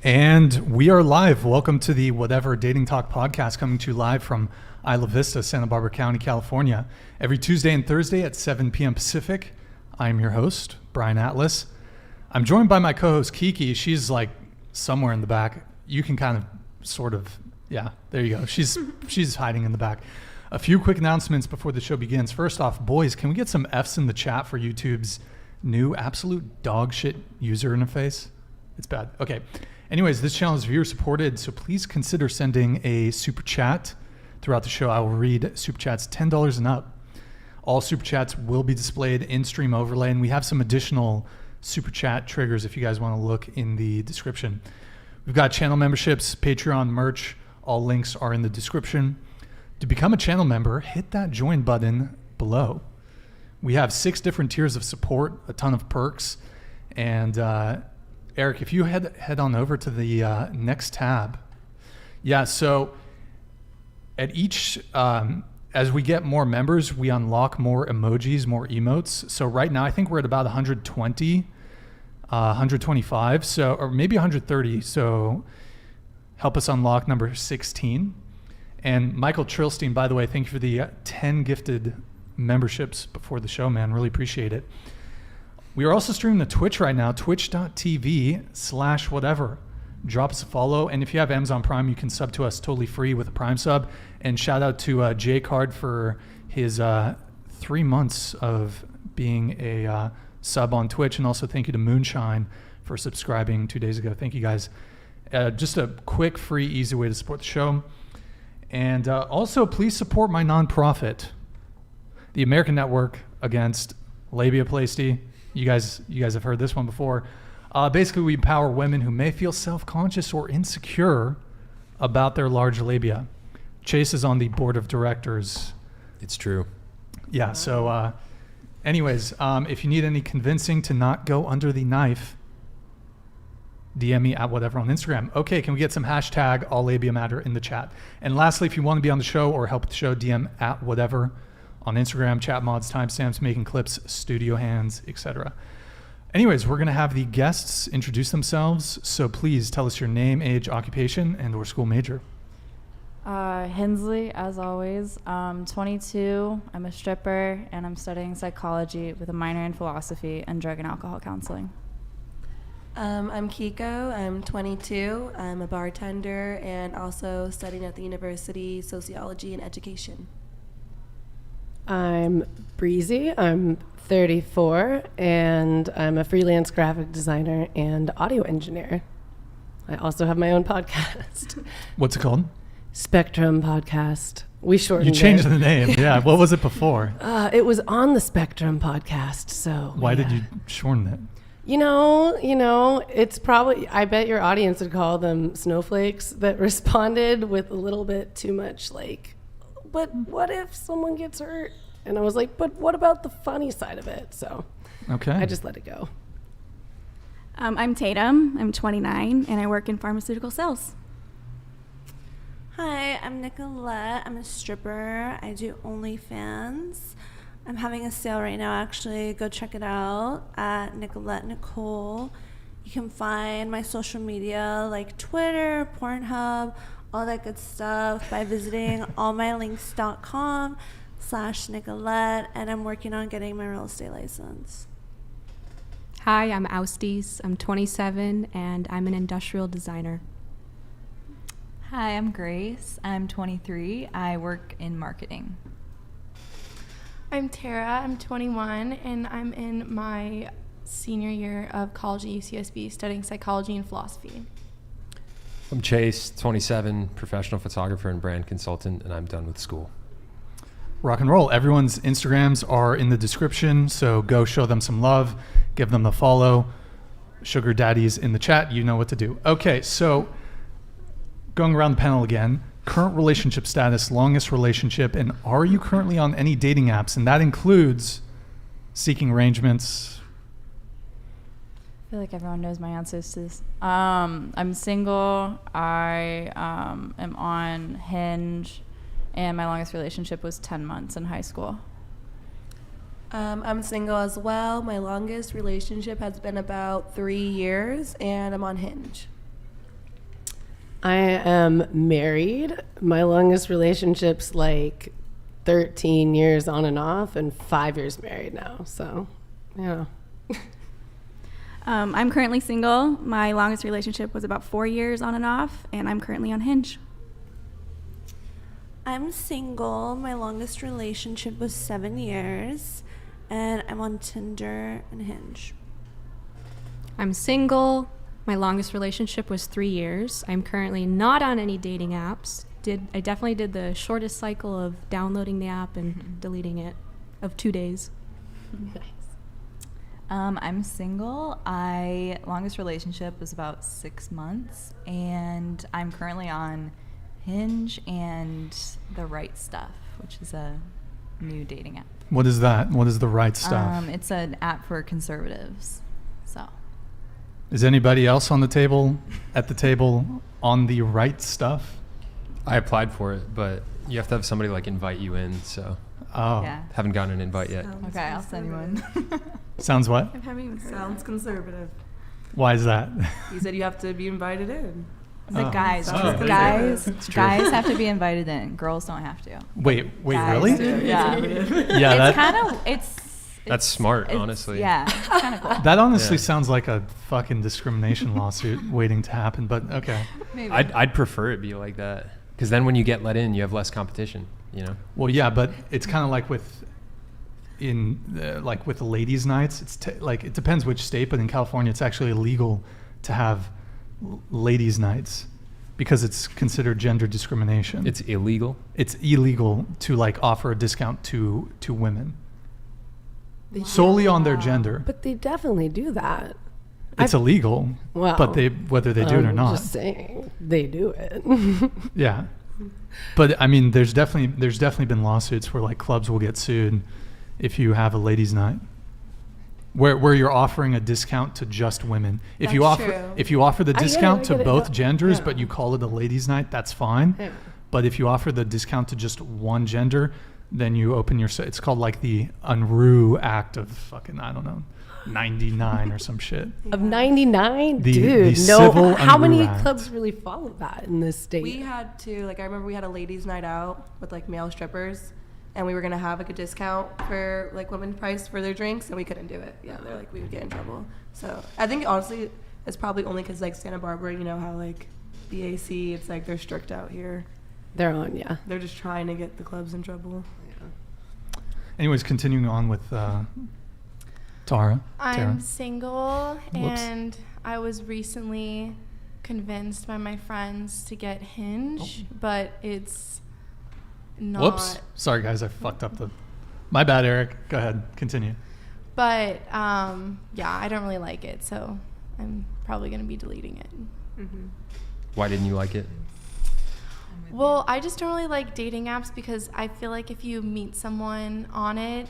And we are live. Welcome to the Whatever Dating Talk podcast, coming to you live from Isla Vista, Santa Barbara County, California. Every Tuesday and Thursday at 7 p.m. Pacific. I am your host, Brian Atlas. I'm joined by my co-host, Kiki. She's like somewhere in the back. You can kind of, sort of, yeah, there you go. She's hiding in the back. A few quick announcements before the show begins. First off, boys, can we get some F's in the chat for YouTube's new absolute dog shit user interface? It's bad. Okay. Anyways, this channel is viewer supported, so please consider sending a super chat throughout the show. I will read super chats $10 and up. All super chats will be displayed in stream overlay, and we have some additional super chat triggers if you guys want to look in the description. We've got channel memberships, Patreon, merch. All links are in the description. To become a channel member, hit that join button below. We have 6 different tiers of support, a ton of perks, and Eric, if you head on over to the next tab. Yeah, so at each, as we get more members, we unlock more emojis, more emotes. So right now, I think we're at about 120, 125, so, or maybe 130. So help us unlock number 16. And Michael Trilstein, by the way, thank you for the 10 gifted memberships before the show, man. Really appreciate it. We are also streaming to Twitch right now, twitch.tv/whatever. Drop us a follow. And if you have Amazon Prime, you can sub to us totally free with a Prime sub. And shout out to Jay Card for his 3 months of being a sub on Twitch. And also thank you to Moonshine for subscribing 2 days ago. Thank you guys. Just a quick, free, easy way to support the show. And also, please support my nonprofit, the American Network Against Labiaplasty. You guys have heard this one before. Basically, we empower women who may feel self-conscious or insecure about their large labia. Chase is on the board of directors. It's true. Yeah, so anyways, if you need any convincing to not go under the knife, DM me at whatever on Instagram. Okay, can we get some hashtag all labia matter in the chat? And lastly, if you want to be on the show or help with the show, DM at whatever on Instagram, chat mods, timestamps, making clips, studio hands, etc. Anyways, we're going to have the guests introduce themselves. So please tell us your name, age, occupation, and or school major. Hensley, as always. 22. I'm a stripper, and I'm studying psychology with a minor in philosophy and drug and alcohol counseling. I'm Kiko. I'm 22. I'm a bartender and also studying at the university sociology and education. I'm Breezy. I'm 34, and I'm a freelance graphic designer and audio engineer. I also have my own podcast. What's it called? Spectrum Podcast. We shortened it. You changed the name. Yeah. What was it before? It was on the Spectrum Podcast, so. Why did you shorten it? You know, it's probably, I bet your audience would call them snowflakes that responded with a little bit too much like, but what if someone gets hurt? And I was like, but what about the funny side of it? So okay, I just let it go. I'm Tatum. I'm 29, and I work in pharmaceutical sales. Hi, I'm Nicolette. I'm a stripper. I do OnlyFans. I'm having a sale right now, actually. Go check it out at Nicolette Nicole. You can find my social media like Twitter, Pornhub, all that good stuff by visiting allmylinks.com/Nicolette, and I'm working on getting my real estate license. Hi, I'm Austis. I'm 27, and I'm an industrial designer. Hi, I'm Grace. I'm 23. I work in marketing. I'm Tara. I'm 21, and I'm in my senior year of college at UCSB studying psychology and philosophy. I'm Chase, 27, professional photographer and brand consultant, and I'm done with school. Rock and roll. Everyone's Instagrams are in the description, so go show them some love, give them a follow. Sugar daddies in the chat, you know what to do. Okay, so going around the panel again, current relationship status, longest relationship, and are you currently on any dating apps? And that includes seeking arrangements. I feel like everyone knows my answers to this. I'm single. I am on Hinge, and my longest relationship was 10 months in high school. I'm single as well. My longest relationship has been about 3 years, and I'm on Hinge. I am married. My longest relationship's like 13 years on and off, and 5 years married now. So, yeah. I'm currently single. My longest relationship was about 4 years on and off, and I'm currently on Hinge. I'm single. My longest relationship was 7 years, and I'm on Tinder and Hinge. I'm single. My longest relationship was 3 years. I'm currently not on any dating apps. I definitely did the shortest cycle of downloading the app and deleting it of 2 days. Nice. I'm single. My longest relationship was about 6 months, and I'm currently on Hinge and The Right Stuff, which is a new dating app. What is that? What is the right stuff? It's an app for conservatives. So, Is anybody else on the table, at the table, on the right stuff? I applied for it, but you have to have somebody like invite you in, so Oh. yeah. haven't gotten an invite yet. Okay, I'll send you one. Sounds what? I haven't even heard of Sounds it. conservative. Why is that? You said you have to be invited in. The guys, Sounds true. guys, It's true. guys have to be invited in. Girls don't have to. Wait, Guys really? do, yeah. Yeah, It's kind of That's smart, honestly. Yeah, it's kind of cool. that honestly Yeah. sounds like a fucking discrimination lawsuit waiting to happen, but okay. Maybe. I'd prefer it be like that, because then when you get let in, you have less competition. You know. Well, yeah, but it's kind of like with like with the ladies' nights. It's like it depends which state, but in California, it's actually illegal to have ladies' nights because it's considered gender discrimination. It's illegal. It's illegal to like offer a discount to women solely on their gender. But they definitely do that. It's illegal, Well, but whether they do it or I'm not. just saying, they do it. Yeah. But I mean, there's definitely been lawsuits where like clubs will get sued if you have a ladies' night, where you're offering a discount to just women. If you That's offer true. if you offer the I get it, discount I to get it, both no, genders, yeah. but you call it a ladies' night, that's fine. Yeah. But if you offer the discount to just one gender, then you open your. It's called like the Unruh Act of fucking, I don't know, 99 or some shit. Of 99? The Dude, Civil no. How many Unruh Act. clubs really follow that in this state? We had to, like, I remember we had a ladies' night out with, like, male strippers, and we were going to have, like, a discount for, like, women price for their drinks, and we couldn't do it. Yeah, they're like, we would get in trouble. So I think, honestly, it's probably only because, like, Santa Barbara, you know how, like, BAC, it's like they're strict out here. They're on, yeah. They're just trying to get the clubs in trouble. Anyways, continuing on with Tara. I'm single, Whoops. and I was recently convinced by my friends to get Hinge, but it's not. Whoops. Sorry, guys. I fucked up My bad, Eric. Go ahead. Continue. But yeah, I don't really like it, so I'm probably going to be deleting it. Why didn't you like it? Well, I just don't really like dating apps because I feel like if you meet someone on it,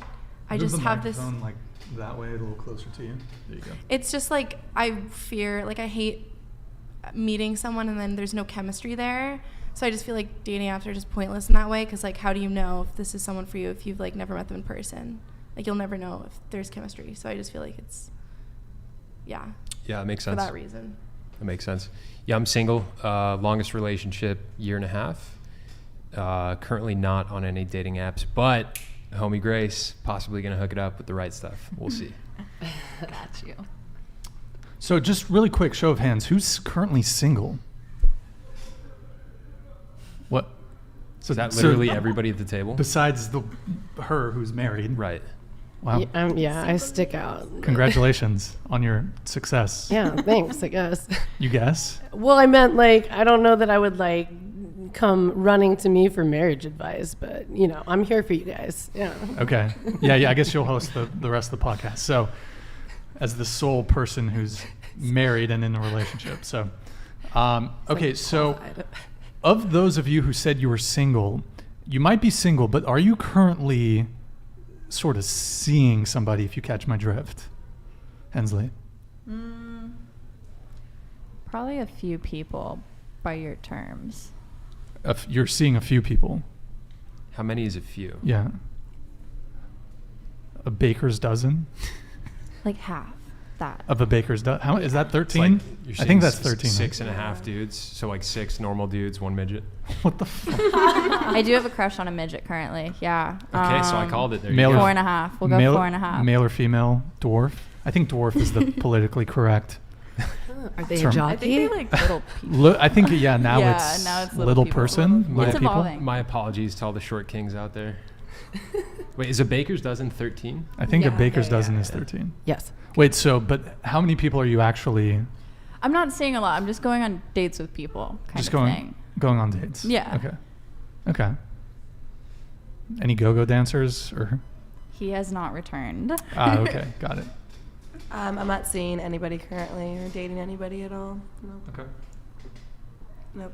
I just have this. like that way, a little closer to you. There you go. It's just like I hate meeting someone and then there's no chemistry there. So I just feel like dating apps are just pointless in that way because like how do you know if this is someone for you if you've like never met them in person? Like you'll never know if there's chemistry. So I just feel like it's Yeah, it makes for sense. that reason. That makes sense. Yeah, I'm single. Longest relationship, 1.5 years. Currently not on any dating apps, but homie Grace possibly gonna hook it up with the right stuff. We'll see. That's you. So just really quick, show of hands. Who's currently single? What? So Is that literally everybody at the table? Besides her who's married. Right. Wow. Yeah, I stick out. Congratulations on your success. Yeah, thanks, I guess. You guess? Well, I meant like, I don't know that I would like come running to me for marriage advice, but you know, I'm here for you guys. Yeah. Okay. Yeah, I guess you'll host the rest of the podcast. So as the sole person who's married and in a relationship. So, okay. So of those of you who said you were single, you might be single, but are you currently sort of seeing somebody, if you catch my drift? Hensley? Probably a few people by your terms. You're seeing a few people. How many is a few? Yeah. A baker's dozen? Like half. that. Of a baker's dozen. How is that? It's 13? like, you're I think saying that's 13. right? 6.5 dudes. So like 6 normal dudes, 1 midget. What the fuck? I do have a crush on a midget currently. Yeah. Okay, so I called it. There Male you or- go. 4.5. We'll go male, 4.5. Male or female dwarf? I think dwarf is the politically correct. Are they Term. a I think jockey? they like little people. I think, now Yeah, it's now it's little people. person. It's Little people. evolving. My apologies to all the short kings out there. Wait, is a baker's dozen 13? I think a Yeah, baker's yeah, dozen yeah. is 13. Yes. Wait, so, but how many people are you actually I'm not seeing a lot. I'm just going on dates with people kind just of going thing. going on dates? Yeah. Okay. Okay. Any go-go dancers or? He has not returned. Okay, got it. I'm not seeing anybody currently or dating anybody at all. No. Okay. Nope.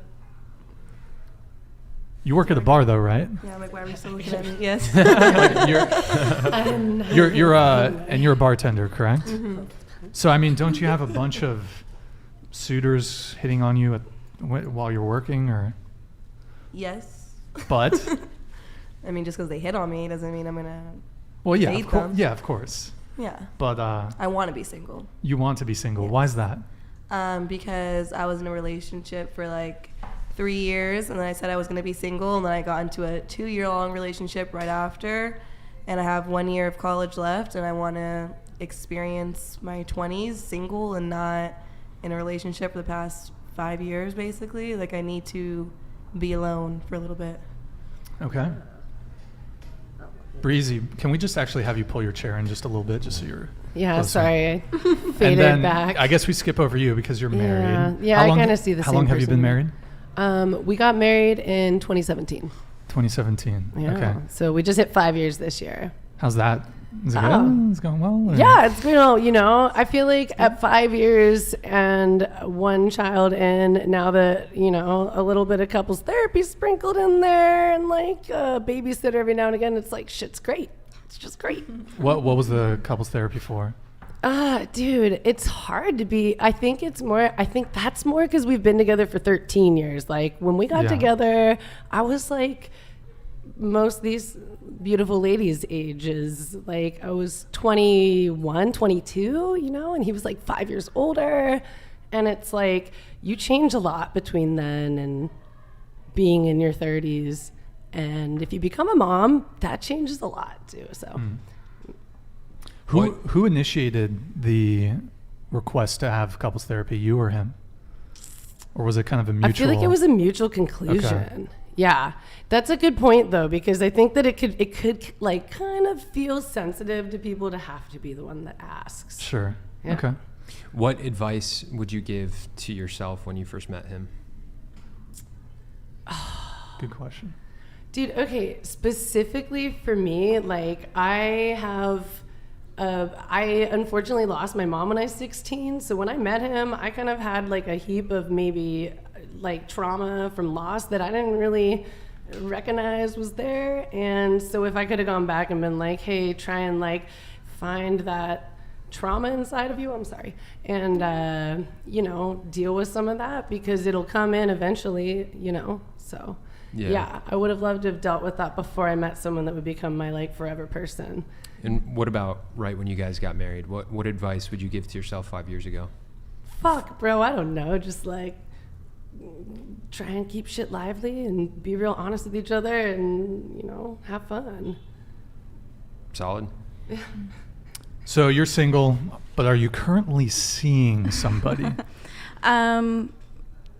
You work at a bar though, right? Yeah, I'm like, why are you still looking at me? Yes. Like, I'm you're and you're a bartender, correct? Mhm. So I mean, don't you have a bunch of suitors hitting on you while you're working, or? Yes. But. I mean, just because they hit on me doesn't mean I'm gonna. Well, yeah, date of course. them. Yeah, of course. Yeah. But I want to be single. you want to be single. Yes. Why is that? Because I was in a relationship for like 3 years, and then I said I was going to be single, and then I got into a 2-year-long relationship right after, and I have 1 year of college left, and I want to experience my 20s single and not in a relationship for the past 5 years, basically. Like, I need to be alone for a little bit. Okay. Breezy, can we just actually have you pull your chair in just a little bit, just so you're Yeah, closer? sorry. I And faded then back. I guess we skip over you because you're married. Yeah, How I long- kinda see the How same long have you been person. married? We got married in 2017. 2017. Yeah. Okay. So we just hit 5 years this year. How's that? Is it Oh. good? It's going well? or- Yeah, it's going, I feel like at 5 years and 1 child in, now that, a little bit of couples therapy sprinkled in there and like a babysitter every now and again, it's like, shit's great. It's just great. What was the couples therapy for? Dude, it's hard to be. I think that's more because we've been together for 13 years. Like when we got Yeah. together, I was like most of these beautiful ladies' ages. Like I was 21, 22, and he was like 5 years older. And it's like you change a lot between then and being in your 30s. And if you become a mom, that changes a lot too. So. Who initiated the request to have couples therapy, you or him? Or was it kind of a mutual? I feel like it was a mutual conclusion. Okay. Yeah, that's a good point though, because I think that it could like kind of feel sensitive to people to have to be the one that asks. Sure. Yeah. Okay. What advice would you give to yourself when you first met him? Good question. Dude, okay, specifically for me, like I unfortunately lost my mom when I was 16. So when I met him, I kind of had like a heap of maybe like trauma from loss that I didn't really recognize was there. And so if I could have gone back and been like, hey, try and like find that trauma inside of you, I'm sorry, and deal with some of that because it'll come in eventually, so yeah, I would have loved to have dealt with that before I met someone that would become my like forever person. And what about right when you guys got married? What advice would you give to yourself 5 years ago? Fuck, bro, I don't know. Just like try and keep shit lively and be real honest with each other and, have fun. Solid. Yeah. So you're single, but are you currently seeing somebody?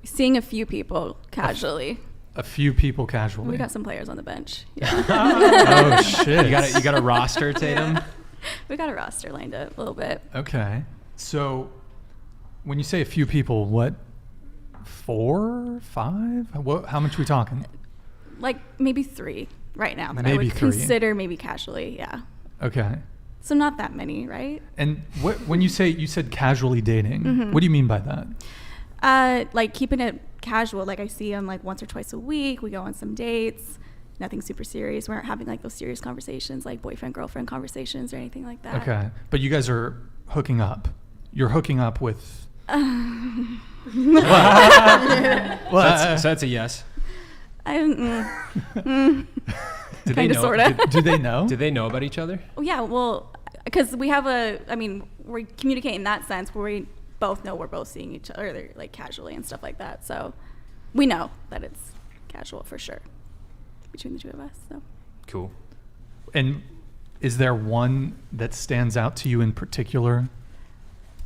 Seeing a few people casually. A few people casually. We got some players on the bench. Yeah. Oh shit! You got a roster, Tatum? We got a roster lined up a little bit. Okay. So when you say a few people, what? 4, 5? How much are we talking? Like maybe 3 right now that Maybe I would 3. consider maybe casually. Yeah. Okay. So not that many, right? And when you said casually dating, Mm-hmm. what do you mean by that? Like keeping it casual. Like I see him like once or twice a week. We go on some dates. Nothing super serious. We aren't having like those serious conversations, like boyfriend girlfriend conversations or anything like that. Okay, but you guys are hooking up. You're hooking up with. So that's a yes. Kinda, know? sorta. Do they know? Do they know about each other? Yeah, well, because we have we communicate in that sense where we both know we're both seeing each other like casually and stuff like that. So we know that it's casual for sure between the two of us. So Cool. And is there one that stands out to you in particular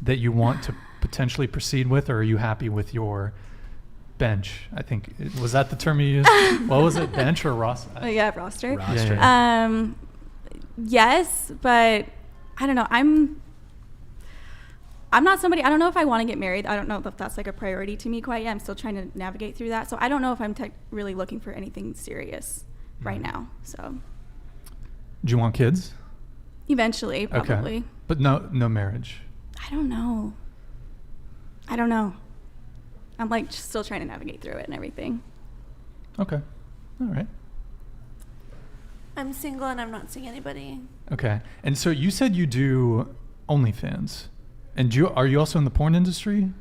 that you want to potentially proceed with, or are you happy with your bench? I think, was that the term you used? What was it, bench or roster? yeah, roster. Roster. Yeah. Yes, but I don't know. I'm not somebody, I don't know if I want to get married. I don't know if that's like a priority to me quite yet. I'm still trying to navigate through that. So I don't know if I'm really looking for anything serious right now. So Do you want kids? eventually, probably. Okay. But no marriage. I don't know. I'm like just still trying to navigate through it and everything. Okay. All right. I'm single and I'm not seeing anybody. Okay. And so you said you do OnlyFans. And are you also in the porn industry?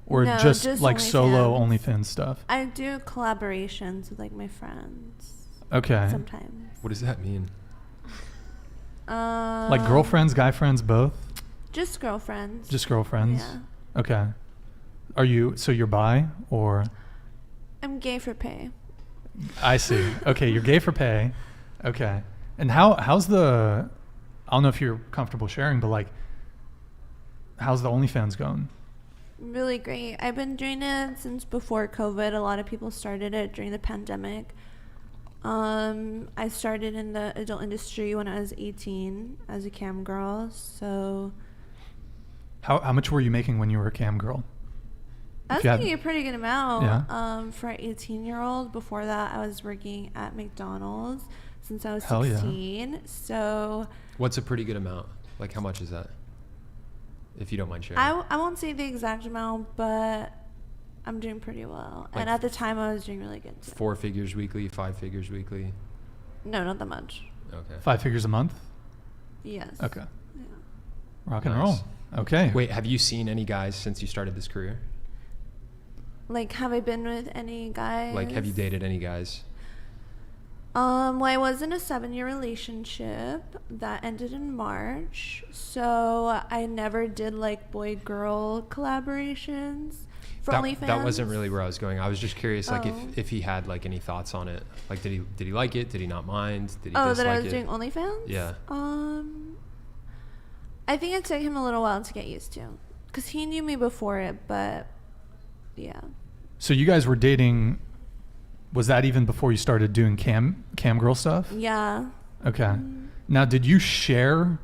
Or No, just just like solo OnlyFans. OnlyFans stuff? I do collaborations with like my friends Okay. sometimes. What does that mean? Like girlfriends, guy friends, both? Just girlfriends. Just girlfriends? Yeah. Okay. So you're bi or? I'm gay for pay. I see. Okay, you're gay for pay. Okay. And how's the, I don't know if you're comfortable sharing, but like, how's the OnlyFans going? Really great. I've been doing it since before COVID. A lot of people started it during the pandemic. I started in the adult industry when I was 18 as a cam girl. So How much were you making when you were a cam girl? I was making a pretty good amount. Yeah. For an 18-year-old. Before that, I was working at McDonald's since I was Hell yeah. 16. So What's a pretty good amount? Like, how much is that? If you don't mind sharing. I won't say the exact amount, but I'm doing pretty well. Like and at the time, I was doing really good. Too. 4 figures weekly, 5 figures weekly. No, not that much. Okay. 5 figures a month? Yes. Okay. Yeah. Rock and Nice. roll. Okay. Wait, have you seen any guys since you started this career? Like, have I been with any guys? Like, have you dated any guys? Well, I was in a 7-year relationship that ended in March. So I never did like boy-girl collaborations for OnlyFans. That wasn't really where I was going. I was just curious, like, Oh. if he had like any thoughts on it. Like, did he like it? Did he not mind? Did he Oh, dislike that I was it? doing OnlyFans? Yeah. I think it took him a little while to get used to. Because he knew me before it, but yeah. So you guys were dating, was that even before you started doing cam girl stuff? Yeah. Okay. Now, did you share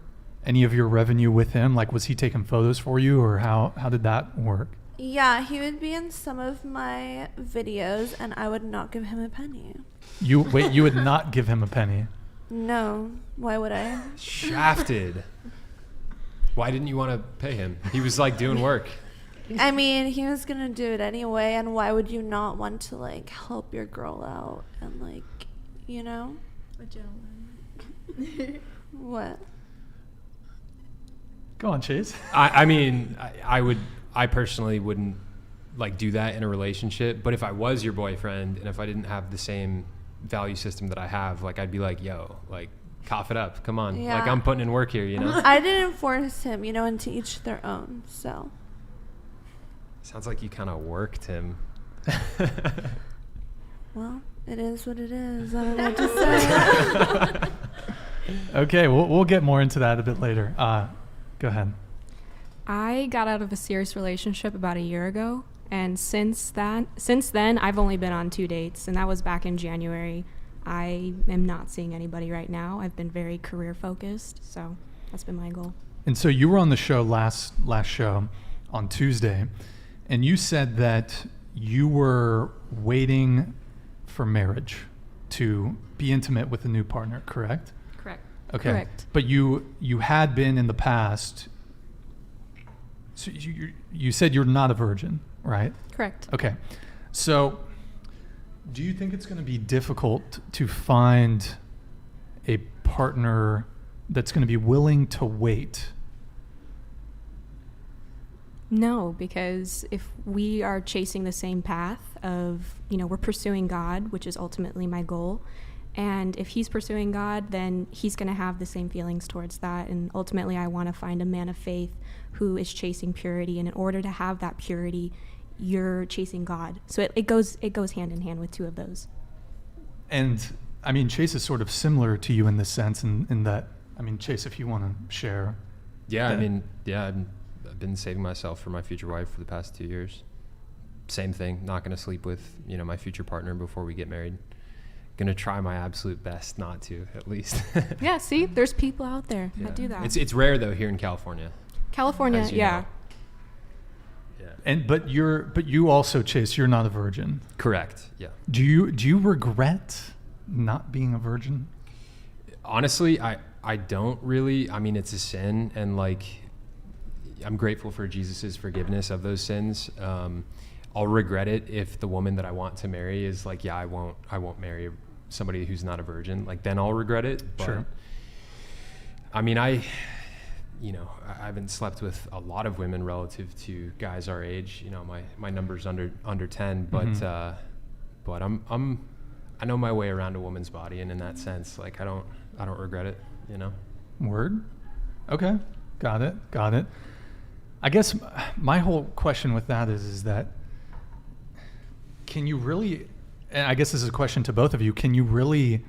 any of your revenue with him? Like, was he taking photos for you, or how did that work? Yeah, he would be in some of my videos, and I would not give him a penny. You would not give him a penny. No. Why would I? Shafted. Why didn't you want to pay him? He was like doing work. I mean, he was going to do it anyway, and why would you not want to, like, help your girl out and, like, you know? A gentleman. What? Go on, Chase. I mean, I personally wouldn't like do that in a relationship, but if I was your boyfriend and if I didn't have the same value system that I have, like, I'd be like, yo, like, cough it up, come on. Yeah. Like, I'm putting in work here, you know? I didn't force him, you know, and to each their own, so. Sounds like you kind of worked him. Well, it is what it is. I don't know what to say. Okay, we'll get more into that a bit later. Go ahead. I got out of a serious relationship about a year ago, and since then I've only been on 2 dates, and that was back in January. I am not seeing anybody right now. I've been very career focused, so that's been my goal. And so you were on the show last show on Tuesday, and you said that you were waiting for marriage to be intimate with a new partner, correct? Correct. Okay. Correct. But you had been in the past. So you said you're not a virgin, right? Correct. Okay. So do you think it's going to be difficult to find a partner that's going to be willing to wait? No, because if we are chasing the same path of, we're pursuing God, which is ultimately my goal, And if he's pursuing God, then he's going to have the same feelings towards that. And ultimately, I want to find a man of faith who is chasing purity. And in order to have that purity, you're chasing God. So it goes hand in hand with two of those. And I mean, Chase is sort of similar to you in this sense, in that, I mean, Chase, if you want to share. Yeah, I mean, yeah, I've been saving myself for my future wife for the past 2 years. Same thing, not going to sleep with, my future partner before we get married. Going to try my absolute best not to, at least. Yeah, see, there's people out there that do that. It's rare though here in California. California, yeah. know. Yeah. And but you also, Chase, you're not a virgin. Correct. Yeah. Do you regret not being a virgin? Honestly, I don't really. I mean, it's a sin, and like, I'm grateful for Jesus's forgiveness of those sins. I'll regret it if the woman that I want to marry is like, yeah, I won't marry somebody who's not a virgin. Like, then I'll regret it. But, sure. I mean, I haven't slept with a lot of women relative to guys our age. My number's under 10, but Mm-hmm. but I know my way around a woman's body, and in that sense, like, I don't regret it. Word. Okay. Got it. I guess my whole question with that is that, can you really, and I guess this is a question to both of you, can you really,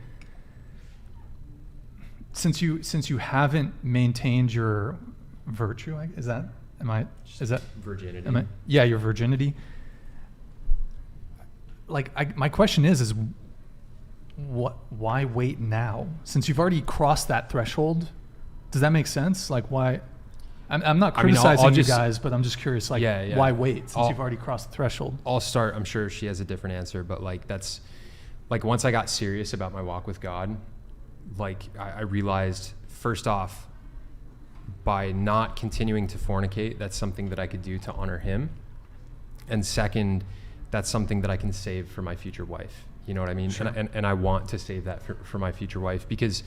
since you haven't maintained your virtue, Virginity. Your virginity. Like, my question is why wait now? Since you've already crossed that threshold, does that make sense? Like, why? I'm not criticizing I'll you guys, but I'm just curious, like, why wait since you've already crossed the threshold? I'll start. I'm sure she has a different answer, but like, that's like, once I got serious about my walk with God, like, I realized, first off, by not continuing to fornicate, that's something that I could do to honor him. And second, that's something that I can save for my future wife. You know what I mean? Sure. And I want to save that for my future wife, because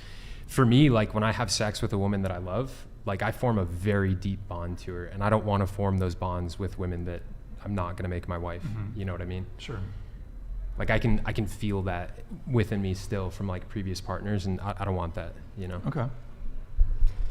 for me, like, when I have sex with a woman that I love, like, I form a very deep bond to her, and I don't want to form those bonds with women that I'm not going to make my wife. Mm-hmm. You know what I mean? Sure. Like, I can feel that within me still from like previous partners, and I don't want that, Okay.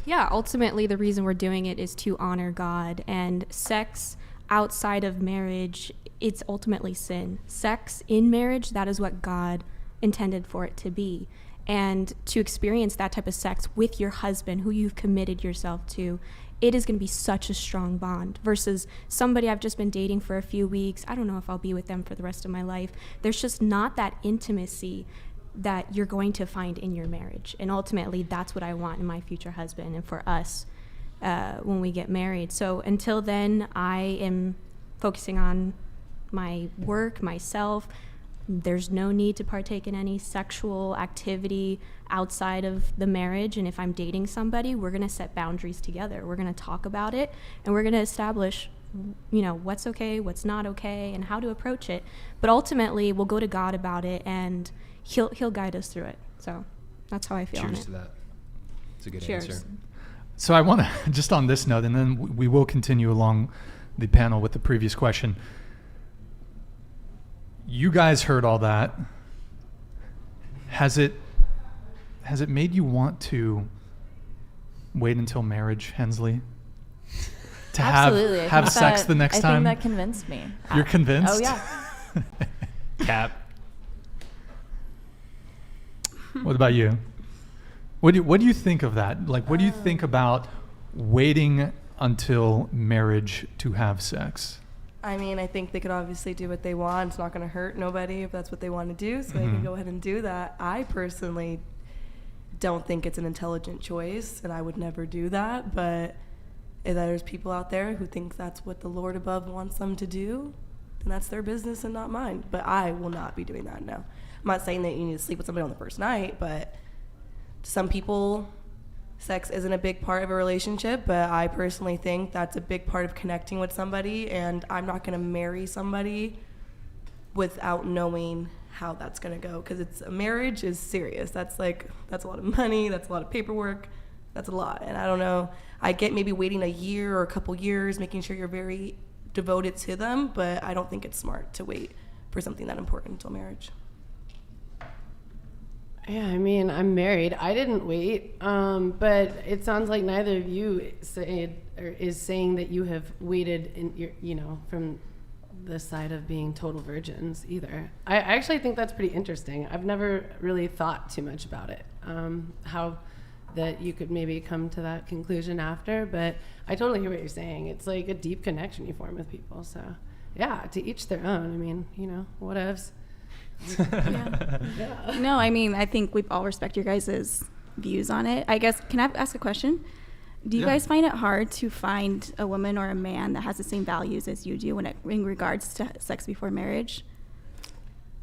Yeah, ultimately the reason we're doing it is to honor God, and sex outside of marriage, it's ultimately sin. Sex in marriage, that is what God intended for it to be. And to experience that type of sex with your husband who you've committed yourself to, it is going to be such a strong bond versus somebody I've just been dating for a few weeks. I don't know if I'll be with them for the rest of my life. There's just not that intimacy that you're going to find in your marriage. And ultimately, that's what I want in my future husband and for us when we get married. So until then, I am focusing on my work, myself. There's no need to partake in any sexual activity outside of the marriage. And if I'm dating somebody, we're going to set boundaries together. We're going to talk about it, and we're going to establish, what's okay, what's not okay, and how to approach it. But ultimately, we'll go to God about it, and he'll guide us through it. So that's how I feel on it. Cheers to that. It's a good Cheers. answer. So I want to, just on this note, and then we will continue along the panel with the previous question. You guys heard all that. Has it made you want to wait until marriage, Hensley? To Absolutely. have sex the next time? I think that convinced me. You're convinced? Oh, yeah. Cap. What about you? What do you think of that? Like, what do you think about waiting until marriage to have sex? I mean, I think they could obviously do what they want. It's not going to hurt nobody if that's what they want to do, so they can go ahead and do that. I personally don't think it's an intelligent choice, and I would never do that, but if there's people out there who think that's what the Lord above wants them to do, then that's their business and not mine. But I will not be doing that, no. I'm not saying that you need to sleep with somebody on the first night, but some people, sex isn't a big part of a relationship, but I personally think that's a big part of connecting with somebody, and I'm not going to marry somebody without knowing how that's going to go, because a marriage is serious. That's a lot of money, that's a lot of paperwork, that's a lot. And I don't know, I get maybe waiting a year or a couple years, making sure you're very devoted to them, but I don't think it's smart to wait for something that important until marriage. Yeah, I mean, I'm married. I didn't wait, but it sounds like neither of you is saying that you have waited in your, from the side of being total virgins either. I actually think that's pretty interesting. I've never really thought too much about it, how that you could maybe come to that conclusion after, but I totally hear what you're saying. It's like a deep connection you form with people. So yeah, to each their own. I mean, whatevs. Yeah. No, I mean, I think we all respect your guys' views on it. I guess, can I ask a question? Do you guys find it hard to find a woman or a man that has the same values as you do in regards to sex before marriage?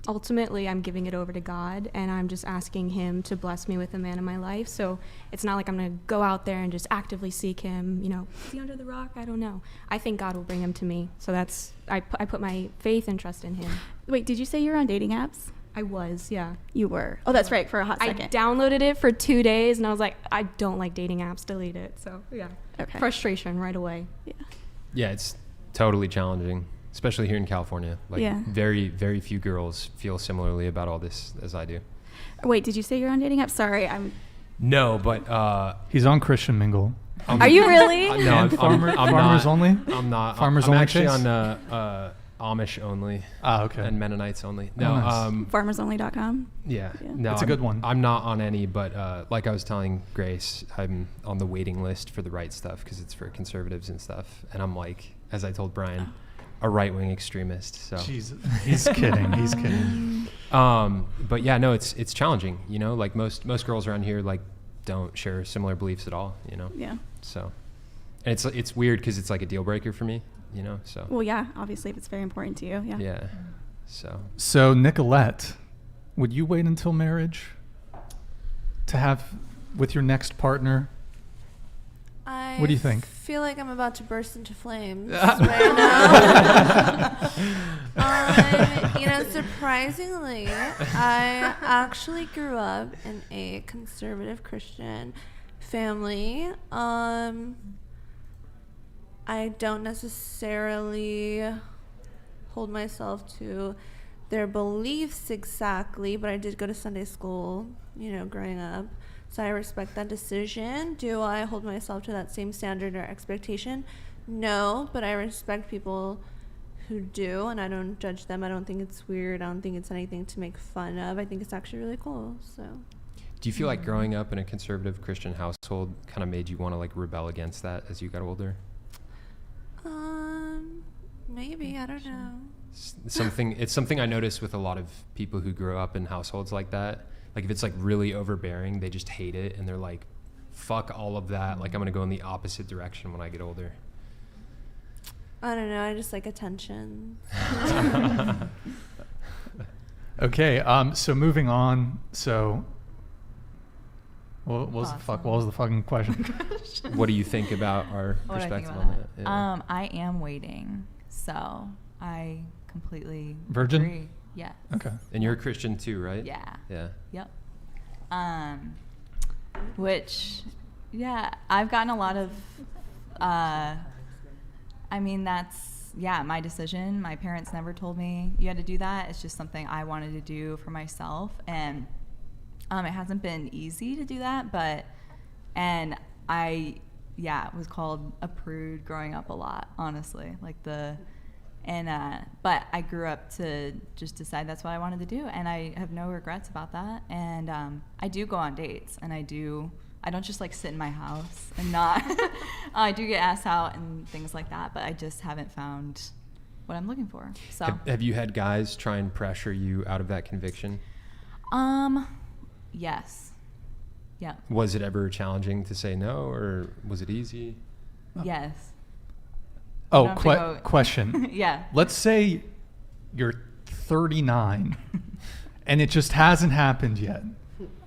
Ultimately, I'm giving it over to God, and I'm just asking him to bless me with a man in my life. So it's not like I'm going to go out there and just actively seek him, is he under the rock? I don't know. I think God will bring him to me. So I put my faith and trust in him. Wait, did you say you were on dating apps? I was, yeah. You were? Oh, that's right, for a hot second. I downloaded it for 2 days, and I was like, I don't like dating apps, delete it. So, yeah. Okay. Frustration right away. Yeah, it's totally challenging, especially here in California. Very, very few girls feel similarly about all this as I do. Wait, did you say you're on dating apps? Sorry, No, but he's on Christian Mingle. Are you really? No, I'm Farmers only. I'm not. Farmers I'm only. actually Chase? on Amish only. Okay. And Mennonites only. No. nice. Farmersonly.com. Yeah. No, it's a good one. I'm not on any, but like I was telling Grace, I'm on the waiting list for the right stuff because it's for conservatives and stuff. And I'm like, as I told Brian, a right-wing extremist. So. Jesus. He's kidding. He's kidding. But yeah, no, it's challenging. Like most girls around here don't share similar beliefs at all. Yeah. So, and it's weird because it's like a deal breaker for me. So. Well, yeah, obviously if it's very important to you. Yeah. Yeah. So Nicolette, would you wait until marriage to have with your next partner? What do you think? I feel like I'm about to burst into flames right now. Surprisingly, I actually grew up in a conservative Christian family. I don't necessarily hold myself to their beliefs exactly, but I did go to Sunday school, growing up. So I respect that decision. Do I hold myself to that same standard or expectation? No, but I respect people who do, and I don't judge them. I don't think it's weird. I don't think it's anything to make fun of. I think it's actually really cool. So. Do you feel like growing up in a conservative Christian household kind of made you want to rebel against that as you got older? Maybe, I don't know. It's something I notice with a lot of people who grow up in households like that. Like if it's really overbearing, they just hate it and they're like, fuck all of that. Like I'm gonna go in the opposite direction when I get older. I don't know. I just like attention. Okay. So moving on. So. What was the fucking question? What do you think about our perspective on that? Yeah. I am waiting, so I completely Virgin? agree. Yes. Okay. And you're a Christian too, right? Yeah. Yeah. Yep. Which, yeah, I've gotten a lot of. That's my decision. My parents never told me you had to do that. It's just something I wanted to do for myself, and. It hasn't been easy to do that, but I was called a prude growing up a lot, honestly. But I grew up to just decide that's what I wanted to do, and I have no regrets about that. And I do go on dates, and I don't just sit in my house and not. I do get asked out and things like that, but I just haven't found what I'm looking for. So have you had guys try and pressure you out of that conviction? Yes. Yeah. Was it ever challenging to say no, or was it easy? Yes. Oh, question. Yeah. Let's say you're 39 and it just hasn't happened yet.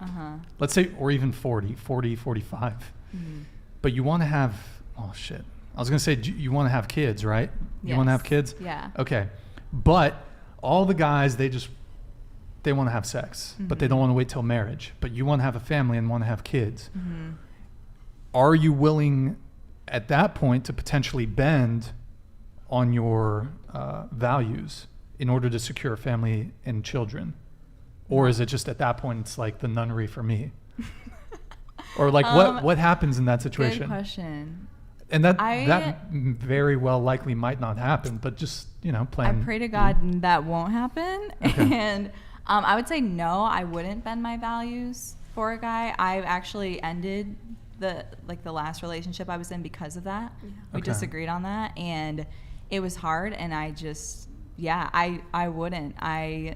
Uh-huh. Let's say, or even 40, 45. Mm-hmm. But you want to have, I was going to say, you want to have kids, right? You Yes. want to have kids? Yeah. Okay. But all the guys, they want to have sex, but they don't want to wait till marriage. But you want to have a family and want to have kids. Mm-hmm. Are you willing at that point to potentially bend on your values in order to secure a family and children? Or is it just at that point it's like the nunnery for me? Or like what happens in that situation? Good question. And that very well likely might not happen, but just, plan. I pray to God that won't happen. Okay. And I would say no, I wouldn't bend my values for a guy. I actually ended the last relationship I was in because of that. Yeah. We disagreed on that, and it was hard, and I just, I wouldn't. I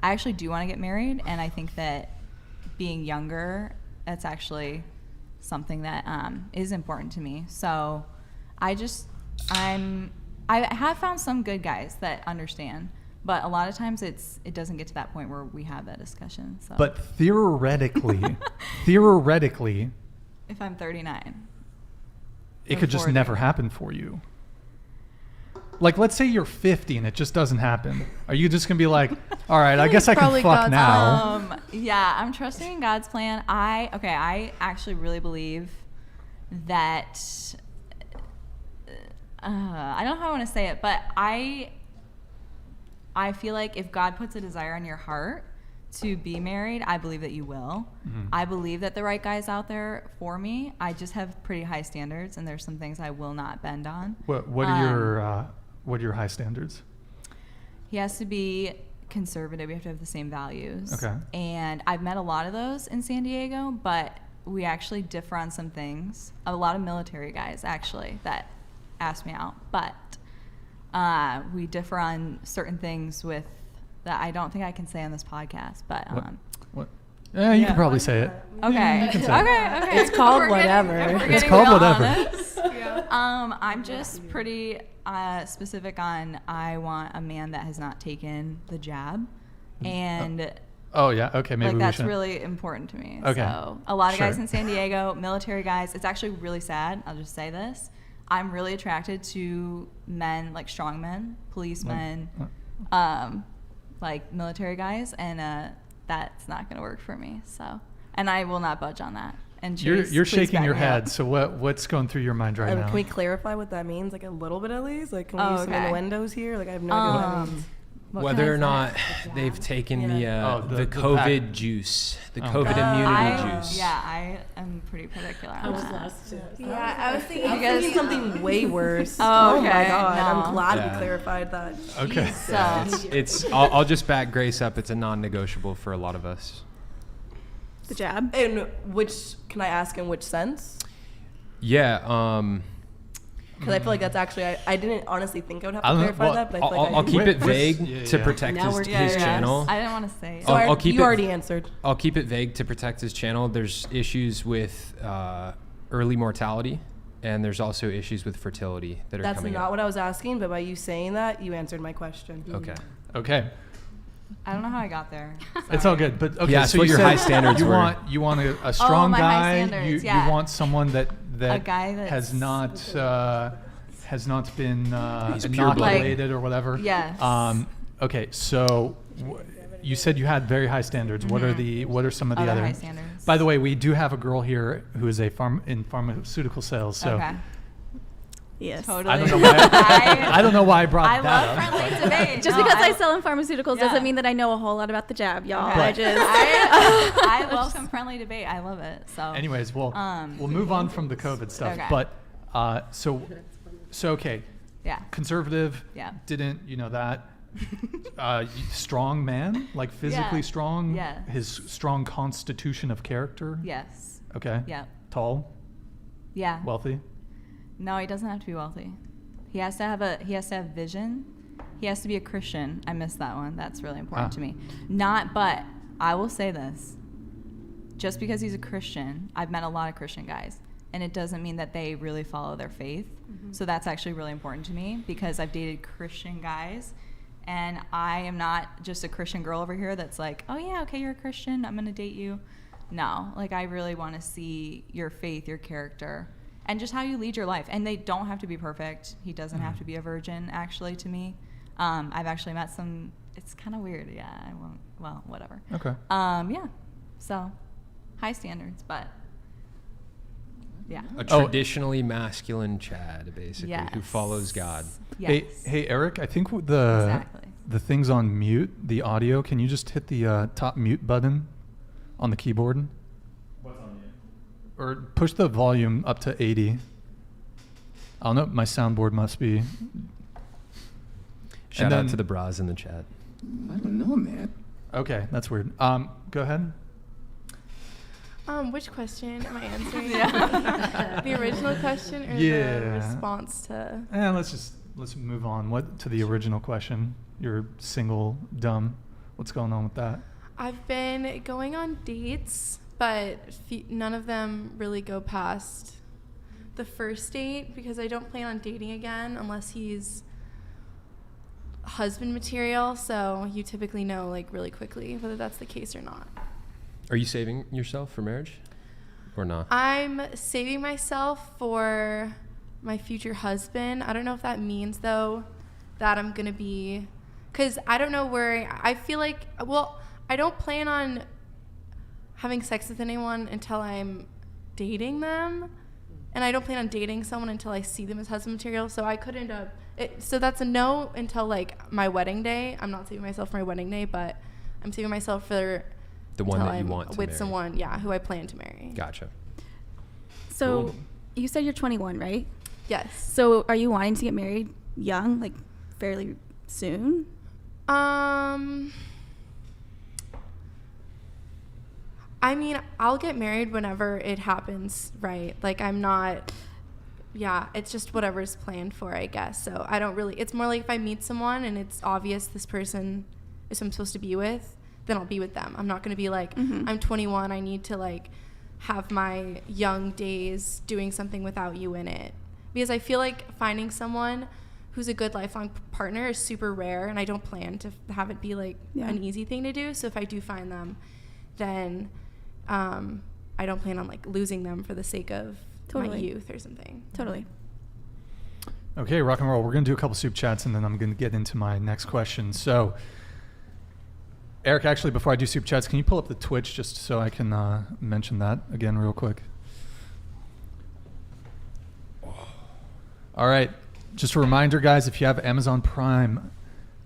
actually do want to get married, and I think that being younger, that's actually something that is important to me. So I have found some good guys that understand, but a lot of times it doesn't get to that point where we have that discussion. So. But theoretically, if I'm 39, it could just never happen for you. Like, let's say you're 50 and it just doesn't happen. Are you just gonna be like, all right, I guess I can fuck God's now? Yeah, I'm trusting in God's plan. I actually really believe that. I don't know how I want to say it, but I feel like if God puts a desire in your heart to be married, I believe that you will. Mm-hmm. I believe that the right guy's out there for me. I just have pretty high standards, and there's some things I will not bend on. What are your high standards? He has to be conservative. We have to have the same values. Okay. And I've met a lot of those in San Diego, but we actually differ on some things. A lot of military guys, actually, that ask me out. But we differ on certain things that I don't think I can say on this podcast. But what? Yeah, you can probably say it. Okay. Yeah, you can say Okay. It's called whatever. It's called whatever. I'm just pretty specific on I want a man that has not taken the jab, and oh yeah, okay, maybe that's we should. really important to me. Okay. So a lot of guys Sure. in San Diego, military guys. It's actually really sad. I'll just say this: I'm really attracted to men, like strong men, policemen, like military guys, and that's not going to work for me. So, and I will not budge on that. And Chase, You're please shaking back your me head. up. So what's going through your mind right now? Can we clarify what that means, like a little bit at least? Like, can we use some innuendos here? Like, I have no idea what that means. What Whether can I or say? not they've taken the the COVID juice, the COVID immunity juice. Yeah, I am pretty particular on that. lost too. Yeah, I was thinking. I was thinking something way worse. Oh, my okay. god! No. I'm glad Yeah. we clarified that. Okay. So, It's I'll just back Grace up. It's a non-negotiable for a lot of us. The jab. In which, can I ask in which sense? Yeah. Because I feel like that's actually, I didn't honestly think I would have I to don't know, clarify well, that, but I feel like I'll keep it Wait, vague to protect Now his we're- channel. I didn't want to say. So I'll keep you it- already answered. I'll keep it vague to protect his channel. There's issues with early mortality, and there's also issues with fertility that are That's coming not up. what I was asking, but by you saying that, you answered my question. Okay. Okay. I don't know how I got there. It's all good, but okay. Yeah, so what you your said high standards you were. want a strong my high guy. standards, You yeah. want someone that A guy has that's- not been He's pure blood. inoculated or whatever. Yes. Okay, so you said you had very high standards. What are some of the Other other high standards. By the way, we do have a girl here who is in pharmaceutical sales. So Okay. Yes. Totally. I don't know why I don't know why I brought I that love up. friendly debate. Just No, because I sell in pharmaceuticals Yeah. doesn't mean that I know a whole lot about the jab, y'all. Okay. I just I welcome friendly debate. I love it. So Anyways, we'll move on from the COVID stuff. Okay. But so okay, yeah. conservative. Yeah. Didn't that? Strong man, like physically Yeah. strong. Yeah. His strong constitution of character. Yes. Okay. Yeah. Tall, Yeah. wealthy. No, he doesn't have to be wealthy. He has to have vision. He has to be a Christian. I missed that one. That's really important to me. But I will say this. Just because he's a Christian, I've met a lot of Christian guys, and it doesn't mean that they really follow their faith. Mm-hmm. So that's actually really important to me because I've dated Christian guys, and I am not just a Christian girl over here that's like, oh yeah, okay, you're a Christian, I'm gonna date you. No, like I really want to see your faith, your character, and just how you lead your life. And they don't have to be perfect. He doesn't have to be a virgin, actually, to me. I've actually met some, it's kind of weird. Yeah, I won't, well, whatever. Okay. Yeah, so high standards, but Yeah. A traditionally masculine Chad, basically, who follows God. Yes. Hey, Eric, I think the Exactly. thing's on mute, the audio. Can you just hit the top mute button on the keyboard? What's on mute? Or push the volume up to 80. I don't know, my soundboard must be. Shout out to the bras in the chat. I don't know, man. Okay, that's weird. Go ahead. Which question am I answering? The original question or the response to? And let's move on. What to the original question? You're single, dumb. What's going on with that? I've been going on dates, but none of them really go past the first date because I don't plan on dating again unless he's husband material. So you typically know like really quickly whether that's the case or not. Are you saving yourself for marriage or not? I'm saving myself for my future husband. I don't know if that means, though, that I'm going to be... Because I don't know where... I feel like... Well, I don't plan on having sex with anyone until I'm dating them. And I don't plan on dating someone until I see them as husband material. So I could end up... So that's a no until, like, my wedding day. I'm not saving myself for my wedding day, but I'm saving myself for... The one that you want to with marry. someone, who I plan to marry. Gotcha. So Cool. you said you're 21, right? Yes. So are you wanting to get married young, like fairly soon? I mean, I'll get married whenever it happens, right? Like I'm not, it's just whatever's planned for, I guess. So I don't really, it's more like if I meet someone and it's obvious this person is who I'm supposed to be with, then I'll be with them. I'm not going to be like, I'm 21, I need to like have my young days doing something without you in it. Because I feel like finding someone who's a good lifelong partner is super rare, and I don't plan to have it be like an easy thing to do. So if I do find them, then I don't plan on like losing them for the sake of my youth or something. Totally. Okay, rock and roll. We're going to do a couple soup chats, and then I'm going to get into my next question. So... Eric, actually, before I do super chats, can you pull up the Twitch just so I can mention that again real quick? All right. Just a reminder, guys, if you have Amazon Prime,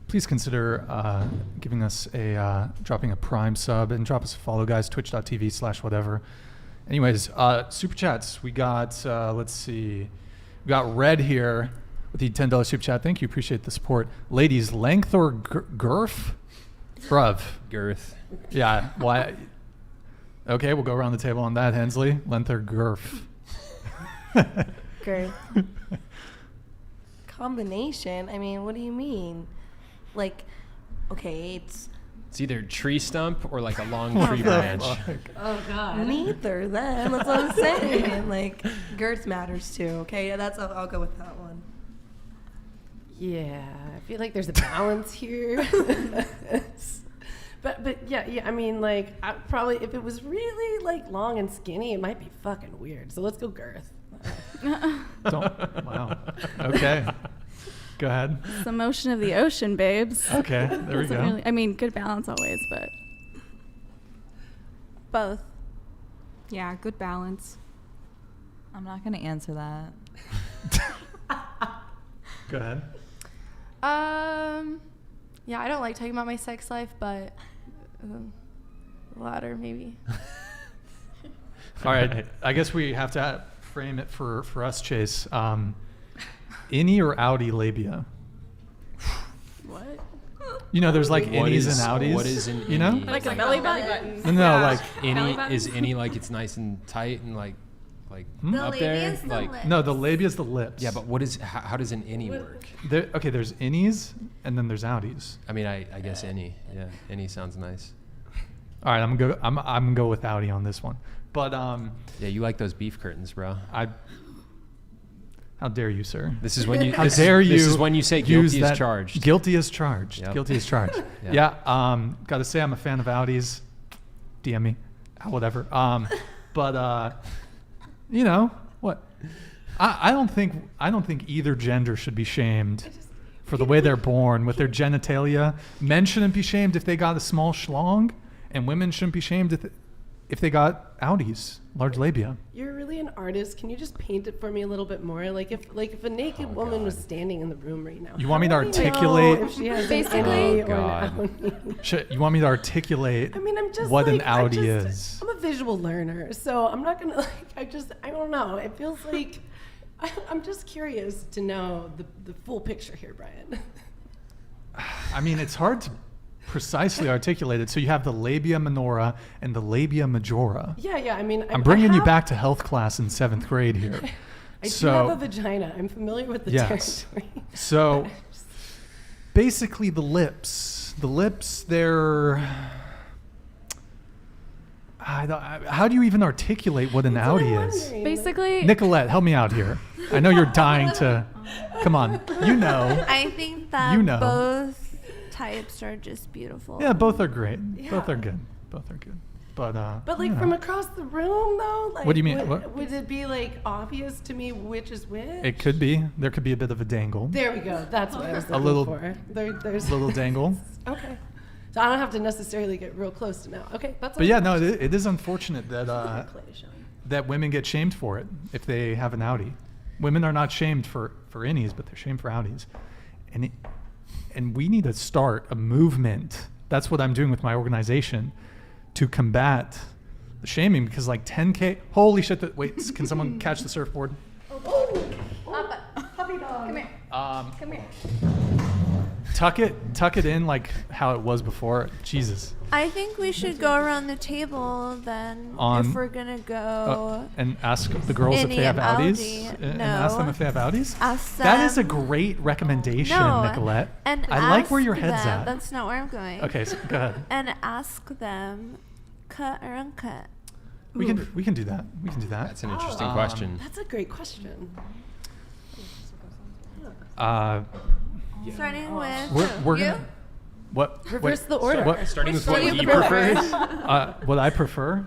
please consider giving us dropping a Prime sub and drop us a follow, guys, twitch.tv/whatever. Anyways, super chats. We got, let's see. We got Red here with the $10 super chat. Thank you. Appreciate the support. Ladies, length or girth? Bruv. Girth. Yeah. Why? Okay, we'll go around the table on that. Hensley, length or girth? Girth. Combination. I mean, what do you mean? Like, okay, it's either tree stump or like a long tree branch. Oh God. Neither then. That's what I'm saying. Like, girth matters too. Okay, I'll go with that one. Yeah, I feel like there's a balance here. but yeah, I mean, like, I probably, if it was really like long and skinny, it might be fucking weird. So let's go girth. Wow. Okay. Go ahead. It's the motion of the ocean, babes. Okay, there we go. I mean, good balance always, but Both. Yeah, good balance. I'm not going to answer that. Go ahead. Yeah, I don't like talking about my sex life, but the latter maybe. All right. I guess we have to frame it for us, Chase. Innie or outie labia? What? You know, there's like What innies is- and outies. what is an you know? innie? like a belly button. No, like Is any like it's nice and tight and like The up labia there? is the Like lip. no, the labia is the lips. yeah, but what is how does an innie work? Okay, there's innies and then there's outies. I mean, I guess innie. Yeah, innie sounds nice. All right, I'm gonna go with outie on this one. But Yeah, you like those beef curtains, bro. how dare you, sir? This is when you. How dare you? This is when you say use guilty as that- charged. Guilty as charged. Yep. Guilty as charged. Yeah. Yeah. Got to say, I'm a fan of outies. DM me, whatever. But you know what? I don't think either gender should be shamed for the way they're born with their genitalia. Men shouldn't be shamed if they got a small schlong, and women shouldn't be shamed if. if they got outies, large labia. You're really an artist. Can you just paint it for me a little bit more? Like if a naked woman was standing in the room right now. You want me to how would I know articulate- if she has Basically- an outie or an outie? You want me to articulate I mean, I'm just what like, an outie is? I'm a visual learner, so I'm not gonna I don't know. It feels like I'm just curious to know the full picture here, Brian. I mean, it's hard to precisely articulate it. So you have the labia minora and the labia majora. Yeah. I mean, I'm bringing you back to health class in 7th grade here. I do have a vagina. I'm familiar with the Yes. territory. So basically the lips, they're... how do you even articulate what an outie is? Basically, Nicolette, help me out here. I know you're dying to... Come on. You know. I think that You know. both types are just beautiful. Yeah, both are great. Both Yeah. are good. But But like you know. from across the room, though, like What do you mean? What? Would it be like obvious to me which is which? It could be. There could be a bit of a dangle. There we go. That's what I was A looking little- for. There's Little dangle. Okay. So I don't have to necessarily get real close to know. Okay, that's. But yeah, no, it is unfortunate that Clay showing. that women get shamed for it if they have an outie. Women are not shamed for innies, but they're shamed for outies. And we need to start a movement. That's what I'm doing with my organization to combat the shaming, because like 10K, holy shit, wait, can someone catch the surfboard? puppy dog. Come here. Come here. Tuck it in like how it was before. Jesus. I think we should go around the table then On- if we're gonna go. And ask the girls if Innie they have and outies. outie. And ask them No. if they have outies. Ask That is a them- great recommendation, No, Nicolette. And I like where ask your head's them, at. That's not where I'm going. Okay, so go ahead. And ask them, cut or uncut. We can do that. We can do that. That's an interesting Um, question. That's a great question. Starting with We're you. gonna what? Reverse wait, the order. What? Starting with what starting you with the prefer. What I prefer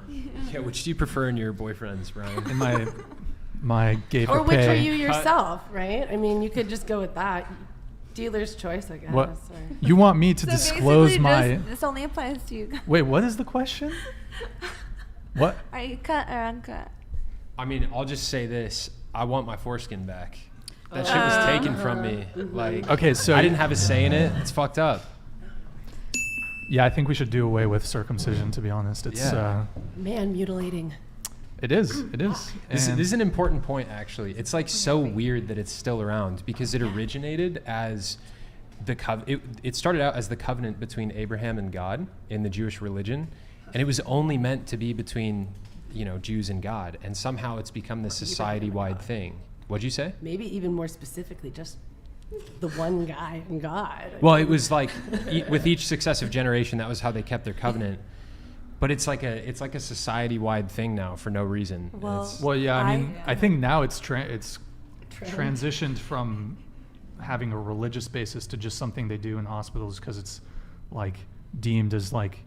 Yeah, which do you prefer in your boyfriends, Brian? in my gay for Or which pay. are you yourself, right? I mean, you could just go with that. Dealer's choice, I guess. What? or- You want me to So disclose basically my? this only applies to you guys. Wait, what is the question? What? Are you cut or uncut? I mean, I'll just say this: I want my foreskin back. That shit was taken from me. Like, Okay, so I didn't have a say in it. It's fucked up. Yeah, I think we should do away with circumcision. To be honest, it's Yeah. Man mutilating. it is. It is. This And- is an important point, actually. It's like so weird that it's still around because it originated as it started out as the covenant between Abraham and God in the Jewish religion, and it was only meant to be between, Jews and God, and somehow it's become this society-wide thing. What'd you say? Maybe even more specifically, just the one guy and God. Well, it was like with each successive generation, that was how they kept their covenant. But it's like a society-wide thing now for no reason. And Well, it's- Well, yeah, I mean, I think now it's Trend. transitioned from having a religious basis to just something they do in hospitals because it's like deemed as like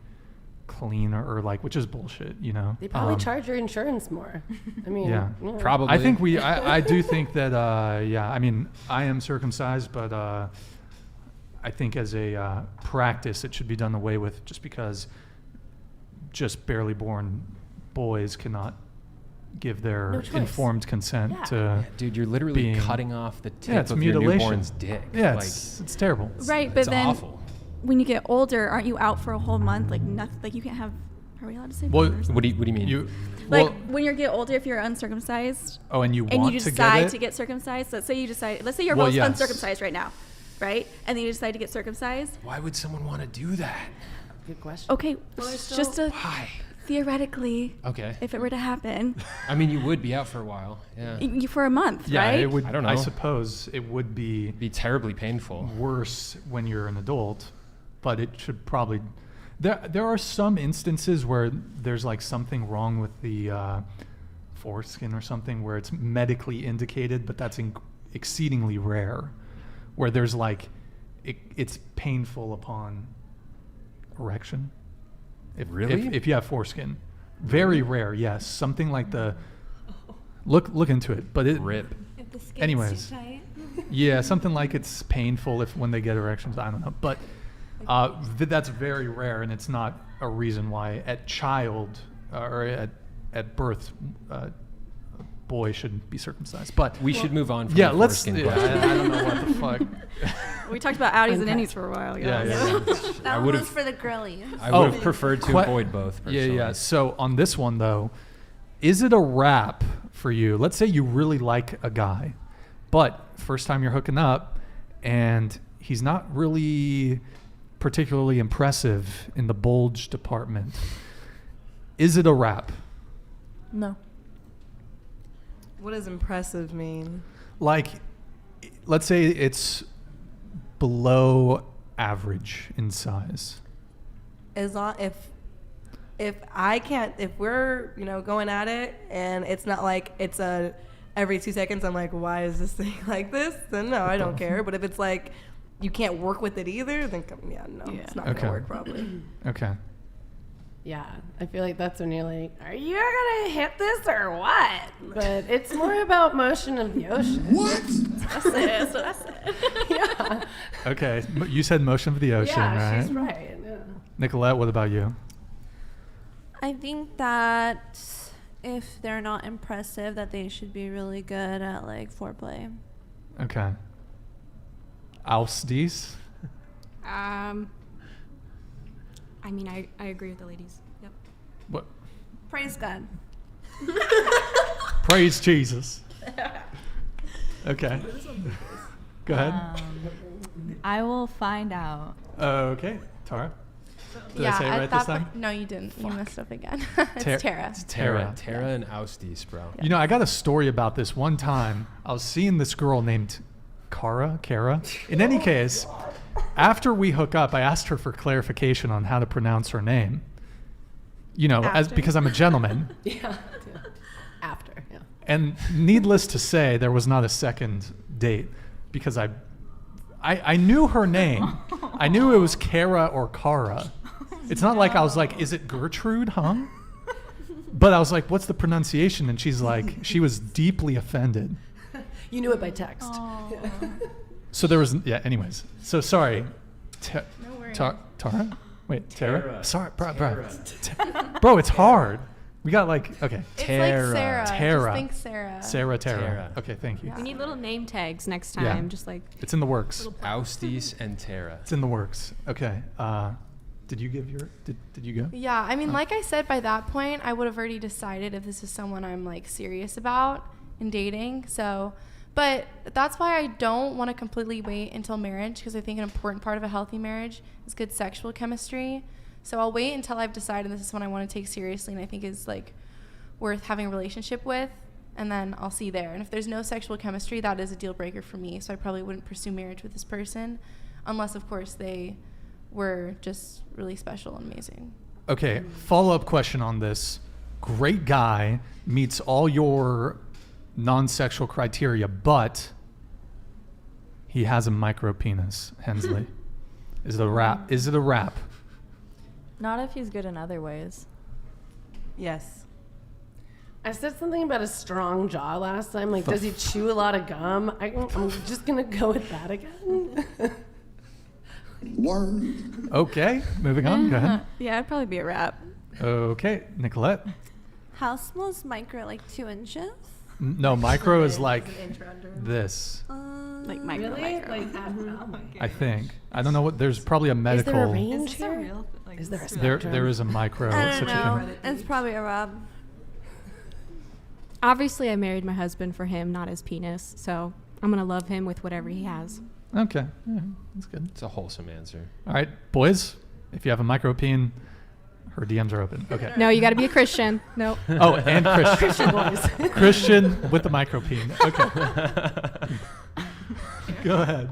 clean or like, which is bullshit, They probably charge your insurance more. I mean, Yeah. probably. I think I do think that, I mean, I am circumcised, but I think as a practice, it should be done away with just because just barely born boys cannot give their No choice. informed consent Yeah. to. Dude, you're literally being- cutting off the tip Yeah, it's of mutilation. your newborn's dick. Yeah, Like, it's terrible. Right, but it's then awful. when you get older, aren't you out for a whole month? Like nothing. Like you can't have. Are we allowed to say? Well, boners? What do you mean? You Like well, when you get older, if you're uncircumcised and you and want you to decide get it. to get circumcised, let's say you decide. Let's say you're Well, both yes. uncircumcised right now, right? And then you decide to get circumcised. Why would someone want to do that? Good question. Okay, just a, Why? theoretically, Okay. if it were to happen, I mean, you would be out for a while. Yeah. for a month, Yeah, right? it would. I don't I know. suppose it would be Be terribly painful. worse when you're an adult, but it should probably. There are some instances where there's like something wrong with the foreskin or something where it's medically indicated, but that's exceedingly rare. Where there's like, it's painful upon erection. Really? If you have foreskin, very rare. Yes, something like the. Look into it, but it. Rip. If the skin's Anyways. too tight. Yeah, something like it's painful when they get erections. I don't know, but that's very rare, and it's not a reason why at child or at birth, a boy shouldn't be circumcised. But We should move on from yeah, the let's. foreskin Yeah, question. I don't know what the fuck. We talked about outies and innies for a while. Yeah, guys. yeah. That I one would've- was for the girlies. I would have Oh, preferred to que- avoid both. Yeah, Personally. yeah. So on this one though, is it a wrap for you? Let's say you really like a guy, but first time you're hooking up, and he's not really particularly impressive in the bulge department. Is it a wrap? No. What does impressive mean? Like, let's say it's below average in size. As long if I can't, if we're going at it and it's not like it's a every 2 seconds I'm like, why is this thing like this? Then no, I don't care. But if it's like you can't work with it either, then it's not Okay. gonna work probably. Okay. Yeah, I feel like that's when you're like, are you gonna hit this or what? But it's more about motion of the ocean. What? That's it. That's what I said. Yeah, Okay. You said motion of the ocean, yeah, right? she's right. Yeah. Nicolette, what about you? I think that if they're not impressive, that they should be really good at like foreplay. Okay. Ausdies? I mean, I agree with the ladies. Yep. What? Praise God. Praise Jesus. Okay. Go ahead. I will find out. Okay. Tara? Did I say it at right that this time? point- no, you didn't. You messed up again. Ter- It's Tara. it's Tara and Austies, bro. You know, I got a story about this one time. I was seeing this girl named Kara. In any case, after we hook up, I asked her for clarification on how to pronounce her name. You know, because I'm a gentleman. Yeah. After, yeah. And needless to say, there was not a second date because I knew her name. I knew it was Kara or Kara. It's not like I was like, is it Gertrude, huh? But I was like, what's the pronunciation? And she's like, she was deeply offended. You knew it by text. So there was, yeah, anyways. So sorry. No worries. Tara? Wait, Tara? Tara. Sorry, bro. Bro, it's hard. We got like, okay. It's Tara. like Sarah. Tara. Just think Sarah. Tara. Tara. Okay, thank you. We need little name tags next Yeah. time, just like It's in the works. Austies and Tara. It's in the works. Okay. Did you give your, did you go? Yeah, I mean, like I said, by that point, I would have already decided if this is someone I'm like serious about in dating. So, but that's why I don't want to completely wait until marriage, because I think an important part of a healthy marriage is good sexual chemistry. So I'll wait until I've decided this is one I want to take seriously and I think is like worth having a relationship with, and then I'll see there. And if there's no sexual chemistry, that is a deal breaker for me. So I probably wouldn't pursue marriage with this person, unless of course they were just really special and amazing. Okay, follow-up question on this. Great guy, meets all your non-sexual criteria, but he has a micro penis, Hensley. Is it a wrap? Is it a wrap? Not if he's good in other ways. Yes. I said something about a strong jaw last time. Like, does he chew a lot of gum? I'm just going to go with that again. Word. Okay, moving on. Go ahead. Yeah, it'd probably be a wrap. Okay, Nicolette. How small is micro? Like 2 inches? No, micro is like this, Like micro. I think. I don't know what, there's probably a Is there a medical, range Is this a here? real? Like, Is there a this is there spectrum? there is a micro. I such don't a know. thing. It's probably a rub. obviously I married my husband for him, not his penis. So I'm gonna love him with whatever he has. Okay, yeah, that's good. It's a wholesome answer. All right, boys, if you have a micro peen, her DMs are open. Okay. No, you got to be a Christian. Nope. Oh, and Christian. Christian boys. Christian with the micro peen. Okay. Go ahead.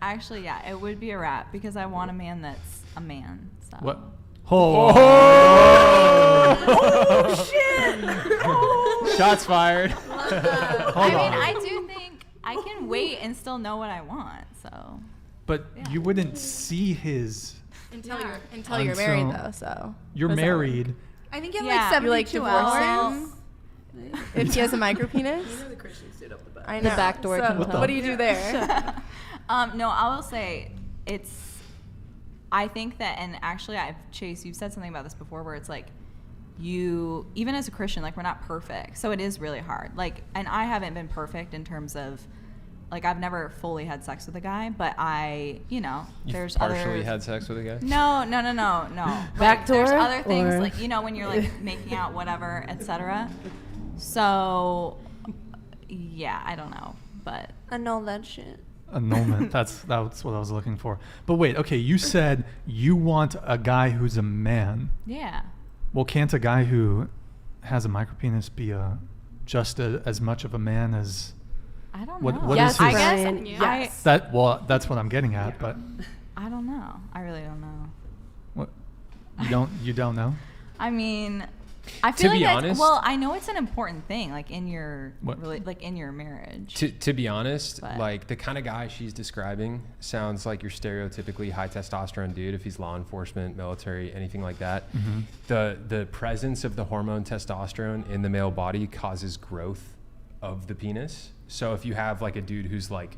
Actually, yeah, it would be a wrap because I want a man that's a man. So. What? Oh, shit! Shots fired. I mean, I do think I can wait and still know what I want. So. but you wouldn't see his. Until you're married, Until- though. So You're Does that married. I think you have Yeah. like You, like, 72 divorce hours. him? if he has a micro penis, The Christian stood up the back. I know. The back door So can tell. what do you do there? No, I will say I think that, and actually, Chase, you've said something about this before, where it's like even as a Christian, like we're not perfect. So it is really hard. Like, and I haven't been perfect in terms of, like, I've never fully had sex with a guy, but there's partially had sex with a guy? No. Backdoor? There's other things, Or- like, when you're like making out, whatever, etc. So, yeah, I don't know, but Annul that shit. Annulment. That's what I was looking for. But wait, okay, you said you want a guy who's a man. yeah. Well, can't a guy who has a micropenis be just as much of a man as I don't What- know. what Yes, is his- Brian, I yes. that? Well, that's what I'm getting at. But I don't know. I really don't know. what you don't know? I mean, I feel To be like honest- well, I know it's an important thing, like in your What? like in your marriage. To be honest, But- like the kind of guy she's describing sounds like your stereotypically high testosterone dude. If he's law enforcement, military, anything like that, the presence of the hormone testosterone in the male body causes growth of the penis. So if you have like a dude who's like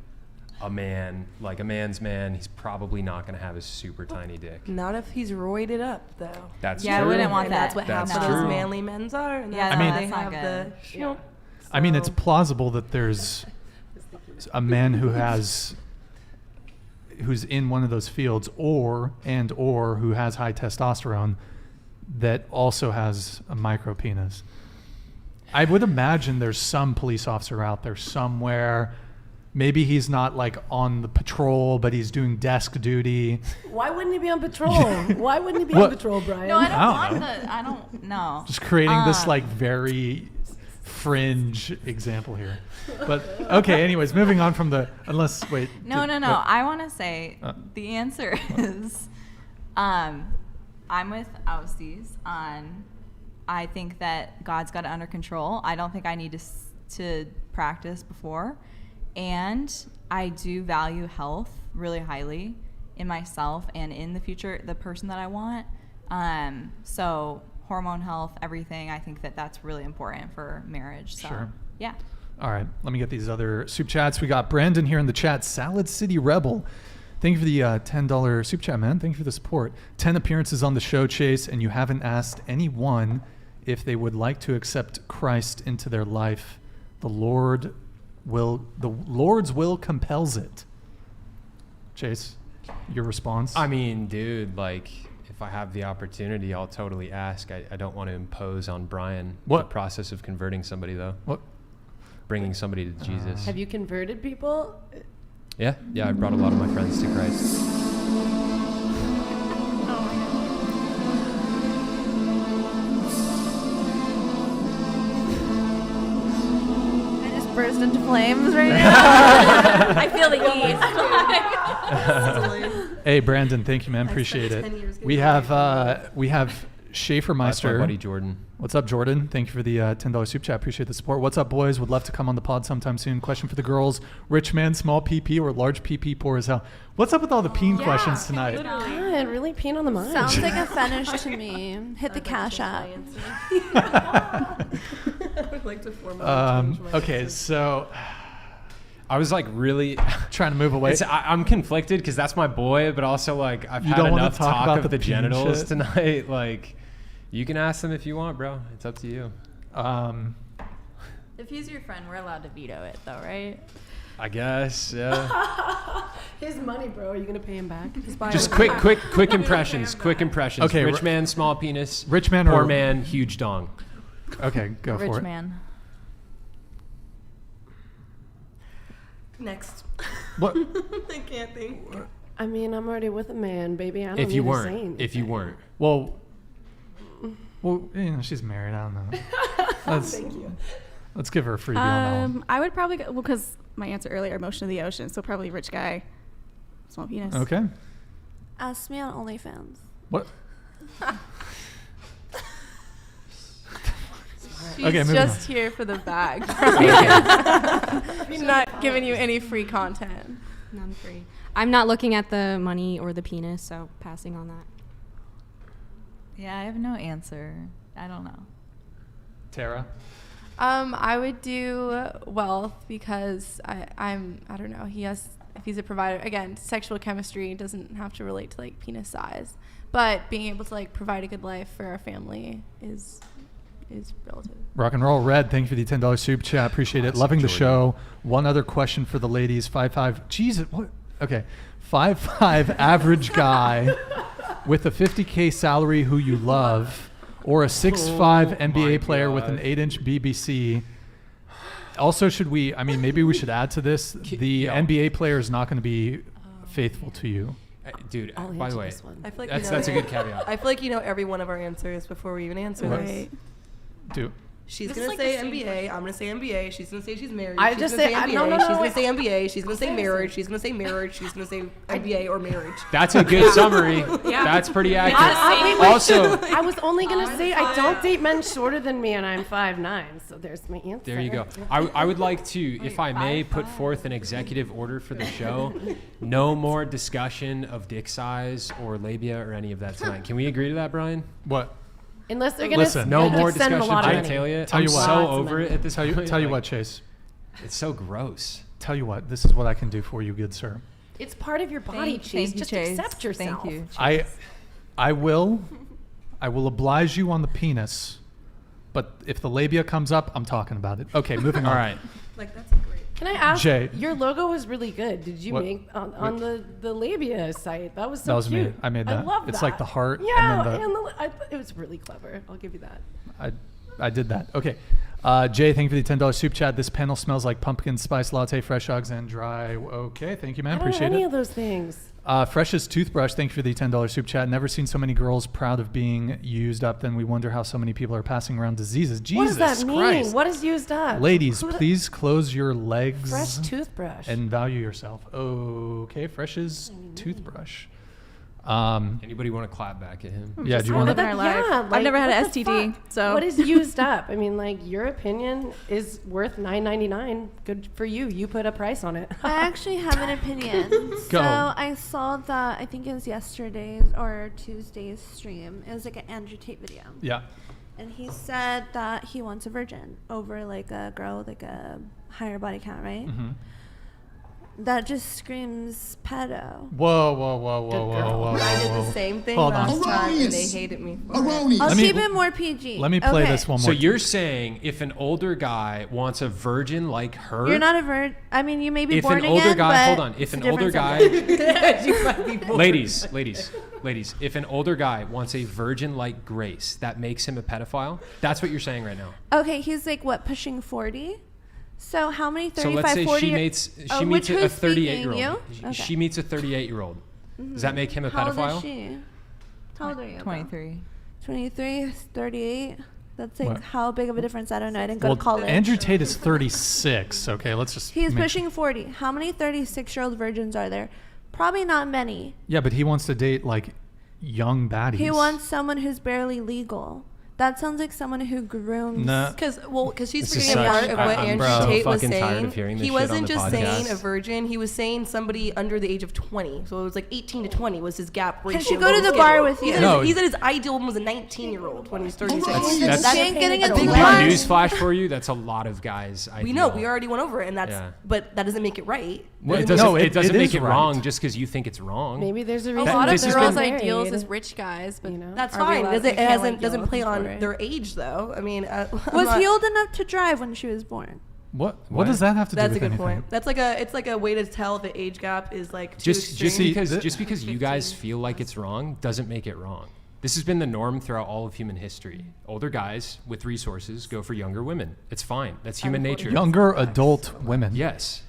a man, like a man's man, he's probably not going to have a super tiny dick. Not if he's roided up, though. That's Yeah, I true. wouldn't want And that. that's what That's half of those true. manly men's are. And Yeah, that's no, why that's they not have good. the. I mean, it's So- plausible that there's a man who's in one of those fields, or who has high testosterone, that also has a micro penis. I would imagine there's some police officer out there somewhere. Maybe he's not like on the patrol, but he's doing desk duty. Why wouldn't he be on patrol? Why wouldn't he be What? on patrol, Brian? No, I don't I want don't the. I don't know. Just creating this like very fringe example here. But okay, anyways, moving on from the wait. No. what- I want to say the answer is, I'm with Aussies on. I think that God's got it under control. I don't think I need to practice before, and I do value health really highly in myself and in the future, the person that I want. So hormone health, everything. I think that that's really important for marriage. So, Sure. yeah. All right, let me get these other soup chats. We got Brandon here in the chat. Salad City Rebel. Thank you for the $10 soup chat, man. Thank you for the support. 10 appearances on the show, Chase, and you haven't asked anyone if they would like to accept Christ into their life. The Lord's will compels it. Chase, your response? I mean, dude, like, if I have the opportunity, I'll totally ask. I don't want to impose on Brian the What? process of converting somebody, though. What? Bringing somebody to Jesus. Have you converted people? Yeah, I brought a lot of my friends to Christ. I just burst into flames right now. I feel the heat. Hey, Brandon, thank you, man. I Appreciate spent it. 10 years We getting have That's Schaefermeister. my buddy Jordan. What's up, Jordan? Thank you for the $10 soup chat. Appreciate the support. What's up, boys? Would love to come on the pod sometime soon. Question for the girls: rich man, small PP, or large PP, poor as hell? What's up with all the peen questions tonight? God, really peeing on the mind. Sounds like a fetish to me. Hit the cash app. I would like to formally change my Okay, answer. so I was like really trying to move away. I'm conflicted because that's my boy, but also like I've You had don't wanna enough talk talk about of the the peen genitals shit? tonight. Like, you can ask them if you want, bro. It's up to you. If he's your friend, we're allowed to veto it, though, right? I guess, yeah. His money, bro. Are you gonna pay him back? Just quick impressions. Quick impressions. Okay, Rich man, small penis. Rich man poor or- man, huge dong. Okay, go for Rich it. man. Next. What? I can't think. I mean, I'm already with a man, baby. I don't If need you to say weren't, anything. if you weren't. Well, she's married. I don't know. Thank you. Let's give her a freebie on that one. I would probably go, because my answer earlier, motion of the ocean, so probably rich guy, small penis. Okay. Ask me on OnlyFans. What? She's Okay, moving just here for the bag. She's not giving you any free content. None free. I'm not looking at the money or the penis, so passing on that. Yeah, I have no answer. I don't know. Tara? I would do wealth because I don't know. He has if he's a provider. Again, sexual chemistry doesn't have to relate to like penis size, but being able to like provide a good life for our family is relative. Rock and roll. Red, thank you for the $10 soup chat. Appreciate it. Loving the show. One other question for the ladies. 5'5". Jesus, what? Okay. 5'5" average guy with a $50K salary who you love, or a 6'5" NBA player with an 8-inch BBC. Also, maybe we should add to this. The NBA player is not going to be faithful to you. Dude, by the way, I feel like that's a good caveat. I feel like you know every one of our answers before we even answer this. Dude. She's going to say NBA. I'm going to say NBA. She's going to say she's married. I she's just gonna say NBA. no. She's going to say NBA. She's going to say marriage. She's going to say marriage. She's going to say NBA or marriage. That's a good summary. That's pretty accurate. Also, I was only going to say I don't date men shorter than me, and I'm 5'9", so there's my answer. There you go. I would like to, if I may, put forth an executive order for the show. No more discussion of dick size or labia or any of that tonight. Can we agree to that, Brian? What? Unless they're going to no more send them a discussion lot of of money. genitalia. Tell you I'm what. so over it at this point. Tell you what, Chase. It's so gross. Tell you what. This is what I can do for you, good sir. It's part of your body, Chase. Just accept yourself. Thank you, Chase. I will oblige you on the penis, but if the labia comes up, I'm talking about it. Okay, moving on. All right. Like, that's great. Can I ask? Jay. Your logo was really good. Did you What? make on the labia site? That was so That was cute. me. I made that. I love It's that. like the heart. Yeah, And then it was really clever. I'll give you that. I did that. Okay. Jay, thank you for the $10 soup chat. This panel smells like pumpkin spice latte, fresh eggs, and dry. Okay, thank you, man. I don't Appreciate know any it. of those things. Freshest toothbrush, thank you for the $10 soup chat. Never seen so many girls proud of being used up. Then we wonder how so many people are passing around diseases. Jesus What does that mean? Christ. What is used up? Ladies, please close your legs. Fresh toothbrush. And value yourself. Okay, Fresh's toothbrush. Anybody want to clap back at him? Yeah, do you want Living our life. I've never had an what the STD, fuck? so what is used up? I mean, like, your opinion is worth $9.99. Good for you. You put a price on it. I actually have an opinion. Go. So I saw that, I think it was yesterday's or Tuesday's stream. It was like an Andrew Tate video. Yeah. And he said that he wants a virgin over like a girl with like a higher body count, right? Mm-hmm. That just screams pedo. Whoa. I did the same thing Hold on. last time, and they hated me for it. I'll me- keep it more PG. Let me play Okay. this one more. So you're saying if an older guy wants a virgin like her, You're not a virgin. I mean, you may be if born an again, older guy, but hold on. If it's a an older different guy, subject. ladies, if an older guy wants a virgin like Grace, that makes him a pedophile. That's what you're saying right now. Okay, he's like what, pushing 40? So how many 35, So let's say 40? she meets which a who's 38-year-old. speaking, you? She meets a 38-year-old. Does that make him a How old pedophile? is she? How old are you? 23. 23, 38. That's like What? how big of a difference? I don't know. I didn't go Well, to college. Andrew Tate is 36. Okay, let's just. He's make- pushing 40. How many 36-year-old virgins are there? Probably not many. Yeah, but he wants to date like young baddies. He wants someone who's barely legal. That sounds like someone who grooms. Nah. Because she's This is forgetting a such- part of what I'm Andrew so Tate was fucking tired saying. of hearing this He shit on wasn't the just saying podcast. a virgin. He was saying somebody under the age of 20. So it was like 18 to 20 was his gap ratio. Can she go to the bar with you? No. He said his ideal one was a 19-year-old when he was 36. That's- She ain't getting a big big part. Newsflash for you. That's a lot of guys. We know. We already went over it, and that's. Yeah. But that doesn't make it right. Well, it No, doesn't, it- it doesn't it make is it right. wrong just because you think it's wrong. Maybe there's a A reason. lot of this has girls' been- ideals married. is rich guys, but You know? That's Are we fine. allowed- It we can't, like, doesn't yell play at on people, right? their age, though. I mean, Was he old enough to drive when she was born? What does that have to do That's with a good anything? point. It's like a way to tell if the age gap is like too Just extreme. because you guys feel like it's wrong doesn't make it wrong. This has been the norm throughout all of human history. Older guys with resources go for younger women. It's fine. That's human nature. Younger adult women. Yes.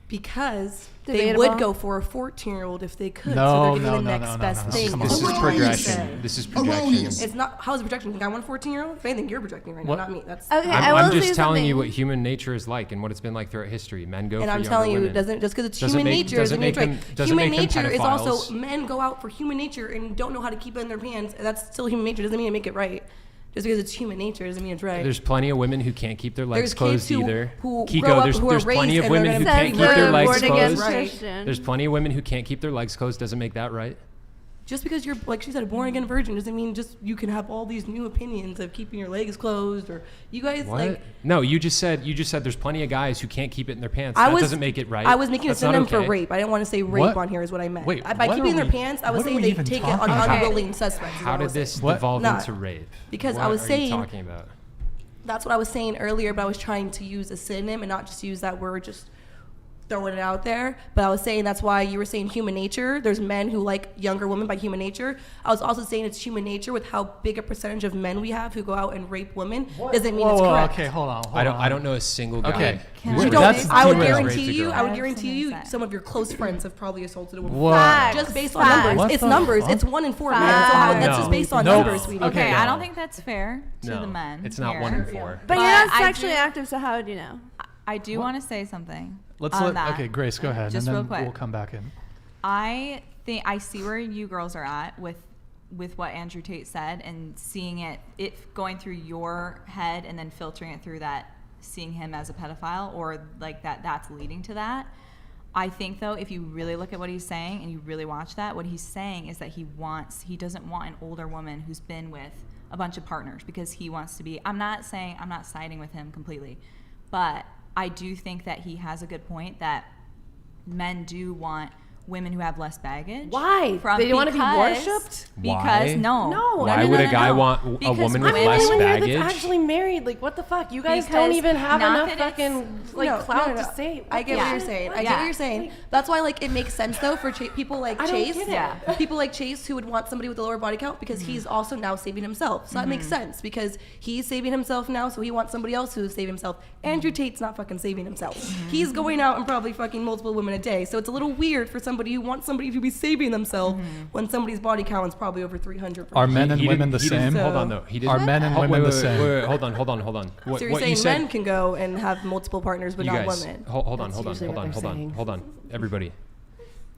Because they Debatable. would go for a 14-year-old if they could. No, so they're giving no, the no, next no, best no, thing. come on. This is That's what he progression. said. This is projection. It's not. How is it projection? You think I want a 14-year-old? If anything, you're projecting right now, What? not me. That's. Okay, I will I'm say just telling you something. what human nature is like and what it's been like throughout history. Men go And for I'm younger telling you, women. it doesn't just because it's Doesn't human make- nature. doesn't make Human them- nature, doesn't human make them nature is also pedophiles. men go out for human nature and don't know how to keep it in their pants. That's still human nature. Doesn't mean to make it right. Just because it's human nature doesn't mean it's right. There's plenty of women who can't keep their legs There's closed kids either. who Kiko, grow up there's, who are there's plenty raised of and women who they're can't gonna keep their be legs born again closed. Christian. There's plenty of women who can't keep their legs closed. Doesn't make that right. just because you're, like she said, a born again virgin doesn't mean just you can have all these new opinions of keeping your legs closed, or you guys What? like. No, you just said there's plenty of guys who can't keep it in their pants. That doesn't make it right. I was making That's a synonym not okay. for rape. I didn't want to say rape What? on here is what I meant. Wait, By what keeping are their we- pants, I was what are saying we they even take it on talking about? unwilling suspects. is How what I did was this saying. What? devolve Nah. into rape? Because what I was are saying- you talking about? That's what I was saying earlier, but I was trying to use a synonym and not just use that word, just throwing it out there. But I was saying that's why you were saying human nature. There's men who like younger women by human nature. I was also saying it's human nature with how big a percentage of men we have who go out and rape women. Doesn't mean it's correct. Okay, hold on. I don't know a single guy. Okay. Can You I don't, That's I would derailed. guarantee you, I have guarantee something you, to say. some of your close friends have probably assaulted a woman. What? Just based on Facts. numbers. What It's the numbers. fuck? It's 1 in 4 men. So how, that's No. just based on No. numbers, sweetie. Okay, Okay, no. I don't think that's fair to No, the men. it's not here. 1 in 4. But you're But not I sexually do- active, so how would you know? I do want to say something. Let's on let. that. Okay, Grace, go ahead, Just and real then quick. we'll come back in. I think I see where you girls are at with what Andrew Tate said, and seeing it going through your head and then filtering it through that, seeing him as a pedophile, or like that's leading to that. I think though, if you really look at what he's saying and you really watch that, what he's saying is that he doesn't want an older woman who's been with a bunch of partners, because he wants to be. I'm not siding with him completely, but I do think that he has a good point that men do want women who have less baggage. Why? They want to be worshipped? Because Why? no. No. Why no, would no, a guy no. want a Because woman I'm with the less only one here baggage? that's actually married. Like, what the fuck? You guys don't Because even have not enough that fucking like No, clout no, no. to say. I get Yeah. what you're saying. I get Yeah. what you're saying. That's why, like, it makes sense though for people like I don't Chase. get it. Yeah. People like Chase who would want somebody with a lower body count because he's also now saving himself. So that makes sense because he's saving himself now, so he wants somebody else who's saving himself. Andrew Tate's not fucking saving himself. He's going out and probably fucking multiple women a day. So it's a little weird for somebody who wants somebody to be saving themselves when somebody's body count is probably over 300. Are men and He women the didn't- he didn't- same? Hold on though. He didn't. Are men and Hold- women wait, the wait, same? wait, hold on. What, So you're what saying you said, men can go and have multiple partners, but you not guys, women. hold on, That's hold on, usually hold what on, they're hold on, saying. hold on, everybody.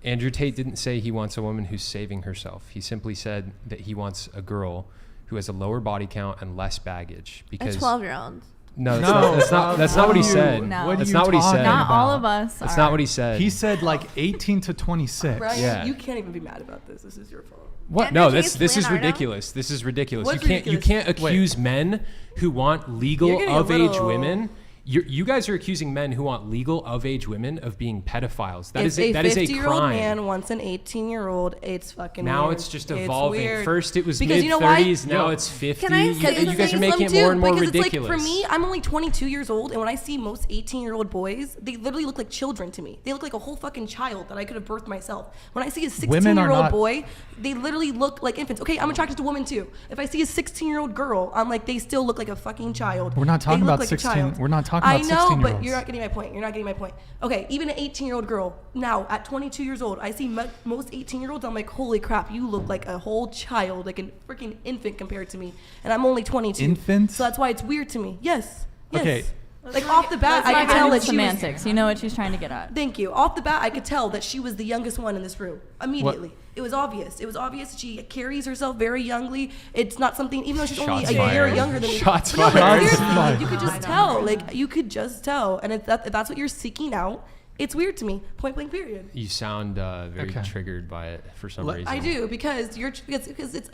Andrew Tate didn't say he wants a woman who's saving herself. He simply said that he wants a girl who has a lower body count and less baggage. A Because 12-year-old. no, No, that's not what he said. No. What are That's you not what he talking said. Not all about? of us. That's are. not what he said. He said like 18 to 26. Brian, Yeah. you can't even be mad about this. This is your fault. What? Andrew No, Tate's this is Leonardo? ridiculous. This is ridiculous. What's you ridiculous? can't accuse men who want legal You're getting a of age little- women. You guys are accusing men who want legal of age women of being pedophiles. That If is a 50-year-old crime. man wants an 18-year-old, it's fucking Now weird. it's just evolving. weird. First it was Because mid you know why? 30s, now it's 50. Can I You, say you guys are something? making it Some more and more because ridiculous. It's like, for me, I'm only 22 years old, and when I see most 18-year-old boys, they literally look like children to me. They look like a whole fucking child that I could have birthed myself. When I see a Women are 16-year-old not- boy, they literally look like infants. Okay, I'm attracted to women too. If I see a 16-year-old girl, I'm like, they still look like a fucking child. We're not talking They look about like a 16 child. we're not talking about I know, but 16-year-olds. you're not getting my point. You're not getting my point. Okay, even an 18-year-old girl, now at 22 years old, I see most 18-year-olds, I'm like, holy crap, you look like a whole child, like a freaking infant compared to me. And I'm only 22. Infant? So that's why it's weird to me. Yes. Yes. Okay. Like off the bat, That's I not could tell good that she was. semantics. You know what she's trying to get at. Thank you. Off the bat, I could tell that she was the youngest one in this room immediately. It was obvious. It was obvious. She carries herself very youngly. It's not something, even though she's only Shots a year fired. younger than me. Shots But no, but fired. seriously, Shots you could just tell. Like you could just tell. And if that's what you're seeking out, it's weird to me. Point blank. Period. You sound very Okay. triggered by it for some Let- reason. I do because it's.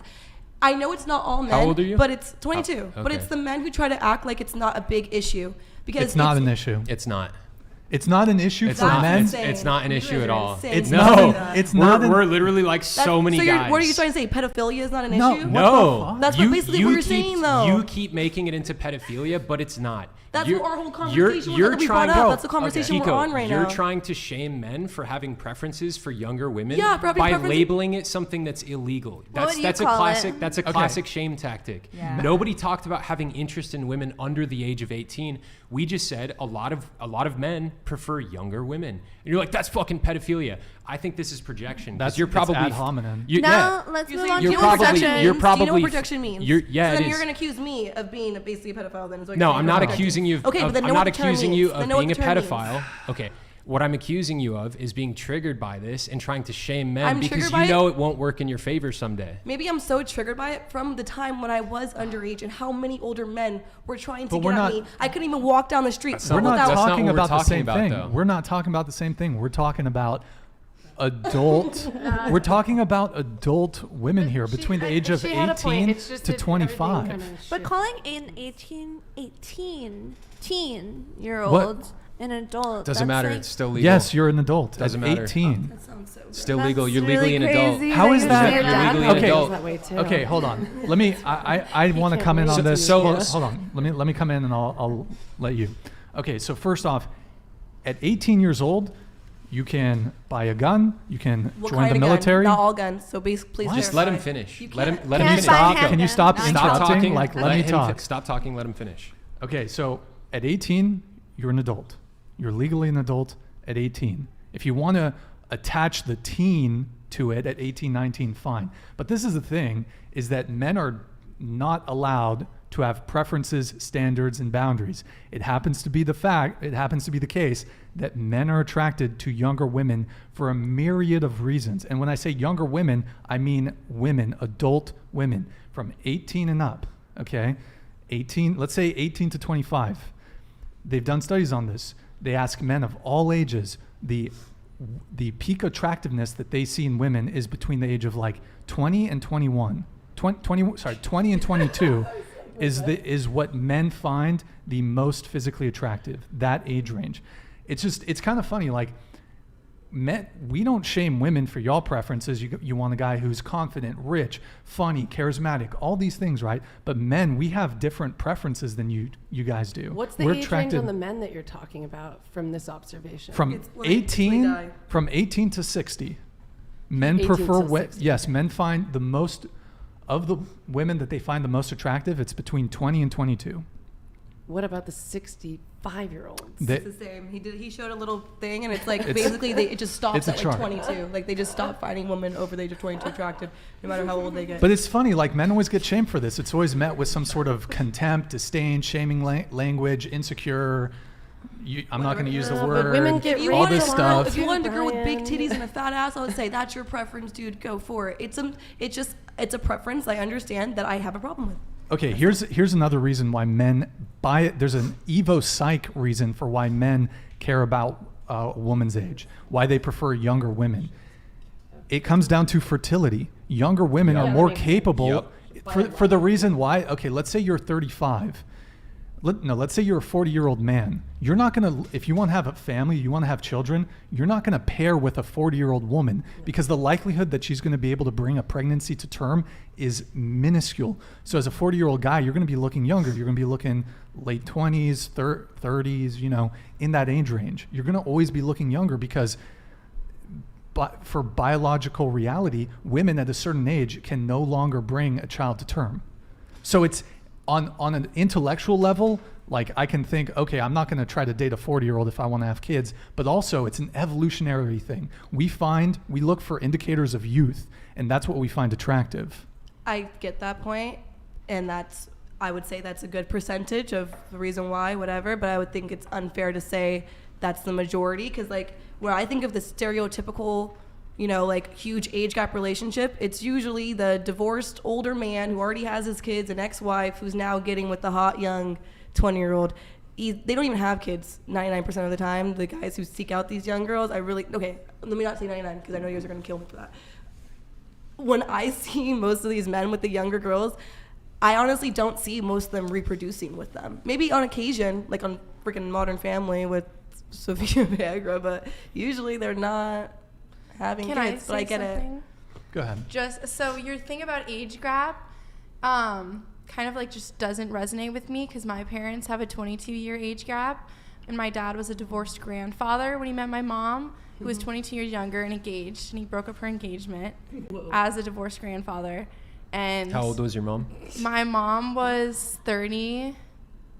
I know it's not all men. How old are you? But it's 22. Oh, But okay. it's the men who try to act like it's not a big issue because It's not an issue. It's not. It's not an issue It's for not. men. It's not an You issue guys at are all. insane. It's You not. say An, that. it's not. We're An, literally like so many guys. What are you trying to say? Pedophilia is not an No, issue? what No, the fuck? That's what basically what you're saying, though. You keep making it into pedophilia, but it's not. That's You're- what our whole conversation was you're that we trying, brought up. That's the conversation Kiko, we're on right You're now. trying to shame men for having preferences for younger women Yeah, for having by preferences- labeling it something that's illegal. That's would you that's a call classic. it? That's a classic shame tactic. Yeah. Nobody talked about having interest in women under the age of 18. We just said a lot of men prefer younger women. And you're like, that's fucking pedophilia. I think this is projection. 'cause That's you're probably ad hominem. Now let's You're move saying on do to you know what probably- protection you're means? Do you know probably- what protection means? yeah, So it then is. you're going to accuse me of being basically a pedophile then. Is what No, you're I'm not saying. accusing you of, Okay, but then I'm know not what the term accusing you means. of Then know what being a the term means. pedophile. Okay. What I'm accusing you of is being triggered by this and trying to shame men I'm because triggered you by know it? it won't work in your favor someday. Maybe I'm so triggered by it from the time when I was underage and how many older men were trying to But get we're at not- me. I couldn't even walk down the street We're not That's not talking what we're about the talking same about, thing. though. We're not talking about the same thing. We're talking about adult. We're talking about adult women here between the age of She had a point. 18 It's just to that everything 25. kinda But shifts. calling an 18-year-old an adult Doesn't that's matter. like- It's still legal. Yes, you're an adult. Doesn't at matter. 18. That sounds so good. Still That's legal. You're really legally an adult. crazy How is you that? say You're legally an Okay. adult. That way too. Okay, hold on. Let me. I want to can't come in wait on to this. see So this. hold on. Let me come in and I'll let you. Okay, so first off, at 18 years old, you can buy a gun. You can What join kind the of military. Gun? Not all guns. So please Just let him clarify. finish. You Let him can't- let Can him I finish. buy Stop. handguns? Can you stop Stop interrupting? talking. Like, let me him talk. Stop talking. Let him finish. Okay, so at 18, you're an adult. You're legally an adult at 18. If you want to attach the teen to it at 18, 19, fine. But this is the thing, is that men are not allowed to have preferences, standards, and boundaries. It happens to be the case that men are attracted to younger women for a myriad of reasons. And when I say younger women, I mean women, adult women from 18 and up, okay? 18, let's say 18 to 25. They've done studies on this. They ask men of all ages, the peak attractiveness that they see in women is between the age of like 20 and 21. 20 and 22 is what men find the most physically attractive, that age range. It's kind of funny, like, men, we don't shame women for y'all preferences. You want a guy who's confident, rich, funny, charismatic, all these things, right? But men, we have different preferences than you guys do. What's the age range on the men that you're talking about from this observation? From It's when they 18 die. from 18 to 60. Men 18 prefer to 60. yes, men find the most of the women that they find the most attractive, it's between 20 and 22. What about the 65-year-olds? They- It's the same. He showed a little thing, and it's like It's- basically it just stops it's a at like chart. 22. Like they just stop finding women over the age of 22 attractive, no matter how old they get. But it's funny, like, men always get shamed for this. It's always met with some sort of contempt, disdain, shaming language, insecure. I'm not going to use the But word. women get If you all wanted this a girl, stuff. if you wanted a girl with big Brian. titties and a fat ass, I would say that's your preference, dude. Go for it. It's a preference. I understand that I have a problem with. Okay, here's another reason why men buy it. There's an Evo Psych reason for why men care about a woman's age, why they prefer younger women. It comes down to fertility. Younger women Yep. are more Yep. capable for the reason why. Okay, let's say you're 35. Let's say you're a 40-year-old man. You're not going to, if you want to have a family, you want to have children, you're not going to pair with a 40-year-old woman because the likelihood that she's going to be able to bring a pregnancy to term is minuscule. So as a 40-year-old guy, you're going to be looking younger. You're going to be looking late 20s, 30s, in that age range. You're going to always be looking younger because for biological reality, women at a certain age can no longer bring a child to term. So it's on an intellectual level, like, I can think, okay, I'm not going to try to date a 40-year-old if I want to have kids, but also it's an evolutionary thing. We look for indicators of youth, and that's what we find attractive. I get that point, and I would say that's a good percentage of the reason why, whatever, but I would think it's unfair to say that's the majority, because, like, where I think of the stereotypical, like, huge age gap relationship, it's usually the divorced older man who already has his kids, an ex-wife who's now getting with the hot young 20-year-old. They don't even have kids 99% of the time, the guys who seek out these young girls. Okay, let me not say 99, because I know you guys are going to kill me for that. When I see most of these men with the younger girls, I honestly don't see most of them reproducing with them. Maybe on occasion, like on freaking Modern Family with Sofia Viagra, but usually they're not having Can kids, I but I say get something? Go ahead. Just so your thing about age gap, kind of like just doesn't resonate with me because my parents have a 22-year age gap, and my dad was a divorced grandfather when he met my mom, who was 22 years younger and engaged, and he broke up her engagement as a divorced grandfather. And How old was your mom? my mom was 30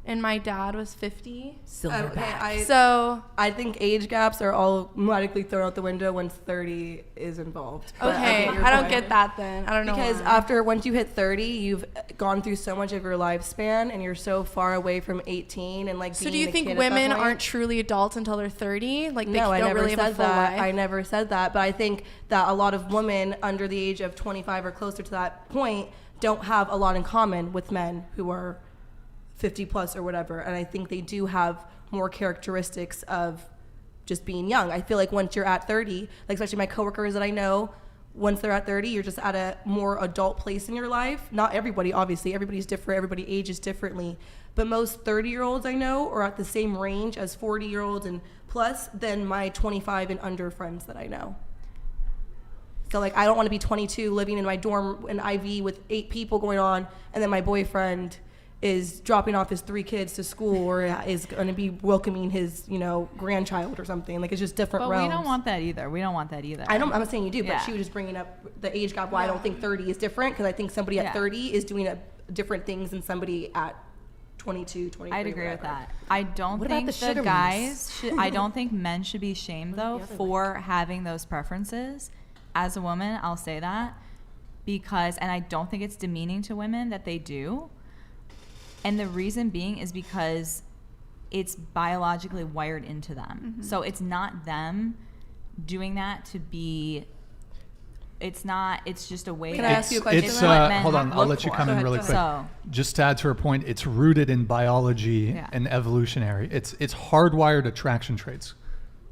and my dad was 50. So I think age gaps are automatically thrown out the window when 30 is involved. But okay, get your I don't point. get that then. I don't know Because why. once you hit 30, you've gone through so much of your lifespan, and you're so far away from 18 and like. So being do you a think kid at that women point. aren't truly adults until they're 30? Like they No, I don't never really have a said full that. life? I never said that. But I think that a lot of women under the age of 25 or closer to that point don't have a lot in common with men who are 50 plus or whatever. And I think they do have more characteristics of just being young. I feel like once you're at 30, like especially my coworkers that I know, once they're at 30, you're just at a more adult place in your life. Not everybody, obviously. Everybody's different. Everybody ages differently. But most 30-year-olds I know are at the same range as 40-year-olds and plus than my 25 and under friends that I know. So, like, I don't want to be 22 living in my dorm in IV with 8 people going on, and then my boyfriend is dropping off his 3 kids to school or is going to be welcoming his, grandchild or something. Like, it's just different realms. we don't want that either. I'm not saying you do, Yeah. but she was just bringing up the age gap why I don't think 30 is different, because I think somebody at 30 is doing different things than somebody at 22, 23. I'd agree with that. I don't What about think the the sugar guys I don't think men should be shamed though for having those preferences. As a woman, I'll say that because, and I don't think it's demeaning to women that they do. And the reason being is because it's biologically wired into them. So it's not them doing that to be, it's just a way. Can I ask you a question? It's, What hold on, I'll let you come in really quick. So, Just to add to her point, it's rooted in biology and evolutionary. It's hardwired attraction traits.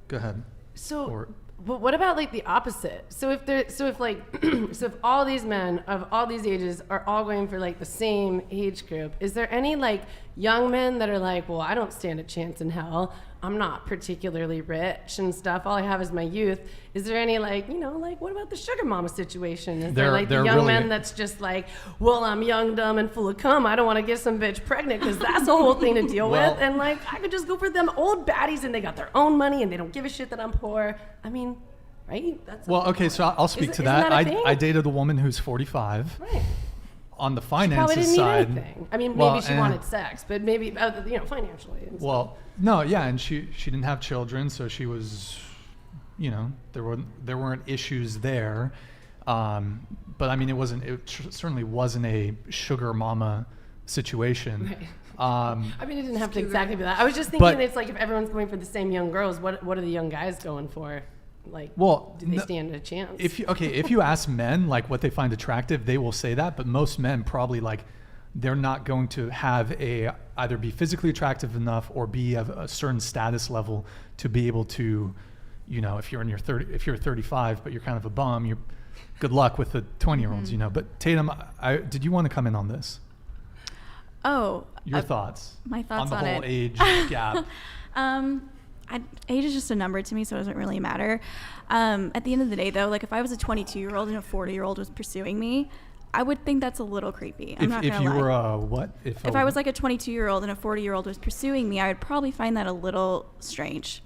Go ahead. So, but what about like the opposite? So if all these men of all these ages are all going for like the same age group, is there any like young men that are like, well, I don't stand a chance in hell. I'm not particularly rich and stuff. All I have is my youth. Is there any like, what about the sugar mama situation? Is there like the young men that's just like, well, I'm young, dumb, and full of cum. I don't want to get some bitch pregnant because that's a whole thing to deal with. And like, I could just go for them old baddies and they got their own money and they don't give a shit that I'm poor. I mean, right? Okay, so I'll speak to that. I dated a woman who's 45. Right. On the She probably finances didn't side, need anything. I mean, maybe she wanted sex, but maybe financially. And well, no, yeah, and she didn't have children, so she was, there weren't issues there, but I mean, it certainly wasn't a sugar mama situation. Right. I mean, it didn't have to exactly be that. I was just thinking, it's like if everyone's going for the same young girls, what are the young guys going for? Like, do they stand a chance? If you ask men like what they find attractive, they will say that, but most men probably like they're not going to have either be physically attractive enough or be of a certain status level to be able to, if you're in your 30, if you're 35 but you're kind of a bum, you're good luck with the 20-year-olds, But Tatum, did you want to come in on this? Oh, your thoughts? My thoughts on the whole it. age gap. Age is just a number to me, so it doesn't really matter. At the end of the day, though, like if I was a 22-year-old and a 40-year-old was pursuing me, I would think that's a little creepy. I'm not gonna lie. If you were what? If I was like a 22-year-old and a 40-year-old was pursuing me, I would probably find that a little strange.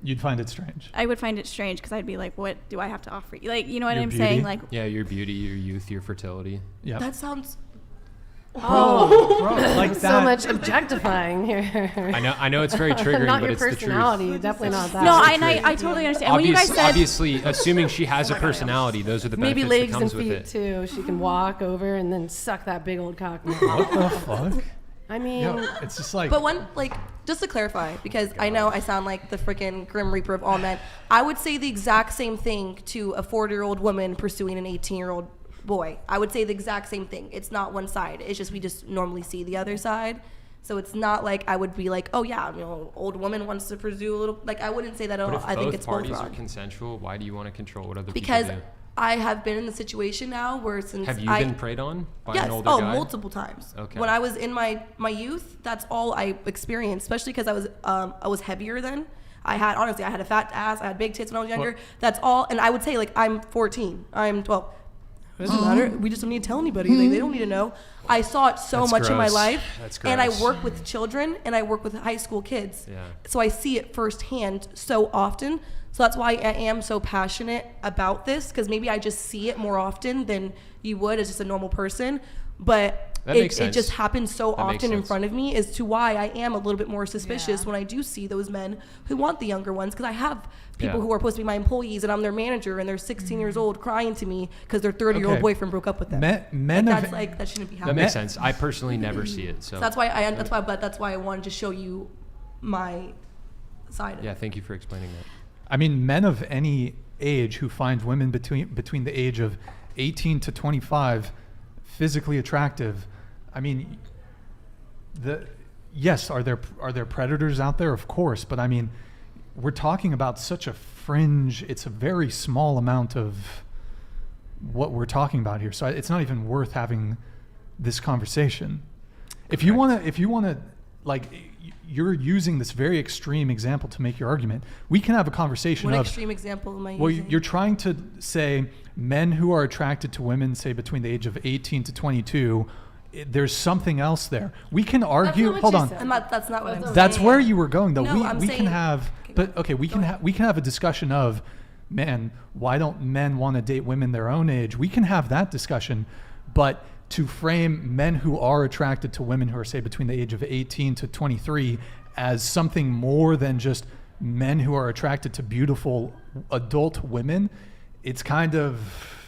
You'd find it strange. I would find it strange because I'd be like, what do I have to offer you? Like, you know what I'm beauty? saying? Like, yeah, your beauty, your youth, your fertility. Yeah. That sounds... Bro, like that. So much objectifying here. I know it's very triggering, not but your it's the truth. personality, definitely not that. no, I totally understand. And when you guys said, Obviously, assuming she has a personality, those are the benefits maybe legs that comes and feet with it. too. She can walk over and then suck that big old cock. What the fuck? I mean, it's just like. But just to clarify, because I know I sound like the freaking Grim Reaper of all men, I would say the exact same thing to a 40-year-old woman pursuing an 18-year-old boy. I would say the exact same thing. It's not one side. It's just we just normally see the other side. So it's not like I would be like, oh yeah, old woman wants to pursue a little. Like I wouldn't say that at all. But if I think it's both both parties wrong. are consensual, why do you want to control what other Because people do? I have been in the situation now where since Have you been preyed on by yes, an older guy? multiple times. Okay. When I was in my youth, that's all I experienced, especially because I was heavier then. I had a fat ass, I had big tits when I was younger. That's all, and I would say like I'm 14, I'm 12. It doesn't matter. We just don't need to tell anybody. Like, they don't need to know. I saw it so That's much in my gross. life. That's and I gross. work with children and I work with high school kids. Yeah. So I see it firsthand so often. So that's why I am so passionate about this, because maybe I just see it more often than you would as just a normal person. But it just happens so often in front of me as to why I am a little bit more suspicious when I do see those men who want the younger ones, because I have people who are supposed to be my employees and I'm their manager and they're 16 years old crying to me because their 30-year-old boyfriend broke up with them. That shouldn't be happening. That makes sense. I personally never see it. So that's why I wanted to show you my side. Yeah, thank you for explaining that. I mean, men of any age who find women between the age of 18 to 25 physically attractive, I mean, yes, are there predators out there? Of course, but I mean, we're talking about such a fringe. It's a very small amount of what we're talking about here. So it's not even worth having this conversation. If you want to, like, you're using this very extreme example to make your argument. We can have a conversation What of extreme example am I well, using? you're trying to say men who are attracted to women, say between the age of 18 to 22, there's something else there. We can argue. Hold on. That's not what I'm saying. That's where you were going, though. No, I'm we saying, can have, but okay, we can have a discussion of, man, why don't men want to date women their own age? We can have that discussion, but to frame men who are attracted to women who are, say, between the age of 18 to 23 as something more than just men who are attracted to beautiful adult women, it's kind of,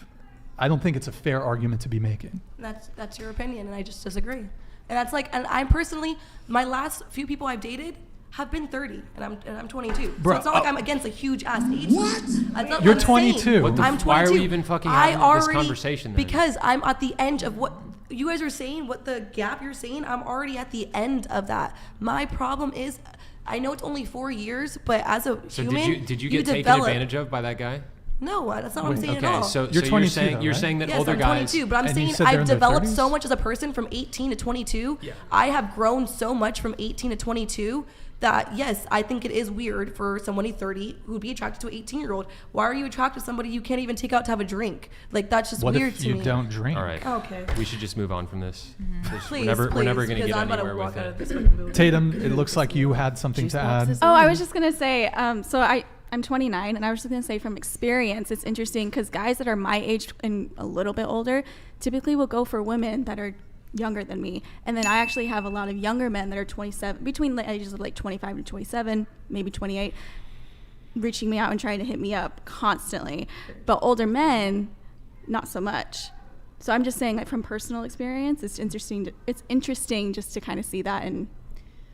I don't think it's a fair argument to be making. That's your opinion, and I just disagree. And that's like, and I'm personally, my last few people I've dated have been 30, and I'm 22. Bro, so it's not like I'm against a huge ass age. What? That's not You're what I'm 22. saying. What the I'm f- 22. why are we even fucking having this conversation then? Because I'm at the end of what you guys are saying, what the gap you're saying, I'm already at the end of that. My problem is, I know it's only 4 years, but as a So human, did you get taken develop. advantage of by that guy? No, that's not what I'm saying Okay, at all. so You're 22 saying though, you're right? saying that Yes, older I'm guys. 22, but I'm And you saying said they're in I've their developed 30s? so much as a person from 18 to 22. Yeah. I have grown so much from 18 to 22 that, yes, I think it is weird for somebody 30 who'd be attracted to an 18-year-old. Why are you attracted to somebody you can't even take out to have a drink? Like, that's just What weird if to you me. don't drink? All right. Okay. We should just move on from this. Please, We're never going to because get I'm about to anywhere walk with out of it. this fucking building. Tatum, it looks like you had something to add. Oh, I was just gonna say. So I'm 29, and I was just gonna say from experience, it's interesting because guys that are my age and a little bit older typically will go for women that are younger than me, and then I actually have a lot of younger men that are 27, between the ages of like 25 and 27, maybe 28, reaching me out and trying to hit me up constantly. But older men, not so much. So I'm just saying, like, from personal experience, it's interesting. It's interesting just to kind of see that, and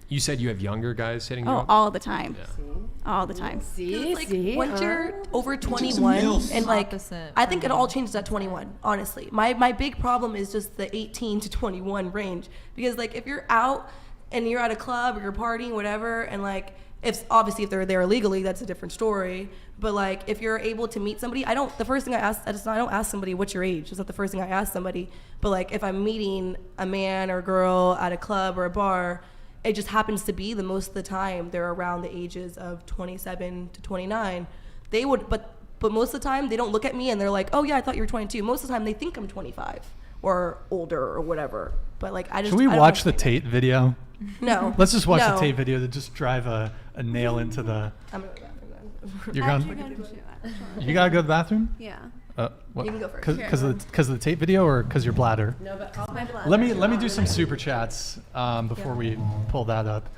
You said you have younger guys hitting you up? all the time, Yeah. all the time. Like, once you're over 21, and like, Opposite I think for it me. all changes at 21. Honestly, my big problem is just the 18 to 21 range, because like if you're out and you're at a club or you're partying, whatever, and like if they're there illegally, that's a different story. But like if you're able to meet somebody, I don't ask somebody what's your age. It's not the first thing I ask somebody. But like if I'm meeting a man or a girl at a club or a bar, it just happens to be most of the time they're around the ages of 27 to 29. They would, but most of the time they don't look at me and they're like, oh yeah, I thought you were 22. Most of the time they think I'm 25 or older or whatever. But like I just. Should we I don't watch the understand Tate video? it. No. Let's just watch the No. Tate video to just drive a nail into the. I'm gonna go to the bathroom then. You're Actually, going. go to it. You gotta go to the bathroom. Yeah. What? You can go first. Because of the Tate video or because your bladder? No, but I'll Let me do some super chats before we pull that up.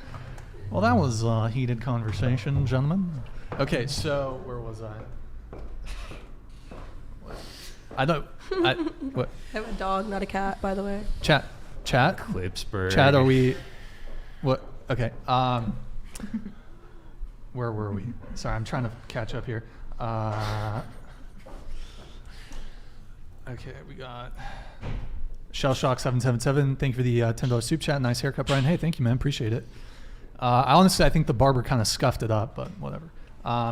Well, that was a heated conversation, gentlemen. Okay, so where was I? I don't. What? I have a dog, not a cat, by the way. Chat. Clipsburg. Chat. Are we? What? Okay. Where were we? Sorry, I'm trying to catch up here. Okay, we got Shellshock777. Thank you for the $10 soup chat. Nice haircut, Brian. Hey, thank you, man. Appreciate it. I think the barber kind of scuffed it up, but whatever.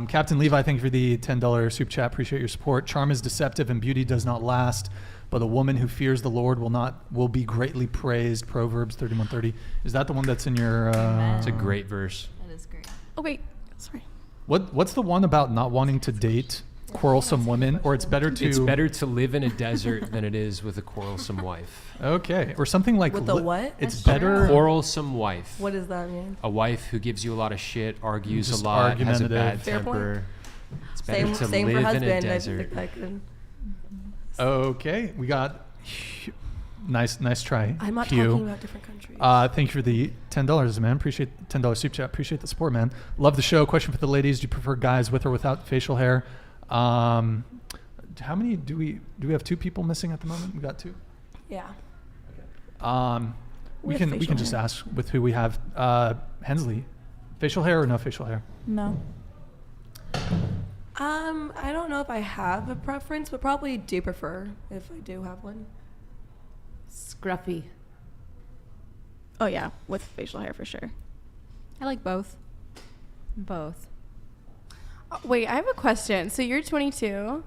Captain Levi, thank you for the $10 soup chat. Appreciate your support. Charm is deceptive and beauty does not last, but a woman who fears the Lord will be greatly praised. Proverbs 31:30. Is that the one that's in your? It's a great verse. That is great. Oh wait, sorry. What's the one about not wanting to date quarrelsome women, or it's better to? It's better to live in a desert than it is with a quarrelsome wife. Okay, or something like With a what? It's That's better. Quarrelsome wife. What does that mean? A wife who gives you a lot of shit, argues Just a lot, has a argumentative. bad Fair point. temper. It's better to Same for live in a husband. I desert. think I could. Okay, we got. Nice try. I'm not Hugh. talking about different countries. Thank you for the $10, man. Appreciate the $10 soup chat. Appreciate the support, man. Love the show. Question for the ladies: do you prefer guys with or without facial hair? How many do we have? 2 people missing at the moment. We got 2. Yeah. We With can facial just hair. ask with who we have. Hensley, facial hair or no facial hair? No. I don't know if I have a preference, but probably do prefer if I do have one. Scruffy. Oh yeah, with facial hair for sure. I like both. Both. Wait, I have a question. So you're 22,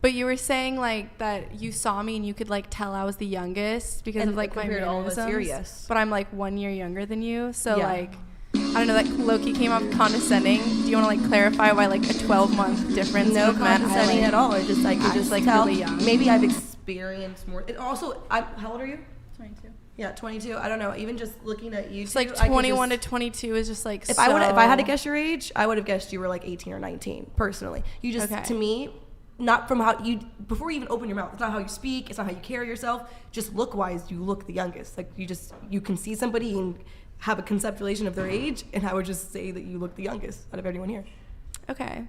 but you were saying like that you saw me and you could like tell I was the youngest because of like my compared to all of us here, mannerisms. yes. But I'm like 1 year younger than you, so Yeah. like I don't know. That Loki came off condescending. Do you want to like clarify why like a 12-month difference? No would have meant I, condescending like, at all. It's just like you I just was, like, tell. really young. Maybe I've experienced more. And also, how old are you? 22. Yeah, 22. I don't know. Even just looking at you, It's two, like I could 21 just- to 22 is just like. If I had to guess your age, I would have guessed you were like 18 or 19. Personally, you just Okay. to me, not from how you before you even open your mouth. It's not how you speak. It's not how you carry yourself. Just look wise, you look the youngest. Like you can see somebody and have a conceptualization of their age, and I would just say that you look the youngest out of everyone here. Okay.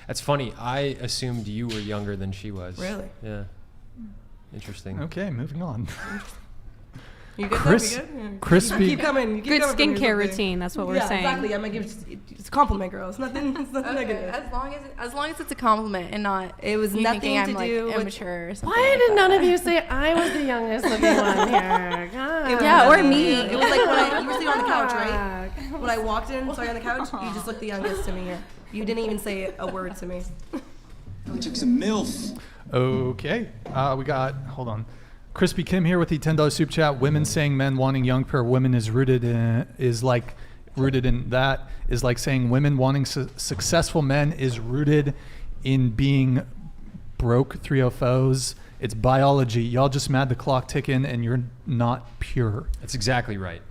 That's funny. I assumed you were younger than she was. Really? Yeah. Interesting. Okay, moving on. You good? Chris- though? You good? Yeah. crispy- You keep coming. You keep Good coming for me or skincare something. routine. That's what we're yeah, saying. exactly. I'm gonna give it's a compliment, girl. It's nothing. It's nothing Okay. negative. As long as it's a compliment and not. It was you nothing thinking to I'm, like, do with- immature or something. Why like did that. none of you say I was the youngest looking one here? God. It was Yeah, or nothing. me. It was like when you were sitting on the couch, right? When I walked in, saw you on the couch, you just looked the youngest to me here. You didn't even say a word to me. Took some MILF. Okay. We got, hold on. Crispy Kim here with the $10 soup chat. Women saying men wanting young pair of women is rooted in that is like saying women wanting successful men is rooted in being broke 304s. It's biology. Y'all just mad the clock ticking and you're not pure. That's exactly right.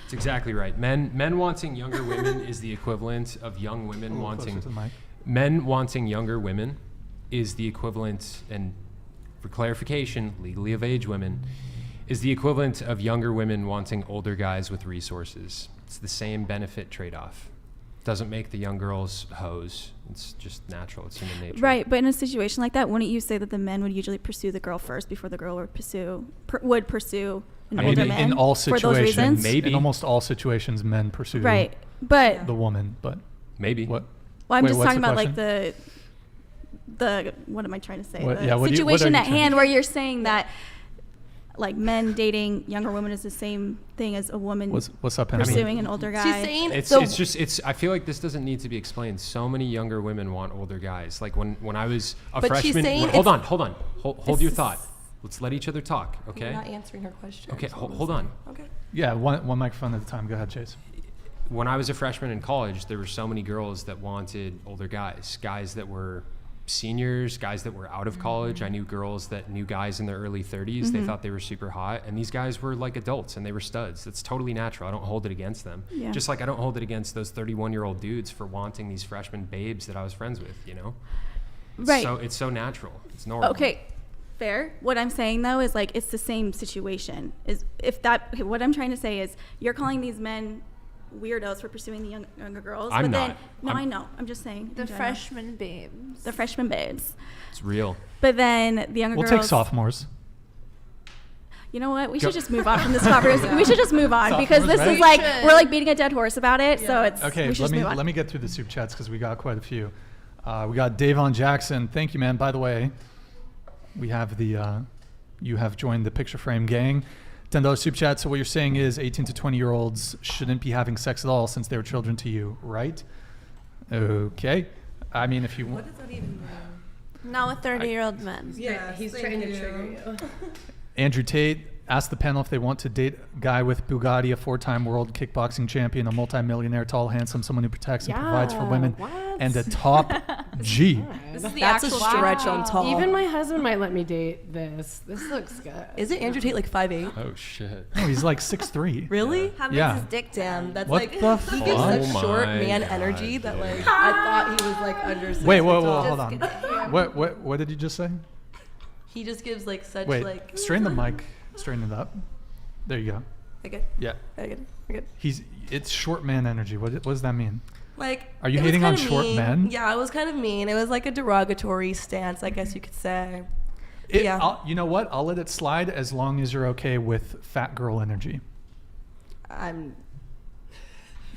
It's exactly right. Men wanting younger women is the equivalent of young women A little wanting closer to the mic. men wanting younger women is the equivalent, and for clarification, legally of age women is the equivalent of younger women wanting older guys with resources. It's the same benefit trade-off. Doesn't make the young girls hoes. It's just natural. It's human nature. Right, but in a situation like that, wouldn't you say that the men would usually pursue the girl first before the girl would pursue an I mean, older in man all for those situations, reasons? Maybe. in almost all situations, men pursue Right, but the woman. But Maybe. what? well, I'm Wait, just what's talking the about like question? the what am I trying to say? What- The yeah, what are you situation at trying to hand say? where you're saying that like men dating younger women is the same thing as a woman What's up, Henry? pursuing an older guy. She's saying It's I feel like this doesn't need to be explained. So many younger women want older guys. Like when I was a But she's freshman. saying Hold it's- on. Hold your thought. Let's let each other talk, okay? You're not answering her question. Okay, That's all I'm hold on. saying. Okay. Yeah, one microphone at a time. Go ahead, Chase. When I was a freshman in college, there were so many girls that wanted older guys that were seniors, guys that were out of college. I knew girls that knew guys in their early 30s. They thought they were super hot, and these guys were like adults and they were studs. That's totally natural. I don't hold it against them. Yeah. Just like I don't hold it against those 31-year-old dudes for wanting these freshman babes that I was friends with, you know? Right. So it's so natural. It's normal. Okay, fair. What I'm saying though is like it's the same situation. What I'm trying to say is you're calling these men weirdos for pursuing the younger girls. I'm but then not. no, I'm- I know. I'm just saying The in general. freshman babes. The freshman babes. It's real. But then the younger We'll girls. take sophomores. You know what? We Go. should just move on from this conversation. We should just move on because Sophomores, this right? is like We should. we're like beating a dead horse about it. So it's Okay, we should let just me move on. let me get through the soup chats because we got quite a few. We got Davon Jackson. Thank you, man. By the way, we have the you have joined the Picture Frame gang. $10 soup chat. So what you're saying is 18 to 20-year-olds shouldn't be having sex at all since they were children to you, right? Okay. I mean, if you What want. does that even mean? Not with 30-year-old men. Yeah, he's thank trying you. to trigger you. Andrew Tate asked the panel if they want to date a guy with Bugatti, a 4-time world kickboxing champion, a multimillionaire, tall, handsome, someone who protects and provides for women, what? and a top G. This is the That's a actual stretch on tall. Even my husband might let me date this. This looks good. Isn't Andrew Tate like 5'8"? Oh shit. No, he's like 6'3". Really? How big Yeah. is his dick? Damn, that's What like the he gives fuck? such Oh short my man God, energy that dude. like I thought he was like under 6 Wait, feet whoa, tall. hold on. What did you just say? He just gives like such Wait, like. straighten the mic, straighten it up. There you go. Okay, Yeah, okay, good. it's short man energy. What does that mean? Like, Are you it was hating on kinda short mean. men? Yeah, it was kind of mean. It was like a derogatory stance, I guess you could say. Yeah. You know what? I'll let it slide as long as you're okay with fat girl energy.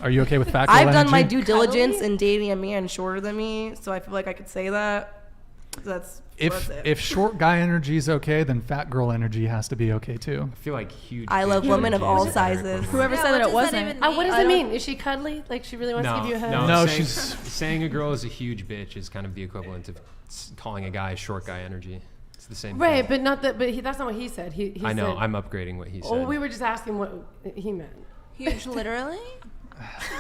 Are you okay with fat girl I've energy? done my due diligence in dating a man shorter than me, so I feel like I could say that. That's if short guy energy is okay, then fat girl energy has to be okay too. I feel like huge. I love bitch women of energy all is a better sizes. equivalent. Whoever said that it wasn't. What does it mean? Is she cuddly? Like she really wants to give you a hug? No, saying, she's saying a girl is a huge bitch is kind of the equivalent of calling a guy short guy energy. It's the same Right, thing. but not that. But that's not what he said. He I know. said, I'm upgrading what he said. Oh, we were just asking what he meant. Huge, literally.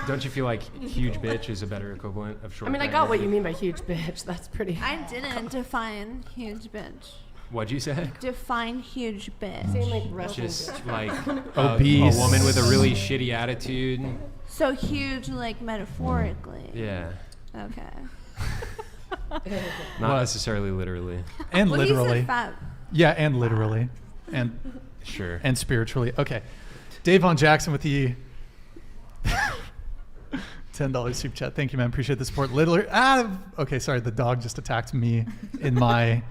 Don't you feel like huge bitch is a better equivalent of short? I mean, I guy got what energy? you mean by huge bitch. That's pretty. I didn't define huge bitch. What'd you say? Define huge bitch. Saying like Russian Just bitch. like Obese. a woman with a really shitty attitude. So huge, like metaphorically. Yeah. Okay. Not necessarily literally. and Well, literally. he said fat. Yeah, and literally, and Sure. and spiritually. Okay, Dave Von Jackson with the $10 super chat. Thank you, man. Appreciate the support. Literally. Okay, sorry. The dog just attacked me in my.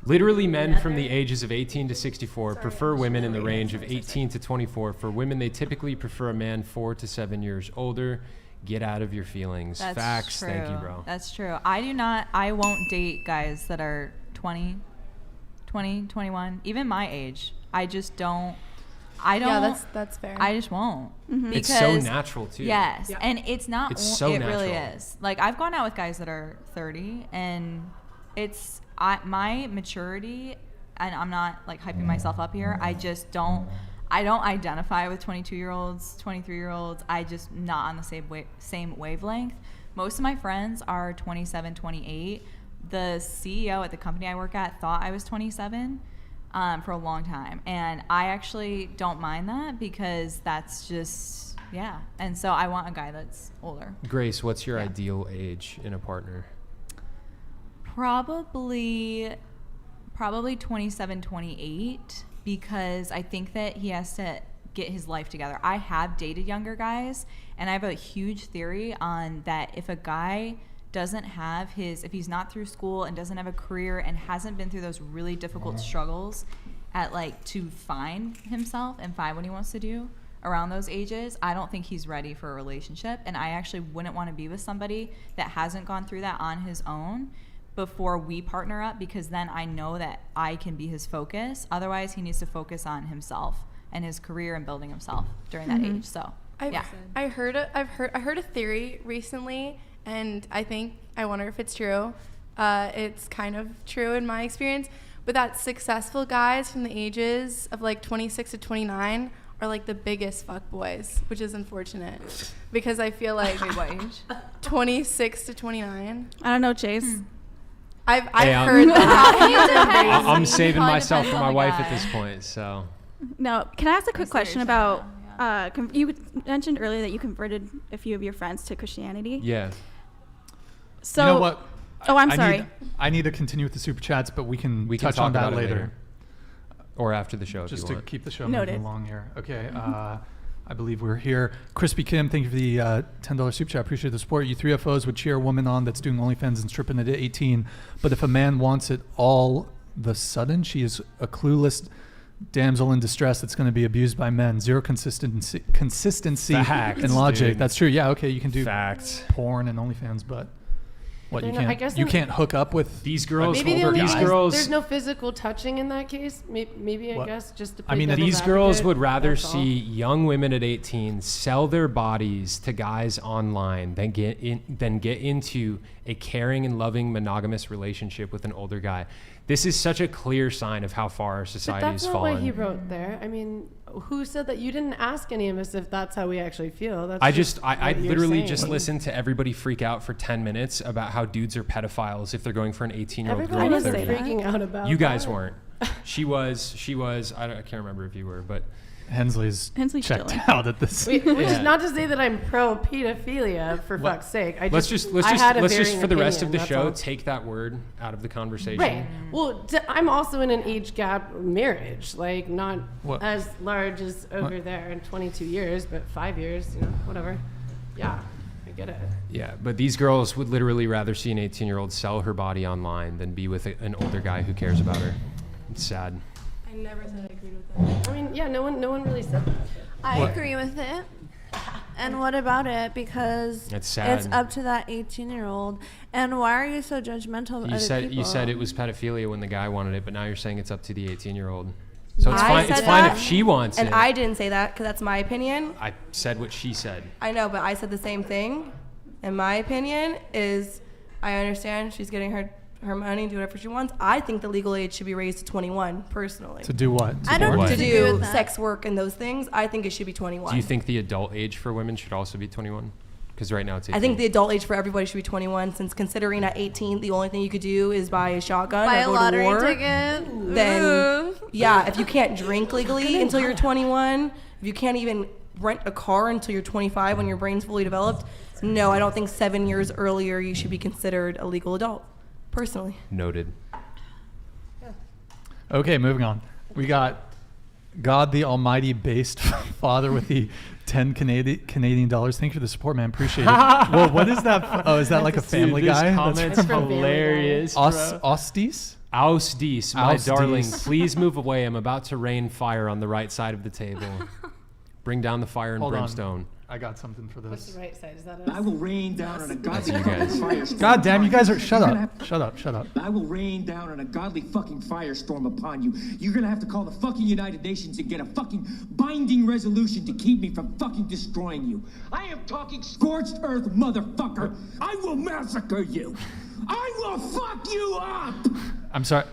Literally, men from the ages of 18 to 64 prefer women in the range of 18 to 24. For women, they typically prefer a man 4 to 7 years older. Get out of your feelings. That's Facts. true. Thank you, bro. That's true. I won't date guys that are 20, 21, even my age. I just don't. Yeah, that's fair. I just won't. It's so Because- natural too. Yes, and it's not. It's so it really natural. is. Like I've gone out with guys that are 30, and it's my maturity, and I'm not like hyping myself up here. I just don't. I don't identify with 22-year-olds, 23-year-olds. I just not on the same wavelength. Most of my friends are 27, 28. The CEO at the company I work at thought I was 27. For a long time, and I actually don't mind that because that's just and so I want a guy that's older. Grace, what's your ideal age in a partner? Probably 27, 28, because I think that he has to get his life together. I have dated younger guys, and I have a huge theory on that. If a guy doesn't have if he's not through school and doesn't have a career and hasn't been through those really difficult struggles to find himself and find what he wants to do around those ages, I don't think he's ready for a relationship. And I actually wouldn't want to be with somebody that hasn't gone through that on his own before we partner up, because then I know that I can be his focus. Otherwise, he needs to focus on himself and his career and building himself during that age. So I heard a theory recently, and I wonder if it's true. It's kind of true in my experience, but that successful guys from the ages of like 26 to 29 are like the biggest fuck boys, which is unfortunate because I feel like 26 to 29. I don't know, Chase. I've heard that. I'm saving myself for my wife at this point. So No, can I ask a quick question about? You mentioned earlier that you converted a few of your friends to Christianity. yeah. So You know what? Oh, I'm sorry. I need to continue with the super chats, but we can touch talk on that about it later. Or after the show, Just if to you want. keep the show Noted. moving along here. Okay. I believe we're here. Crispy Kim, thank you for the $10 super chat. Appreciate the support. You 3FOs would cheer a woman on that's doing OnlyFans and stripping at 18. But if a man wants it all the sudden, she is a clueless damsel in distress that's going to be abused by men. Zero consistency Facts, and logic. dude. That's true. Yeah, okay, you can do Facts. porn and OnlyFans, but what They're you not- I can't guess you they're- can't hook up with These girls, Maybe the older only these is girls. there's no physical touching in that case. Maybe I What? guess just to I play mean, devil's These girls advocate, would rather that's all. see young women at 18 sell their bodies to guys online than get into a caring and loving monogamous relationship with an older guy. This is such a clear sign of how far our But society that's has not what fallen. he wrote there. I mean, who said that? You didn't ask any of us if that's how we actually feel. That's I what you're literally saying. just listened to everybody freak out for 10 minutes about how dudes are pedophiles if they're going for an 18-year-old Everybody girl. was at 30. freaking out about. You guys that. weren't. She was. I can't remember if you were, but Hensley's checked chilling. out at this. Which Yeah. is not to say that I'm pro pedophilia, for Well, fuck's sake. let's just for the rest of the show take that word out of the conversation. Right. Well, I'm also in an age gap marriage, like not What? as large as over What? there in 22 years, but 5 years, whatever. Yeah, I get it. Yeah, but these girls would literally rather see an 18-year-old sell her body online than be with an older guy who cares about her. It's sad. I never said I agreed with that. I mean, yeah, no one really said that. I What? agree with it. And what about it? Because It's sad. it's up to that 18-year-old. And why are you so judgmental of other people? You said it was pedophilia when the guy wanted it, but now you're saying it's up to the 18-year-old. So it's I fine. said It's fine that, if she wants and it. I didn't say that because that's my opinion. I said what she said. I know, but I said the same thing. And my opinion is, I understand she's getting her money, do whatever she wants. I think the legal age should be raised to 21, personally. To do what? I don't What? To disagree do with that. sex work and those things, I think it should be 21. Do you think the adult age for women should also be 21? Because right now it's 18. I think the adult age for everybody should be 21, since considering at 18, the only thing you could do is buy a shotgun Buy or a go lottery to war. ticket. Then, Ooh. yeah, if you can't drink legally until you're 21, if you can't even rent a car until you're 25 when your brain's fully developed, no, I don't think 7 years earlier you should be considered a legal adult, personally. Noted. Okay, moving on. We got God the Almighty based Father with the 10 Canadian dollars. Thank you for the support, man. Appreciate it. Well, what is that? Oh, is that like a Family Dude, this Guy? comment's from Family Guy. hilarious, bro. Ostis? Ausdies, my Ausdies. darling, please move away. I'm about to rain fire on the right side of the table. Bring down the fire and Hold on. brimstone. I got something for What's this. the right side? Is that us? I will rain down on a godly you guys. fucking firestorm. God damn, you guys are. Shut You're gonna up. have- Shut up. Shut up. I will rain down on a godly fucking firestorm upon you. You're gonna have to call the fucking United Nations and get a fucking binding resolution to keep me from fucking destroying you. I am talking scorched earth, motherfucker. I will massacre you. I will fuck you up. I'm sorry.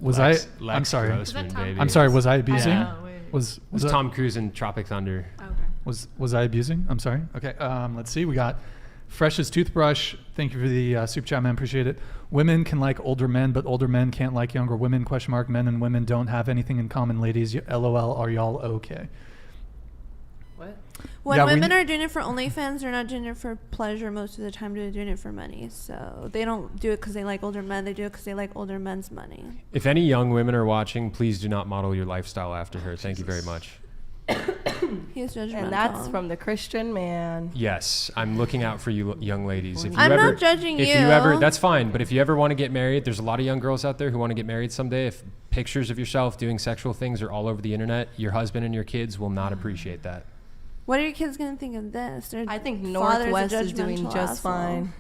Was Lex I'm sorry. Grossman, baby. I'm sorry. Was I abusing? Yeah. Was It was I- Tom Cruise in Tropic Thunder. Was I abusing? I'm sorry. Okay. Let's see. We got Fresh's Toothbrush. Thank you for the super chat, man. Appreciate it. Women can like older men, but older men can't like younger women. Question mark. Men and women don't have anything in common. Ladies, LOL. Are y'all okay? What? When Yeah, we- women are doing it for OnlyFans, they're not doing it for pleasure most of the time. They're doing it for money. So they don't do it because they like older men. They do it because they like older men's money. If any young women are watching, please do not model your lifestyle after her. Thank you very much. He's judgmental. And that's from the Christian man. Yes, I'm looking out for you young ladies. If you I'm ever, not judging if you. you ever, that's fine. But if you ever want to get married, there's a lot of young girls out there who want to get married someday. If pictures of yourself doing sexual things are all over the internet, your husband and your kids will not appreciate that. What are your kids gonna think of this? I think father's a Northwest is doing judgmental just asshole. fine.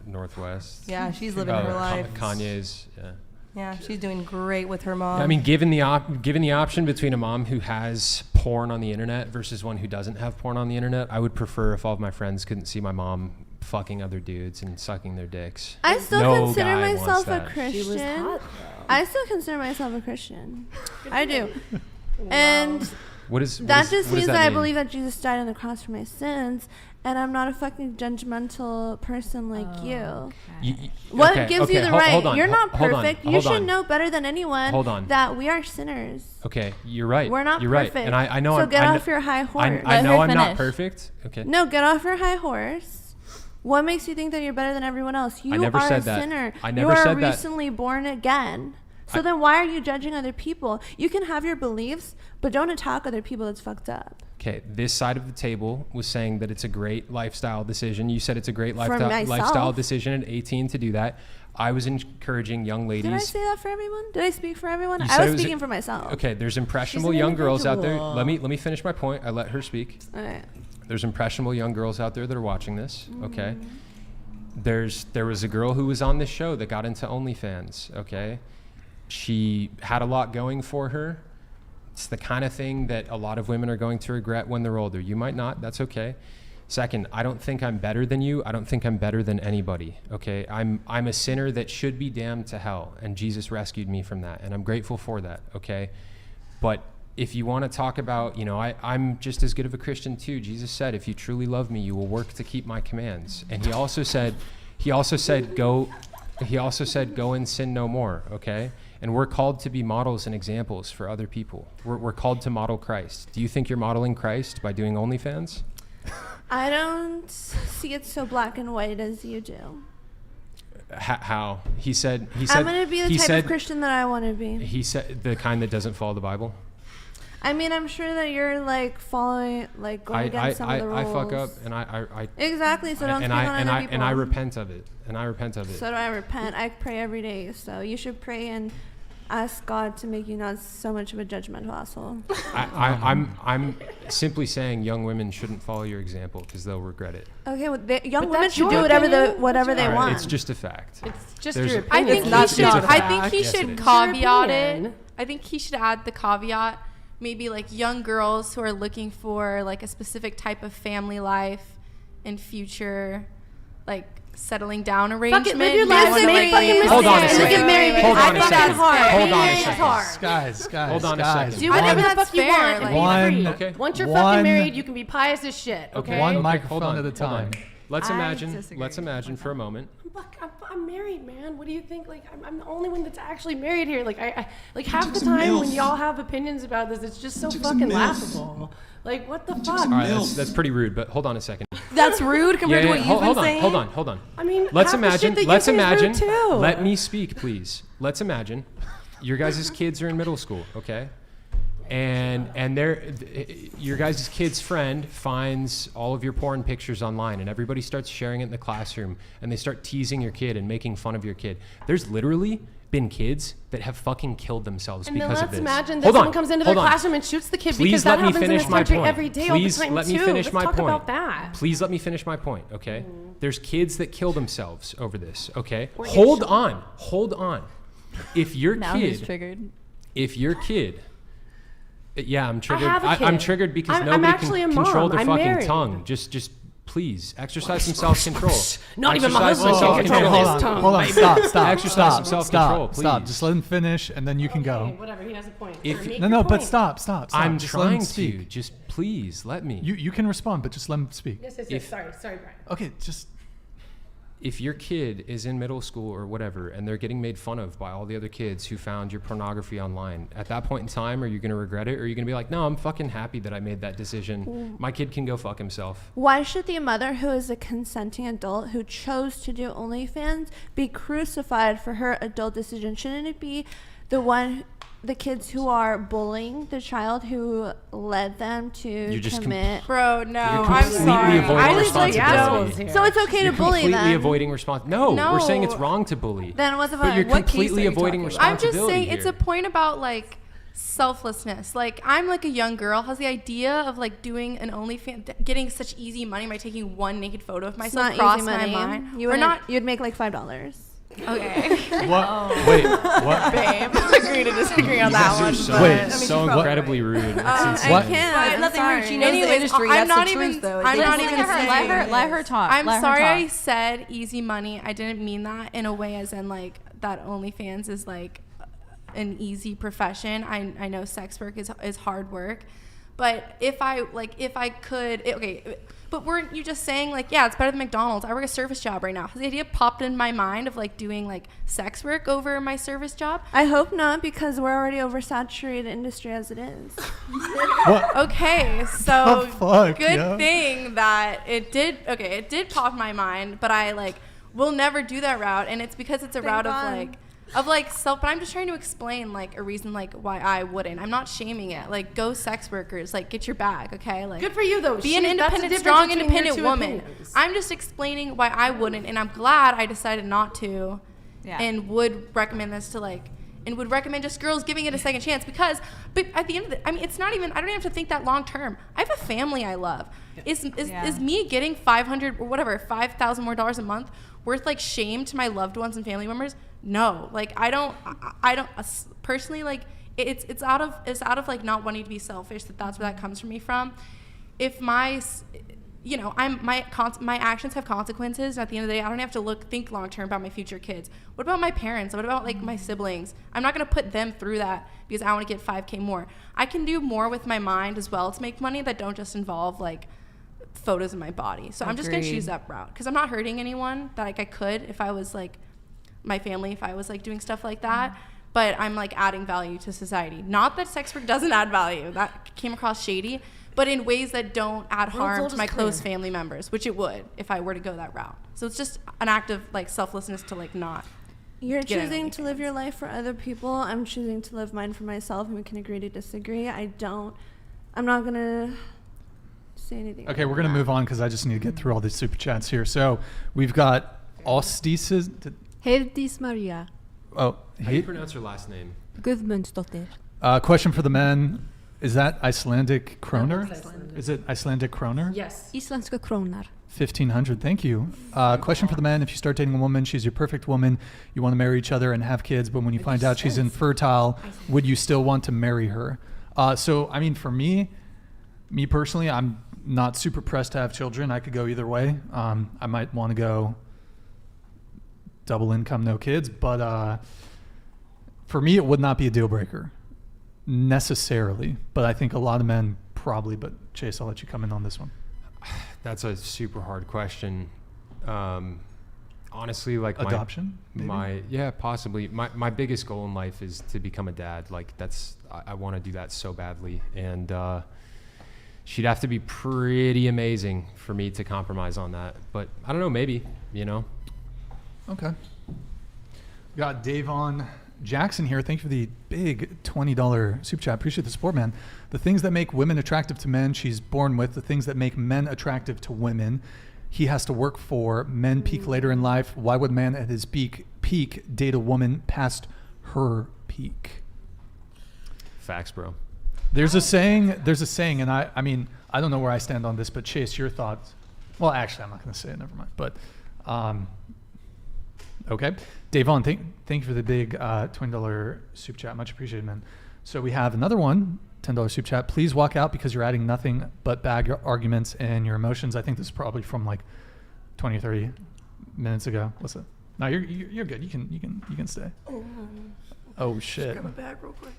Northwest. Yeah, she's living her life. Kanye's. Yeah. Yeah, she's doing great with her mom. I mean, given the option between a mom who has porn on the internet versus one who doesn't have porn on the internet, I would prefer if all of my friends couldn't see my mom fucking other dudes and sucking their dicks. I still No consider guy wants myself a that. Christian. She was hot, I still consider myself a Christian. I do. And What is that just what does means that I mean? believe that Jesus died on the cross for my sins, and I'm not a fucking judgmental person like you. What okay, gives you okay, the right? hold on, You're not hold on, perfect. You hold should on. know better than anyone Hold on. that we are sinners. Okay, you're right. We're not you're perfect. right, and I know. So I'm, get I off kn- your high horse. I Let know her I'm not finish. perfect. Okay. No, get off your high horse. What makes you think that you're better than everyone else? You never are said a that. sinner. I never you are said that. recently born again. So then why are you judging other people? You can have your beliefs, but don't attack other people. That's fucked up. Okay, this side of the table was saying that it's a great lifestyle decision. You said it's a great For lifestyle myself. decision at 18 to do that. I was encouraging young ladies. Did I say that for everyone? Did I speak for everyone? You I said was it was speaking for myself. Okay, there's impressionable an young girls out there. individual. Let me finish my point. I let her speak. All right. There's impressionable young girls out there that are watching this. Okay. Mm-hmm. There was a girl who was on this show that got into OnlyFans. Okay. She had a lot going for her. It's the kind of thing that a lot of women are going to regret when they're older. You might not. That's okay. Second, I don't think I'm better than you. I don't think I'm better than anybody. Okay. I'm a sinner that should be damned to hell, and Jesus rescued me from that, and I'm grateful for that. Okay. But if you want to talk about, I'm just as good of a Christian too. Jesus said, if you truly love me, you will work to keep my commands. And he also said, go and sin no more. Okay. And we're called to be models and examples for other people. We're called to model Christ. Do you think you're modeling Christ by doing OnlyFans? I don't see it so black and white as you do. How? He said. I'm going to be the type of Christian that I want to be. He said the kind that doesn't follow the Bible. I mean, I'm sure that you're like following, like going against some of the rules. I fuck up, and I exactly. So don't speak on other people. And I repent of it. So do I repent. I pray every day. So you should pray and ask God to make you not so much of a judgmental asshole. I'm simply saying young women shouldn't follow your example because they'll regret it. Okay, well, young But women that's should do your whatever opinion. whatever they All right, want. it's just a fact. It's just There's- your I opinion. think It's he not should. a I fact. think he Yes, it should is. caveat Your it. opinion. I think he should add the caveat. Maybe like young girls who are looking for like a specific type of family life and future, like settling down arrangement. Fuck it, live your They life, wanna, make like, fucking mistakes, Hold on a and second. get married. Hold I on a think second. that's hard. Hold on a Being second. is hard. Guys, Hold on a guys. second. Do I think whatever the that's fuck you fair, want and like- be free. Okay. Once you're One- fucking married, you can be pious as shit. Okay. One Okay, microphone hold on, at a hold on. time. Let's I imagine. disagree. Let's imagine for a moment. I'm married, man. What do you think? Like, I'm the only one that's actually married here. Like, I like half the time when y'all have opinions about this, it's just so fucking laughable. Like, what the fuck? All right, that's pretty rude, but hold on a second. That's rude compared to what you've been hold on, saying. hold on. I mean, Let's half the shit imagine. that you Let's say is rude imagine. too. Let me speak, please. Let's imagine. Your guys' kids are in middle school, okay? And your guys' kid's friend finds all of your porn pictures online, and everybody starts sharing it in the classroom, and they start teasing your kid and making fun of your kid. There's literally been kids that have fucking killed themselves And then because of let's this. imagine that Hold someone on, comes into their hold on. classroom and shoots the kid Please because that let me happens in finish this my country point. every day all the Please time let me too. finish Let's my talk point. about that. Please let me finish my point, okay? There's kids that kill themselves over this, okay? Or get Hold shot. on. If your Now he's kid, triggered. yeah, I'm triggered. have a I'm kid. triggered because I'm nobody actually can a mom. control their I'm fucking married. tongue. Just please exercise some self-control. Not even my Exercise husband some can self-control. control hold his on, tongue, hold on, baby. stop, Exercise some self-control, stop. please. Just let him finish, and then you can go. Okay, whatever. He has a point. If- Make No, your no, but point. stop. I'm Just let him trying to. speak. Just please let me. You can respond, but just let him speak. Yes. if- Sorry, Brian. Okay, just If your kid is in middle school or whatever, and they're getting made fun of by all the other kids who found your pornography online, at that point in time, are you going to regret it? Or are you going to be like, no, I'm fucking happy that I made that decision. My kid can go fuck himself. Why should the mother who is a consenting adult who chose to do OnlyFans be crucified for her adult decision? Shouldn't it be the kids who are bullying the child who led them to You're just commit? Bro, no, You're I'm completely sorry. avoiding I just like responsibility. don't. So it's okay You're to bully completely them. avoiding responsibility. No, we're saying it's No. wrong to bully. Then what the But fuck? you're What case completely are you avoiding talking about? I'm just responsibility saying it's here. a point about like selflessness. Like I'm like a young girl has the idea of like doing an OnlyFans, getting such easy money by taking one naked photo of It's myself not cross easy my money. mind. You Or would not. You'd make like $5. Okay. what? Wait, what? Babe, agree to disagree on that You one. guys are but, Wait, I mean, she's so probably incredibly right. rude. It's I insane. What? can't. But nothing rude. She knows Anyways, the industry. I'm That's not the even- truth, though. I'm It's not just even like saying- Let her talk. I'm Let her sorry talk. I said easy money. I didn't mean that in a way as in like that OnlyFans is like an easy profession. I know sex work is hard work, but if I could, okay. But weren't you just saying like, yeah, it's better than McDonald's? I work a service job right now. Has the idea popped in my mind of like doing like sex work over my service job? I hope not, because we're already oversaturated industry as it is. What? Okay, so The fuck, good yo? thing that it did pop my mind, but I like will never do that route, and it's because it's a Thank route God. of like self. But I'm just trying to explain like a reason like why I wouldn't. I'm not shaming it. Like go sex workers, like get your bag, okay? Like Good for you though. be an Shit, that's the independent, difference strong, between your independent two woman. opinions. I'm just explaining why I wouldn't, and I'm glad I decided not to, Yeah. and would recommend this to like, and would recommend just girls giving it a second chance because, but at the end of it, I mean, it's not even. I don't even have to think that long term. I have a family I love. Is me getting $500 or whatever, $5,000 more a month worth like shame to my loved ones and family members? No, like I don't personally like it's out of like not wanting to be selfish that's where that comes from me from. If my my actions have consequences, and at the end of the day I don't have to think long term about my future kids. What about my parents? What about like my siblings? I'm not going to put them through that because I want to get $5,000 more. I can do more with my mind as well to make money that don't just involve like photos of my body. So I'm just going to Agreed. choose that route because I'm not hurting anyone that like I could if I was like my family, if I was like doing stuff like that. But I'm like adding value to society. Not that sex work doesn't add value. That came across shady, but in ways that don't add harm to my close family members, which it would if I were to go that route. So it's just an act of like selflessness to like not. You're Get choosing it. to live your life for other people. I'm choosing to live mine for myself, and we can agree to disagree. I'm not going to say anything. Okay, we're about gonna that. move on because I just need to get through all these super chats here. So we've got Ostices. Herdis Maria. Oh, How do you pronounce her last name? Guðmundsdóttir. Question for the men. Is that Icelandic kroner? Is it Icelandic kroner? Yes. Íslenska krónar. 1,500. Thank you. Question for the men. If you start dating a woman, she's your perfect woman. You want to marry each other and have kids, but when you find out she's infertile, would you still want to marry her? So, I mean, for me personally, I'm not super pressed to have children. I could go either way. I might want to go double income, no kids, but for me, it would not be a deal breaker necessarily. But I think a lot of men probably. But Chase, I'll let you come in on this one. That's a super hard question. Honestly, like adoption, possibly. My biggest goal in life is to become a dad. Like I want to do that so badly, and she'd have to be pretty amazing for me to compromise on that. But I don't know, maybe, Okay. We got Davon Jackson here. Thank you for the big $20 super chat. Appreciate the support, man. The things that make women attractive to men, she's born with. The things that make men attractive to women, he has to work for. Men peak later in life. Why would man at his peak date a woman past her peak? Facts, bro. There's a saying, and I mean, I don't know where I stand on this, but Chase, your thoughts? Well, actually, I'm not going to say it. Never mind. But, okay. Davon, thank you for the big $20 super chat. Much appreciated, man. So we have another one, $10 super chat. Please walk out because you're adding nothing but bad arguments and your emotions. I think this is probably from like 20 or 30 minutes ago. What's it? No, you're good. You can stay. Oh shit. Grab a bag real quick.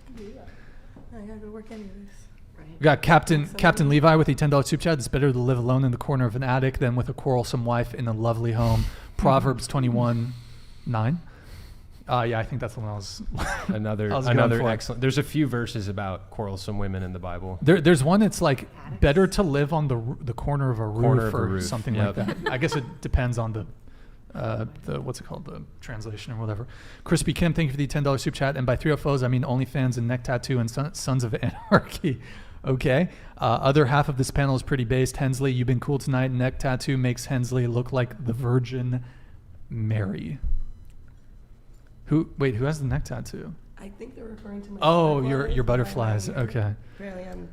I gotta go to work anyways. We got Captain Levi with a $10 super chat. It's better to live alone in the corner of an attic than with a quarrelsome wife in a lovely home. Proverbs 21:9. Yeah, I think that's the one I was. another excellent. There's a few verses about quarrelsome women in the Bible. There's one that's like better to live on the corner of a roof or something like that. I guess it depends on the what's it called, the translation or whatever. Crispy Kim, thank you for the $10 super chat. And by 304s, I mean OnlyFans and neck tattoo and Sons of Anarchy. Okay. Other half of this panel is pretty based. Hensley, you've been cool tonight. Neck tattoo makes Hensley look like the Virgin Mary. Who has the neck tattoo? I think they're referring to my your butterflies. Okay. Apparently I'm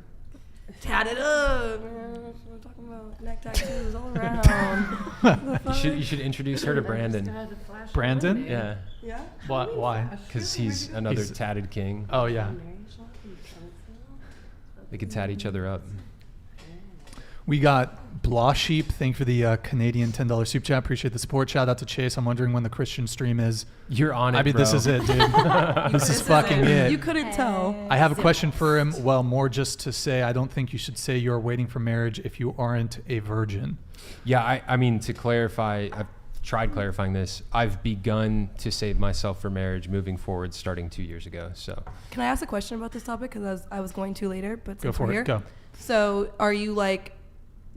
tatted up. Man. I'm talking about neck tattoos all around. You should introduce her to Brandon. Brandon? Yeah. Yeah? Why? Because he's another tatted king. Oh, yeah. They could tat each other up. We got Blah Sheep. Thank you for the Canadian $10 super chat. Appreciate the support. Shout out to Chase. I'm wondering when the Christian stream is. You're on it, I mean, bro. This is it, dude. This is fucking it. You couldn't tell. I have a question for him. Well, more just to say, I don't think you should say you're waiting for marriage if you aren't a virgin. Yeah, I mean, to clarify, I've tried clarifying this. I've begun to save myself for marriage moving forward starting 2 years ago. So, can I ask a question about this topic? Because I was going to later, but go since for we're it. here. Go. So are you like,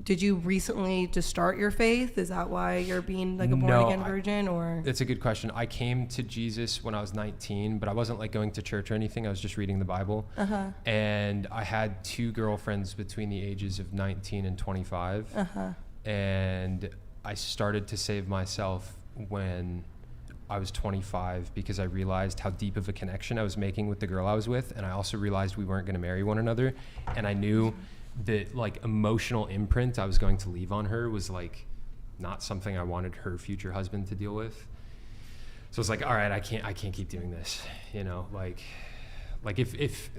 did you recently just start your faith? Is that why you're being like a born-again virgin? Or it's a good question. I came to Jesus when I was 19, but I wasn't like going to church or anything. I was just reading the Bible. Uh-huh. And I had 2 girlfriends between the ages of 19 and 25. Uh-huh. And I started to save myself when I was 25 because I realized how deep of a connection I was making with the girl I was with. And I also realized we weren't going to marry one another. And I knew the like emotional imprint I was going to leave on her was like not something I wanted her future husband to deal with. So it's like, all right, I can't keep doing this, like if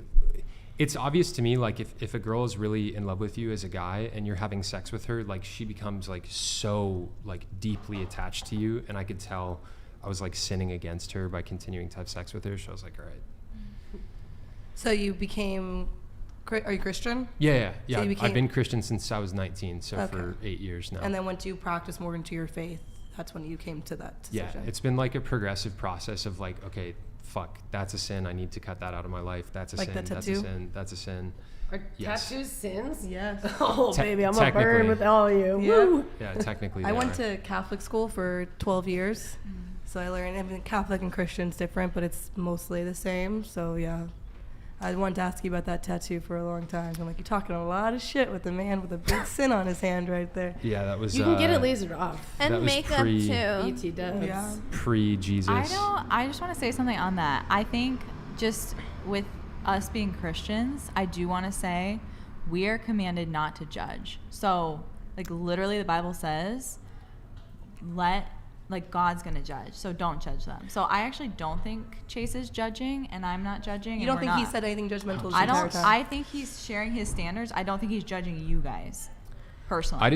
it's obvious to me, like if a girl is really in love with you as a guy and you're having sex with her, like she becomes like so like deeply attached to you. And I could tell I was like sinning against her by continuing to have sex with her. So I was like, all right. So you became, are you Christian? Yeah. So I've been Christian since I was 19, so okay. for 8 years now. And then once you practice more into your faith, that's when you came to that decision. Yeah, it's been like a progressive process of like, okay, fuck, that's a sin. I need to cut that out of my life. That's a like sin. That's a sin. That's a sin. Are tattoos sins? Yes. Oh, baby, I'm going to burn with all you. Yeah. Woo. Yeah, technically. I went to Catholic school for 12 years. So I learned, I mean, Catholic and Christian's different, but it's mostly the same. So yeah. I wanted to ask you about that tattoo for a long time. I'm like, you're talking a lot of shit with a man with a big sin on his hand right there. Yeah, that was. You can get it lasered off. And makeup too. BT does. Pre-Jesus. I just want to say something on that. I think just with us being Christians, I do want to say we are commanded not to judge. So, like, literally the Bible says, God's going to judge. So don't judge them. So I actually don't think Chase is judging, and I'm not judging. You don't think he said anything judgmental? I think he's sharing his standards. I don't think he's judging you guys personally. I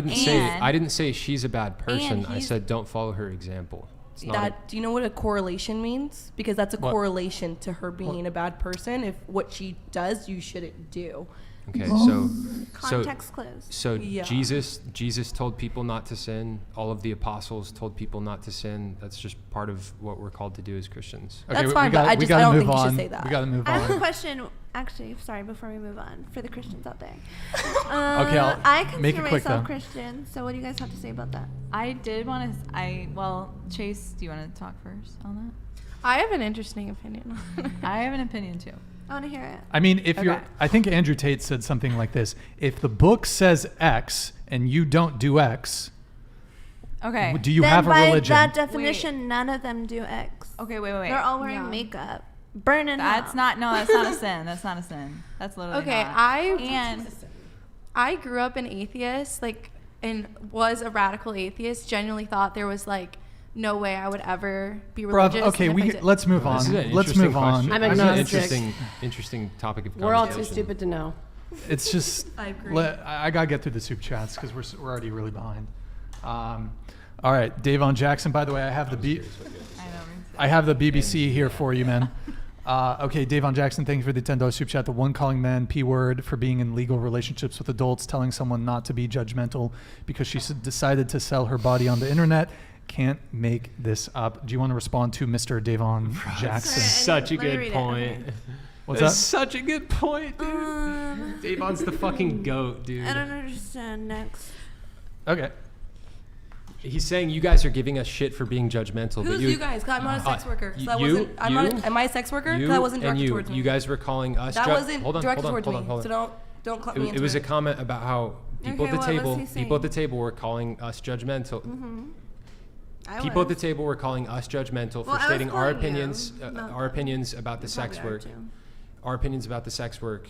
didn't say she's a bad person. I said don't follow her example. Do you know what a correlation means? Because that's a correlation to her being a bad person. If what she does, you shouldn't do. Okay, context clues. So yeah. Jesus told people not to sin. All of the apostles told people not to sin. That's just part of what we're called to do as Christians. Okay, that's fine, but I don't think you should say that. We got to move on. I have a question. Actually, sorry, before we move on, for the Christians out there. Okay, I consider make it quick, myself though. Christian, so what do you guys have to say about that? I did want to, Chase, do you want to talk first on that? I have an interesting opinion. I have an opinion too. I want to hear it. I mean, I think Andrew Tate said something like this. If the book says X and you don't do X, okay, do you have a religion? By that definition, none of them do X. Okay, wait. They're all wearing makeup. Burning. That's not a sin. That's not a sin. That's literally okay. not. I grew up an atheist, and was a radical atheist. Genuinely thought there was no way I would ever be religious. Bruv, okay, let's move on. Let's move on. I'm agnostic. Interesting topic of conversation. We're all too stupid to know. It's just I agree. I gotta get through the soup chats because we're already really behind. All right, Davon Jackson. By the way, I have the BBC here for you, man. Okay, Davon Jackson, thank you for the $10 soup chat. The one calling men P-word for being in legal relationships with adults, telling someone not to be judgmental because she decided to sell her body on the internet. Can't make this up. Do you want to respond to Mr. Davon Jackson? Such a good point. What's That's that? such a good point, dude. Davon's the fucking GOAT, dude. I don't understand. Next. Okay. He's saying you guys are giving us shit for being judgmental. Who's but you guys? Because I'm not a sex worker. So am I a sex worker? Because that wasn't directed towards me. You guys were calling us. That wasn't directed towards me. So don't cut me into it. It was a comment about how people Okay, at the table were calling us judgmental. Mm-hmm. People at the table were calling us judgmental for stating our opinions, about the sex work. Our opinions about the sex work.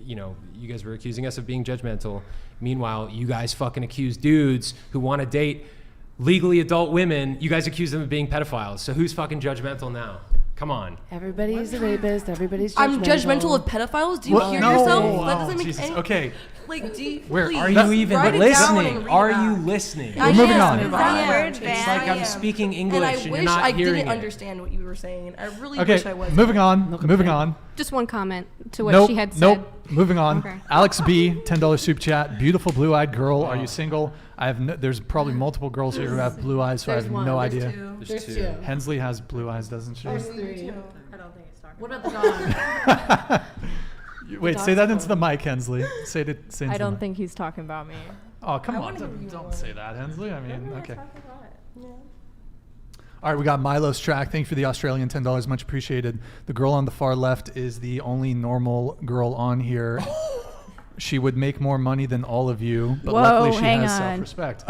You guys were accusing us of being judgmental. Meanwhile, you guys fucking accuse dudes who want to date legally adult women. You guys accuse them of being pedophiles. So who's fucking judgmental now? Come on. Everybody's a rapist. Everybody's judgmental. I'm judgmental of pedophiles? Do you hear yourself? That doesn't make any... Okay. Where are you even listening? Are you listening? We're moving on. It's like I'm speaking English and you're not hearing it. And I wish I didn't understand what you were saying. I really wish I was. Moving on. Just one comment to what she had said. Nope. Moving on. Okay. Alex B, $10 soup chat. Beautiful blue-eyed girl. Are you single? There's probably multiple girls here who have blue eyes, so I have no idea. There's two. Hensley has blue eyes, doesn't she? There's three. I don't think it's talking. What about the dog? Wait, say that into the mic, Hensley. Say it into I don't the think he's talking about me. Oh, come on. Don't say that, Hensley. I mean, okay. All right, we got Milo's track. Thank you for the Australian $10. Much appreciated. The girl on the far left is the only normal girl on here. She would make more money than all of you, but luckily she has self-respect.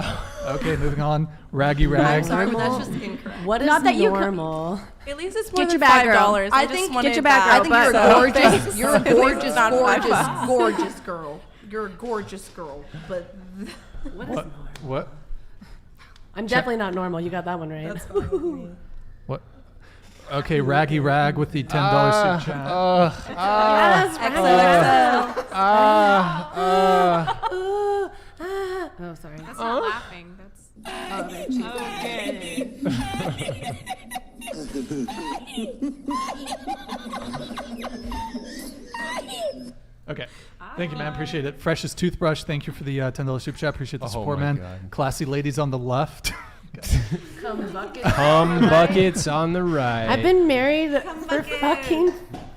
Okay, moving on. Raggy Rag. I'm sorry, but that's just incorrect. What is normal? At least it's more Get your than bag, $5. I think get your bag, girl. I think you're a gorgeous, gorgeous girl. You're a gorgeous girl, but What? I'm definitely not normal. You got that one right. that's fine with me. What? Okay, Raggy Rag with the $10 soup chat. Yes, XOXO. Oh, sorry. That's not laughing. Okay. Thank you, man. Appreciate it. Freshest Toothbrush. Thank you for the $10 super chat. Appreciate the support, man. God. Classy ladies on the left. Cum buckets on the right. I've been married for fucking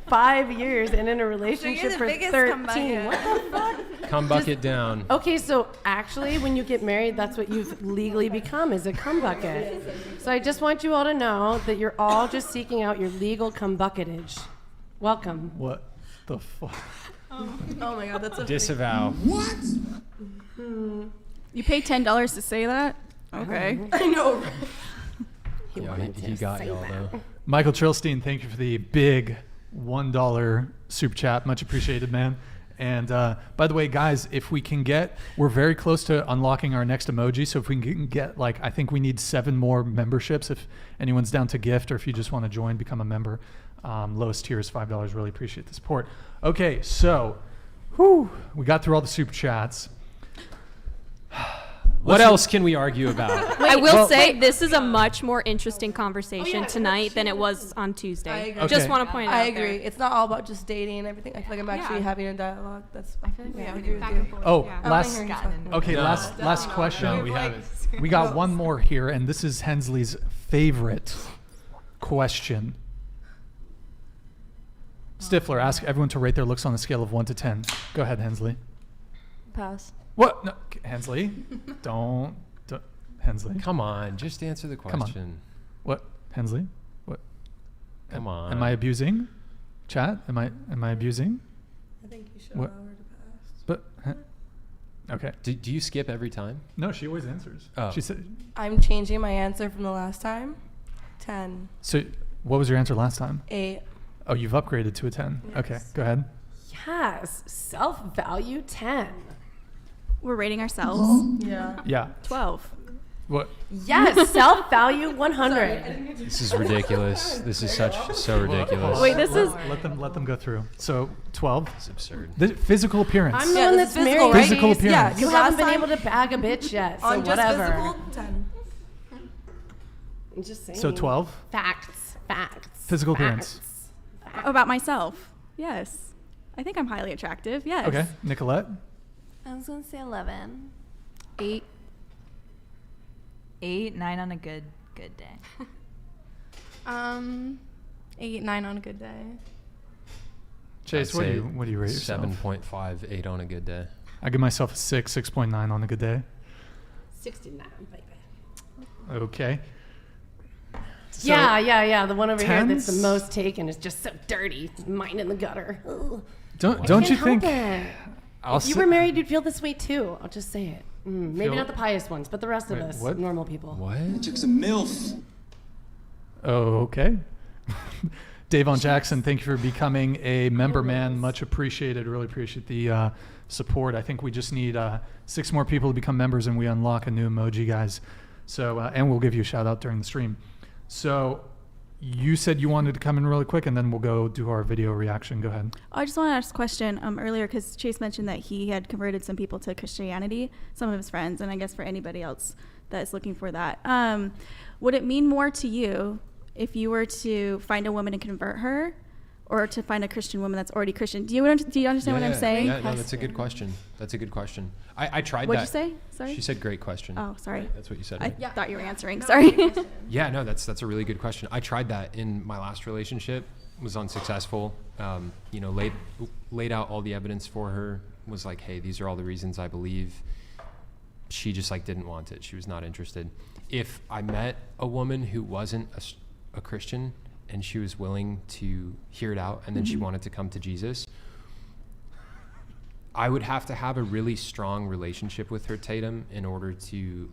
5 years and in a relationship for 13. What the fuck? Cum bucket down. Okay, so actually, when you get married, that's what you've legally become, is a cum bucket. So I just want you all to know that you're all just seeking out your legal cum bucketage. Welcome. What the fuck? Oh my god, that's a Disavow. What? You pay $10 to say that? Okay. I know. He got y'all though. Michael Trilstein, thank you for the big $1 super chat. Much appreciated, man. And by the way, guys, if we can we're very close to unlocking our next emoji. So if we can get I think we need 7 more memberships. If anyone's down to gift, or if you just want to join, become a member. Lowest tier is $5. Really appreciate the support. Okay, so we got through all the super chats. What else can we argue about? I will say this is a much more interesting conversation tonight than it was on Tuesday. I agree. Okay. Just want to point out. I agree. It's not all about just dating and everything. I feel like I'm actually having a dialogue. That's. I feel like we I have agree with back you. and forth. Oh, yeah. last. Okay, No. last question. No, we haven't. We got one more here, and this is Hensley's favorite question. Stifler, ask everyone to rate their looks on a scale of 1 to 10. Go ahead, Hensley. Pass. What? No, Hensley. Don't. Hensley. Come on, just answer the Come on. question. What? Hensley? What? Come on. Am I abusing? Chat? Am I abusing? I think you should What? allow her to pass. But. Okay. Do you skip every time? No, she always answers. Oh. She said. I'm changing my answer from the last time. 10. So, what was your answer last time? 8. Oh, you've upgraded to a 10. Yes. Okay, go ahead. Yes, self-value 10. We're rating ourselves. Yeah. Yeah. 12. What? Yes, self-value 100. This is ridiculous. This is so ridiculous. Wait, this is. Let them go through. So 12. It's absurd. The physical appearance. I'm the Yeah, one this that's is married. physical, right? Physical appearance. Yeah, You because haven't been last able time to bag a bitch yet, so on just whatever. physical, 10. I'm just saying. So 12. Facts. Physical appearance. About myself. Yes. I think I'm highly attractive. Yes. Okay, Nicolette. I was gonna say 11. 8. 8, 9 on a good day. 8, 9 on a good day. Chase, I'd what do say you rate yourself? 7.5, 8 on a good day. I give myself a 6, 6.9 on a good day. 69, baby. Okay. So, Yeah. The one over here that's the tens? most taken is just so dirty. Mine in the gutter. Ugh. Don't Can't you help think? it. I'll If you say- were married, you'd feel this way too. I'll just say it. Maybe Feel- not the pious ones, but the rest of Wait, us, what? normal people. What? Took some MILF. Oh, okay. Davon Jackson, thank you for becoming a member, man. Much appreciated. Really appreciate the support. I think we just need 6 more people to become members, and we unlock a new emoji, guys. So, and we'll give you a shout out during the stream. So, you said you wanted to come in really quick, and then we'll go do our video reaction. Go ahead. I just want to ask a question earlier because Chase mentioned that he had converted some people to Christianity, some of his friends, and I guess for anybody else that is looking for that. Would it mean more to you if you were to find a woman and convert her, or to find a Christian woman that's already Christian? Do you understand what I'm saying? Yeah, no, that's a good question. I tried What'd that. you say? Sorry. She said great question. Oh, sorry. That's what you said. I Right? thought you were answering. Sorry. Yeah, no, that's a really good question. I tried that in my last relationship, was unsuccessful. Laid out all the evidence for her, was like, hey, these are all the reasons I believe. She just didn't want it. She was not interested. If I met a woman who wasn't a Christian and she was willing to hear it out and then she wanted to come to Jesus, I would have to have a really strong relationship with her, Tatum, in order to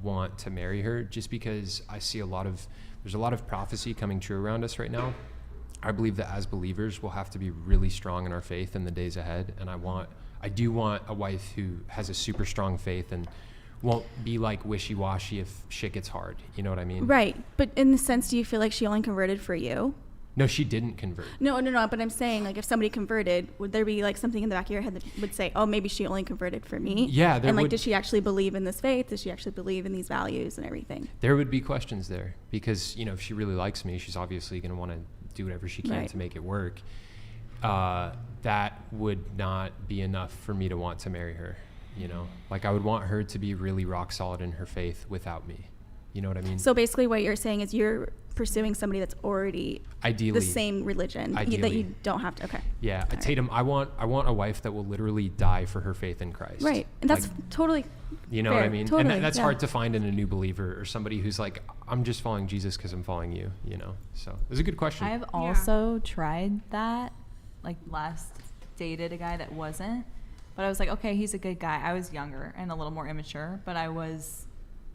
want to marry her, just because I see there's a lot of prophecy coming true around us right now. I believe that as believers, we'll have to be really strong in our faith in the days ahead. And I do want a wife who has a super strong faith and won't be wishy-washy if shit gets hard. You know what I mean? Right. But in the sense, do you feel like she only converted for you? No, she didn't convert. No. But I'm saying, if somebody converted, would there be something in the back of your head that would say, "Oh, maybe she only converted for me"? Yeah, there and would. does she actually believe in this faith? Does she actually believe in these values and everything? There would be questions there because if she really likes me, she's obviously going to want to do whatever she can Right. to make it work. That would not be enough for me to want to marry her. I would want her to be really rock solid in her faith without me. You know what I mean? So basically, what you're saying is you're pursuing somebody that's already Ideally, the same religion that ideally. you don't have to. Okay. Yeah, All right. Tatum, I want a wife that will literally die for her faith in Christ. Right, and that's totally. You know fair. what I mean? Totally, and that's yeah. hard to find in a new believer or somebody who's I'm just following Jesus because I'm following you. So it's a good question. I've also tried that. Last dated a guy that wasn't, but I was like, okay, he's a good guy. I was younger and a little more immature, but I was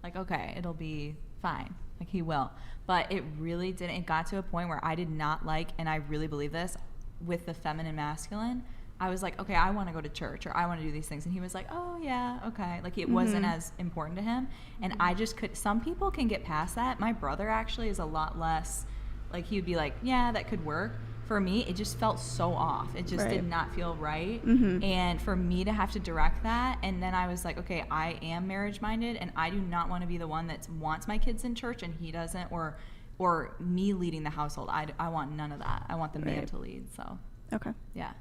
like, okay, it'll be fine. Like, he will. But it really didn't. It got to a point where I did not like, and I really believe this, with the feminine masculine, I was like, okay, I want to go to church, or I want to do these things. And he was like, oh, yeah, okay. Like, it wasn't as important to him. And I just could, some people can get past that. My brother actually is a lot less, like, he would be like, yeah, that could work. For me, it just felt so off. It just did not feel right. And for me to have to direct that, and then I was like, okay, I am marriage minded, and I do not want to be the one that wants my kids in church and he doesn't, or me leading the household. I want none of that. I want the man to lead. So Okay. yeah.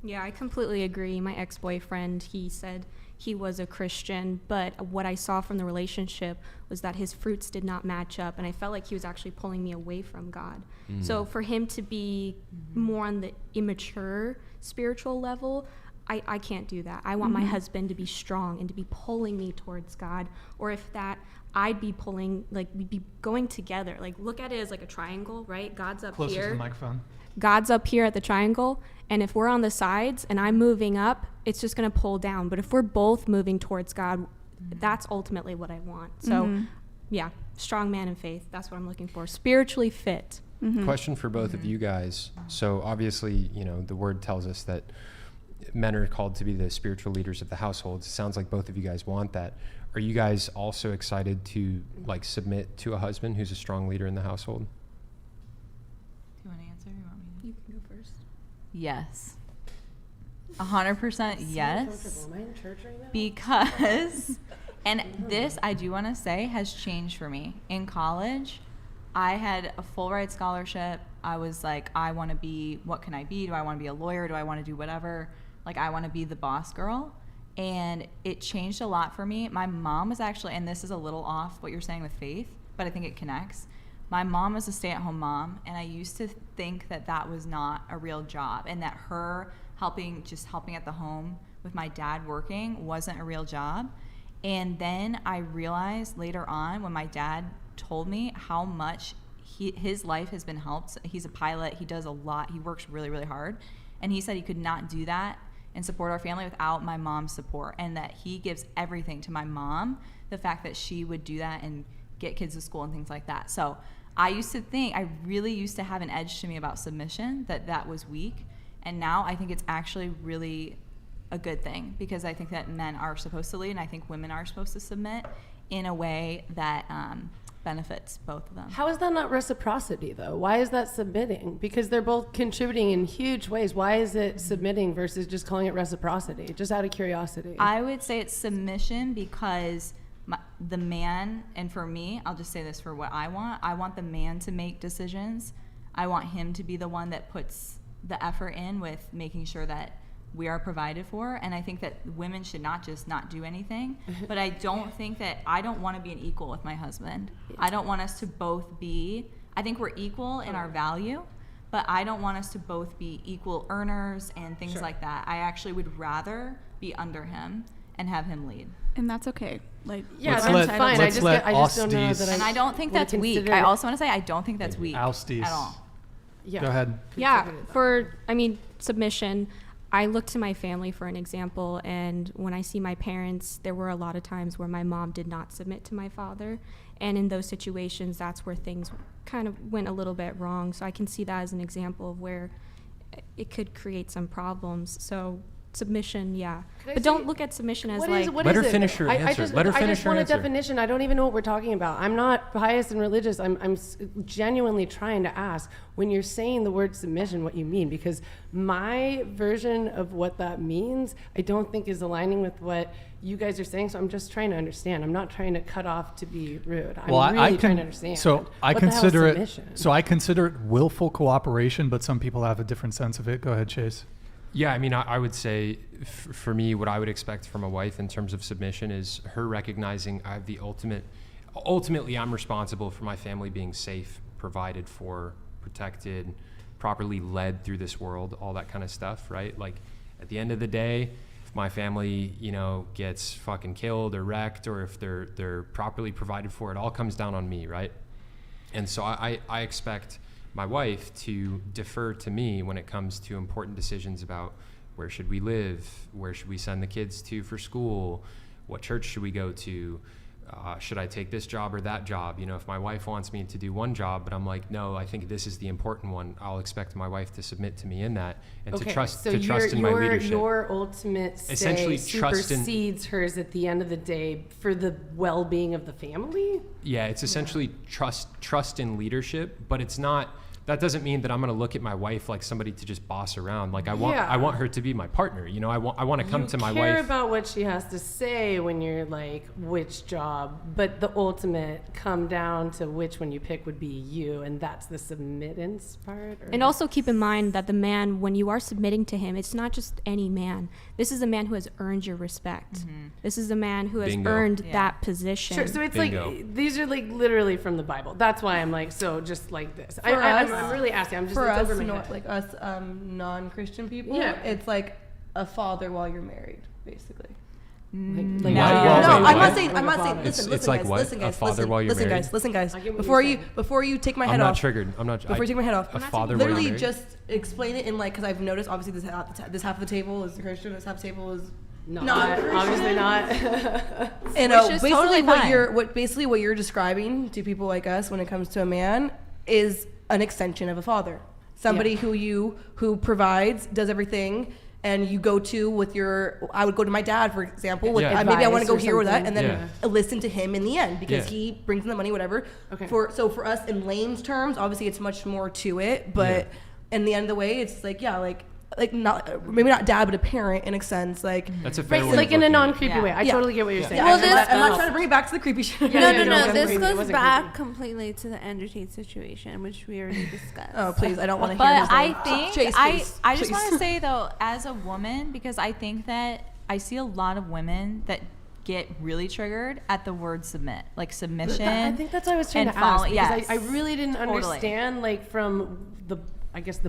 Yeah, I completely agree. My ex-boyfriend, he said he was a Christian, but what I saw from the relationship was that his fruits did not match up, and I felt like he was actually pulling me away from God. So for him to be more on the immature spiritual level, I can't do that. I want my husband to be strong and to be pulling me towards God, or if that, I'd be pulling, like, we'd be going together. Like, look at it as like a triangle, right? God's up Closer here. to the microphone. God's up here at the triangle, and if we're on the sides and I'm moving up, it's just going to pull down. But if we're both moving towards God, that's ultimately what I want. So yeah, strong man in faith, that's what I'm looking for. Spiritually fit. Question for both of you guys. So obviously, you know, the word tells us that men are called to be the spiritual leaders of the household. It sounds like both of you guys want that. Are you guys also excited to, like, submit to a husband who's a strong leader in the household? Do you want to answer? You want me to? You can go first. Yes. 100% yes. Am I in church right now? Because, and this I do want to say has changed for me. In college, I had a full ride scholarship. I was like, I want to be, what can I be? Do I want to be a lawyer? Do I want to do whatever? Like, I want to be the boss girl. And it changed a lot for me. My mom was actually, and this is a little off what you're saying with faith, but I think it connects. My mom was a stay-at-home mom, and I used to think that that was not a real job, and that her helping at the home with my dad working wasn't a real job. And then I realized later on, when my dad told me how much his life has been helped. He's a pilot. He does a lot. He works really, really hard. And he said he could not do that and support our family without my mom's support, and that he gives everything to my mom, the fact that she would do that and get kids to school and things like that. So I used to think, I really used to have an edge to me about submission, that was weak. And now I think it's actually really a good thing, because I think that men are supposed to lead, and I think women are supposed to submit in a way that benefits both of them. How is that not reciprocity, though? Why is that submitting? Because they're both contributing in huge ways. Why is it submitting versus just calling it reciprocity? Just out of curiosity. I would say it's submission because the man, and for me, I'll just say this for what I want the man to make decisions. I want him to be the one that puts the effort in with making sure that we are provided for. And I think that women should not just not do anything, but I don't think that, I don't want to be an equal with my husband. I don't want us to both be, I think we're equal in our value, but I don't want us to both be equal earners and things like that. I actually would rather be under him and have him lead. And that's okay. Like, yeah, that's fine. I just don't know that and I don't think that's weak. I also want to say, I don't think that's weak Ousties. at all. Yeah. Go ahead. Yeah, submission, I look to my family for an example, and when I see my parents, there were a lot of times where my mom did not submit to my father, and in those situations, that's where things kind of went a little bit wrong. So I can see that as an example of where it could create some problems. So submission, yeah. But don't look at submission as like... Let her finish her answer. I just want a definition. I don't even know what we're talking about. I'm not pious and religious. I'm genuinely trying to ask, when you're saying the word submission, what you mean. Because my version of what that means, I don't think is aligning with what you guys are saying. So I'm just trying to understand. I'm not trying to cut off to be rude. I'm really trying to understand. So I consider it willful cooperation, but some people have a different sense of it. Go ahead, Chase. Yeah, I mean, I would say for me, what I would expect from a wife in terms of submission is her recognizing I have the ultimately I'm responsible for my family being safe, provided for, protected, properly led through this world, all that kind of stuff, right? Like, at the end of the day, if my family, gets fucking killed or wrecked, or if they're properly provided for, it all comes down on me, right? And so I expect my wife to defer to me when it comes to important decisions about where should we live, where should we send the kids to for school, what church should we go to, should I take this job or that job? You know, if my wife wants me to do one job, but I'm like, no, I think this is the important one, I'll expect my wife to submit to me in that and to trust in my leadership. Your ultimate say essentially supersedes hers at the end of the day for the well-being of the family? Yeah, it's essentially trust in leadership, but it's not. That doesn't mean that I'm going to look at my wife like somebody to just boss around. Like I want her to be my partner. You know, I want to come to my wife. You care about what she has to say when you're like, which job, but the ultimate come down to which one you pick would be you, and that's the submittance part. And also keep in mind that the man, when you are submitting to him, it's not just any man. This is a man who has earned your respect. Mm-hmm. This is a man who has earned that position. Sure, so it's like, these are like literally from the Bible. That's why I'm like, so just like this. I'm really asking. I'm just for us, over my head. like us non-Christian people. Yeah. It's like a father while you're married, basically. I'm not saying. Listen, it's like guys. What? Listen, guys. A father while you're married? Listen, guys. Before you take my head off. I'm not triggered. I'm not. Before you take my head off. A father while you're literally married? just explain it in like, because I've noticed obviously this half of the table is Christian, this half of the table is not obviously not. And basically what you're describing to people like us when it comes to a man is an extension of a father. Somebody who provides, does everything, and you go to with your. I would go to my dad, for example. Maybe I want to go here or that, and then listen to him in the end because he brings in the money, whatever. Okay. So for us in Lane's terms, obviously it's much more to it, but in the end of the way, it's like not maybe not dad, but a parent in a sense. Like that's a fair way. Like in a non-creepy way. I totally get what you're saying. Well, I'm not trying to bring it back to the creepy shit. No. This goes back completely to the Andrew Tate situation, which we already discussed. Oh, please, I don't want to hear this. But I think Chase, I just want to say though, as a woman, because I think that I see a lot of women that get really triggered at the word submit, like submission. I think that's what I was trying to ask. Because I really didn't understand, like from the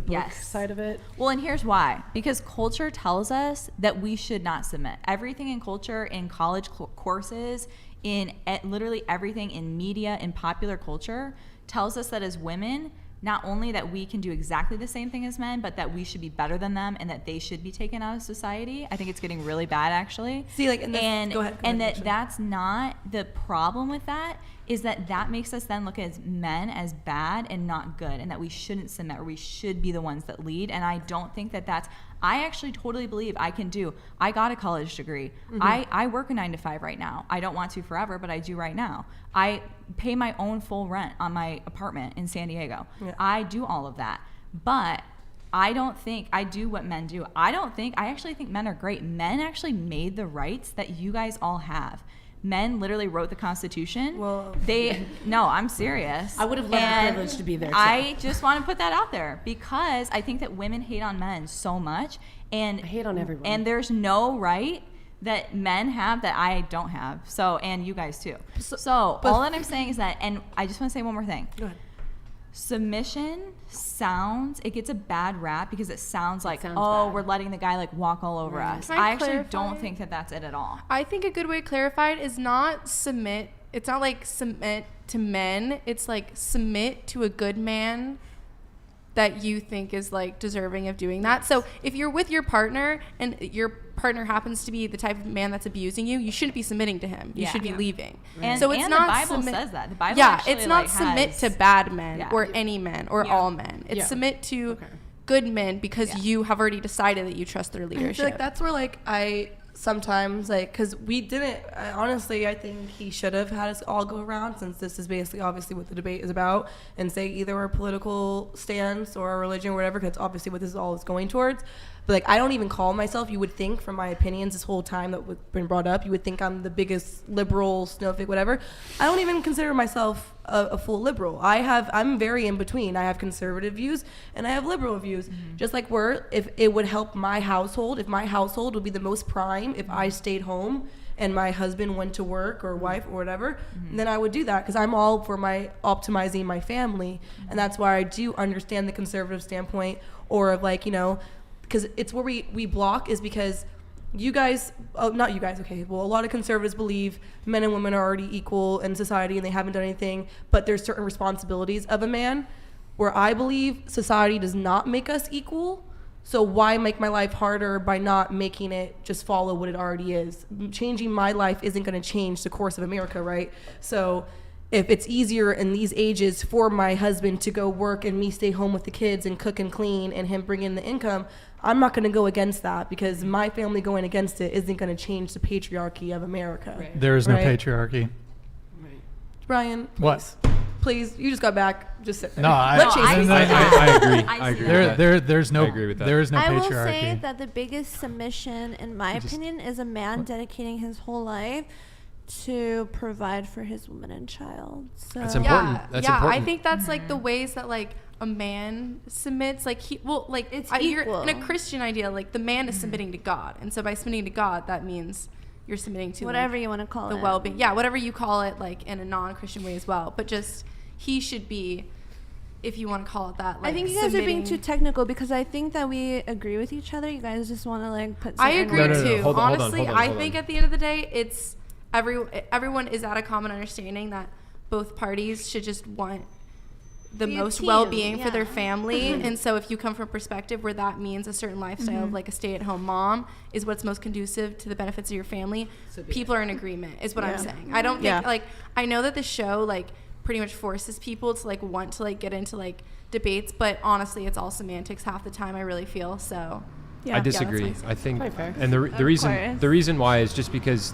book side of it. Well, and here's why. Because culture tells us that we should not submit. Everything in culture, in college courses, in literally everything in media, in popular culture, tells us that as women, not only that we can do exactly the same thing as men, but that we should be better than them and that they should be taken out of society. I think it's getting really bad, actually. See, like, go ahead, that's not the problem with that. Is that makes us then look at men as bad and not good, and that we shouldn't submit or we should be the ones that lead. And I don't think that's. I actually totally believe I got a college degree. Mm-hmm. I work a 9 to 5 right now. I don't want to forever, but I do right now. I pay my own full rent on my apartment in San Diego. Yeah. I do all of that. But I don't think I do what men do. I actually think men are great. Men actually made the rights that you guys all have. Men literally wrote the Constitution. Well, I'm serious. I would have loved the privilege to be there too. I just want to put that out there because I think that women hate on men so much, and I hate on everyone. And there's no right that men have that I don't have. So, and you guys too. So all that I'm saying is that, and I just want to say one more thing. Go ahead. Submission it gets a bad rap because it sounds like, we're letting the guy like walk all over us. I actually don't think that that's it at all. I think a good way to clarify it is not submit. It's not like submit to men. It's like submit to a good man that you think is like deserving of doing that. So if you're with your partner and your partner happens to be the type of man that's abusing you, you shouldn't be submitting to him. You should be leaving. And so it's not the Bible says that. The Bible actually, it's not submit to bad men or any men or all men. It's submit to good men because you have already decided that you trust their leadership. I feel like that's where like I sometimes like, because we didn't, honestly I think he should have had us all go around, since this is basically obviously what the debate is about, and say either our political stance or our religion or whatever, because obviously what this all is going towards. But like, I don't even call myself, you would think from my opinions this whole time that have been brought up, you would think I'm the biggest liberal, snowflake, whatever. I don't even consider myself a full liberal. I'm very in between. I have conservative views and I have liberal views. Mm-hmm. Just like if it would help my household, if my household would be the most prime if I stayed home and my husband went to work or wife or whatever, then I would do that, because I'm all for optimizing my family. And that's why I do understand the conservative standpoint, or like, because it's where we block, is because you guys, not you guys, okay, well, a lot of conservatives believe men and women are already equal in society and they haven't done anything, but there's certain responsibilities of a man, where I believe society does not make us equal. So why make my life harder by not making it just follow what it already is? Changing my life isn't going to change the course of America, right? So if it's easier in these ages for my husband to go work and me stay home with the kids and cook and clean and him bring in the income, I'm not going to go against that, because my family going against it isn't going to change the patriarchy of America. Right. There is no Right. patriarchy. Brian, please. What? Please, you just got back. Just sit there. No, I Let Chase agree. say it. I agree. I agree. with that. There's no I agree with that. there is no I will say patriarchy. that the biggest submission, in my opinion, is a man dedicating his whole life to provide for his woman and child. So That's important. Yeah, That's yeah. important. I think that's like the ways that like a man submits. Like It's you're equal. in a Christian idea. Like the man is submitting to God, and so by submitting to God, that means you're submitting to whatever like, you want to call the it. well-being. Yeah, whatever you call it, like in a non-Christian way as well. But just he should be, if you want to call it that. Like, I think you guys are being too submitting- technical, because I think that we agree with each other. You guys just want to like put. I certain agree No, no, no, too. hold on, Honestly, hold on, I hold think on. at the end of the day, it's everyone is at a common understanding that both parties should just want the Be a most team, well-being for their yeah. family. And so if you come from a perspective where that means a certain lifestyle of like a stay-at-home mom is what's most conducive to the benefits of your family, people are in agreement, is what I'm saying. I don't think like, I know that the show like pretty much forces people to like want to like get into like debates, but honestly it's all semantics half the time, I really feel. So I disagree. that's my I think, Quite fair. and the course. reason why is just because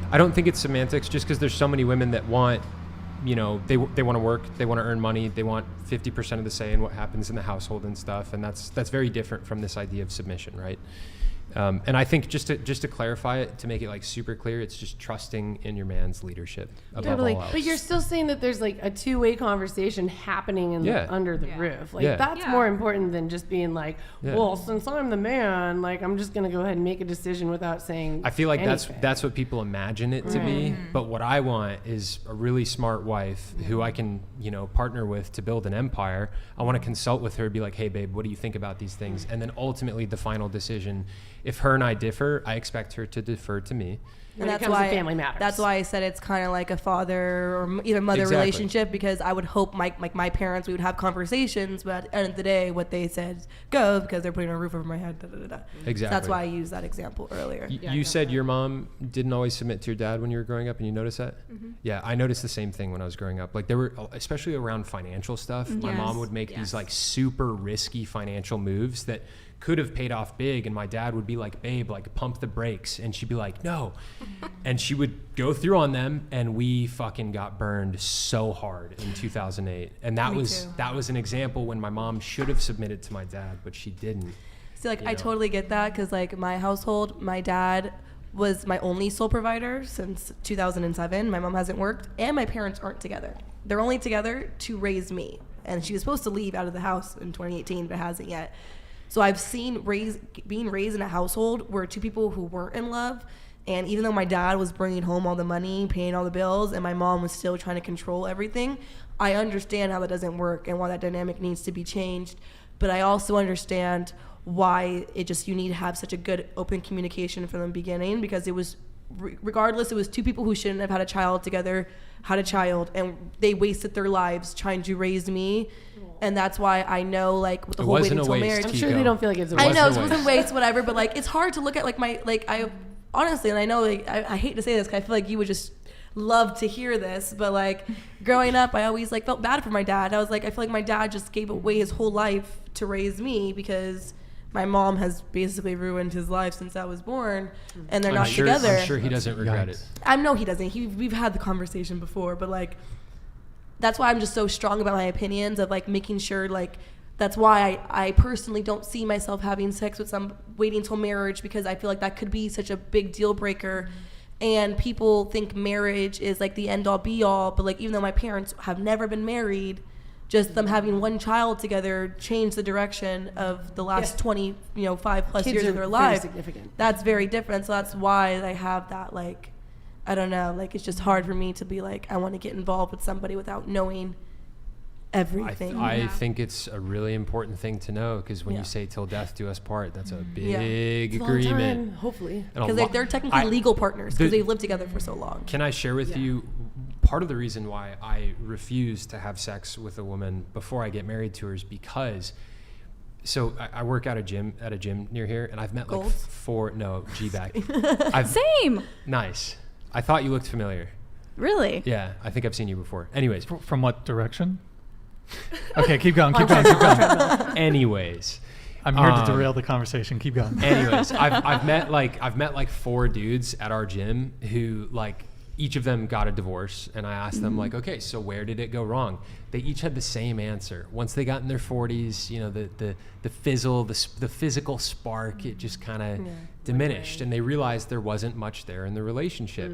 I don't think it's semantics. Just because there's so many women that want, they want to work, they want to earn money, they want 50% of the say in what happens in the household and stuff, and that's very different from this idea of submission, right? And I think just to clarify it, to make it like super clear, it's just trusting in your man's leadership above all else. But you're still saying that there's like a two-way conversation happening under the roof. Like that's more important than just being like, well, since I'm the man, like I'm just gonna go ahead and make a decision without saying. I feel like anything. that's what people imagine it to be. But what I want is a really smart wife who I can partner with to build an empire. I want to consult with her, be like, hey babe, what do you think about these things? And then ultimately the final decision. If her and I differ, I expect her to defer to me. And that's why family matters. That's why I said it's kind of like a father or either mother relationship, because I would hope my parents, we would have conversations, but at the end of the day, what they said goes, because they're putting a roof over my head. Exactly. So that's why I used that example earlier. You said your mom didn't always submit to your dad when you were growing up, and you noticed that? Yeah, I noticed the same thing when I was growing up. Like there were, especially around financial stuff, my mom would make these like super risky financial moves that could have paid off big, and my dad would be like, babe, like pump the brakes, and she'd be like, no. And she would go through on them, and we fucking got burned so hard in 2008. And that was an example when my mom should have submitted to my dad, but she didn't. See, like I totally get that, because like my household, my dad was my only sole provider since 2007. My mom hasn't worked, and my parents aren't together. They're only together to raise me, and she was supposed to leave out of the house in 2018, but hasn't yet. So I've seen being raised in a household where two people who weren't in love, and even though my dad was bringing home all the money, paying all the bills, and my mom was still trying to control everything, I understand how that doesn't work and why that dynamic needs to be changed. But I also understand why you need to have such a good open communication from the beginning, because it was, regardless, it was two people who shouldn't have had a child together, had a child, and they wasted their lives trying to raise me. And that's why I know, like, with the whole waiting until marriage. I'm sure they don't feel like it's a I waste. know it wasn't waste, whatever, but like it's hard to look at like I honestly, and I know like I hate to say this, because I feel like you would just love to hear this, but like growing up, I always like felt bad for my dad. I was like, I feel like my dad just gave away his whole life to raise me, because my mom has basically ruined his life since I was born, and they're not together. I'm sure he doesn't regret it. I know he doesn't. We've had the conversation before, but like that's why I'm just so strong about my opinions of like making sure, like that's why I personally don't see myself having sex with waiting until marriage, because I feel like that could be such a big deal breaker. And people think marriage is like the end all be all, but like even though my parents have never been married, just them having one child together changed the direction of the last 5+ years of their life. Significant. That's very different. So that's why I have that, like, I don't know, like it's just hard for me to be like, I want to get involved with somebody without knowing everything. I think it's a really important thing to know, because when you say till death do us part, that's a big agreement. Hopefully. Because they're technically legal partners, because they've lived together for so long. Can I share with you part of the reason why I refuse to have sex with a woman before I get married to her is because So I work at a gym near here, and I've met like G-back. Same. Nice. I thought you looked familiar. Really? Yeah, I think I've seen you before. Anyways. From what direction? Okay, keep going. Anyways. I'm here to derail the conversation. Keep going. Anyways, I've met like 4 dudes at our gym who like each of them got a divorce, and I asked them like, okay, so where did it go wrong? They each had the same answer. Once they got in their 40s, you know, the fizzle, the physical spark, it just kind of diminished, and they realized there wasn't much there in the relationship.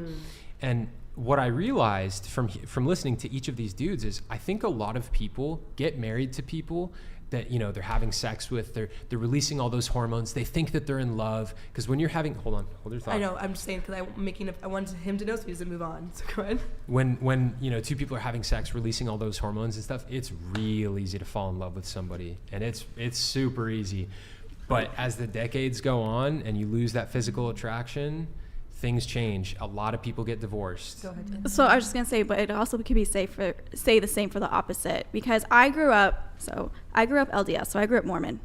And what I realized from listening to each of these dudes is I think a lot of people get married to people that, you know, they're having sex with, they're releasing all those hormones. They think that they're in love, because when you're having, hold your thought. I know, I'm just saying, because I wanted him to know so he doesn't move on. So go ahead. When you know, 2 people are having sex, releasing all those hormones and stuff, it's real easy to fall in love with somebody, and it's super easy. But as the decades go on and you lose that physical attraction, things change. A lot of people get divorced. Go ahead. So I was just gonna say, but it also could be say the same for the opposite, because I grew up LDS, so I grew up Mormon,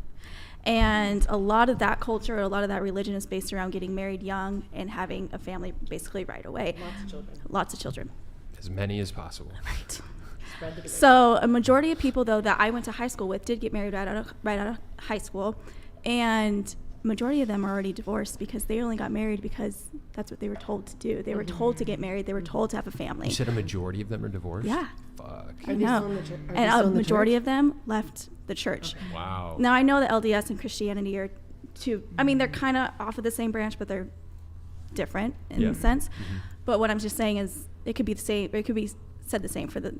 and a lot of that culture, a lot of that religion is based around getting married young and having a family basically right away. Lots of children. As many as possible. Right. So a majority of people though that I went to high school with did get married right out of high school, and majority of them are already divorced because they only got married because that's what they were told to do. They were told to get married. They were told to have a family. You said a majority of them are divorced? Yeah. Fuck. I know. And a majority of them left the church. Okay. Wow. Now I know that LDS and Christianity are I mean, they're kind of off of the same branch, but they're different in a sense. But what I'm just saying is it could be the same. It could be said the same for the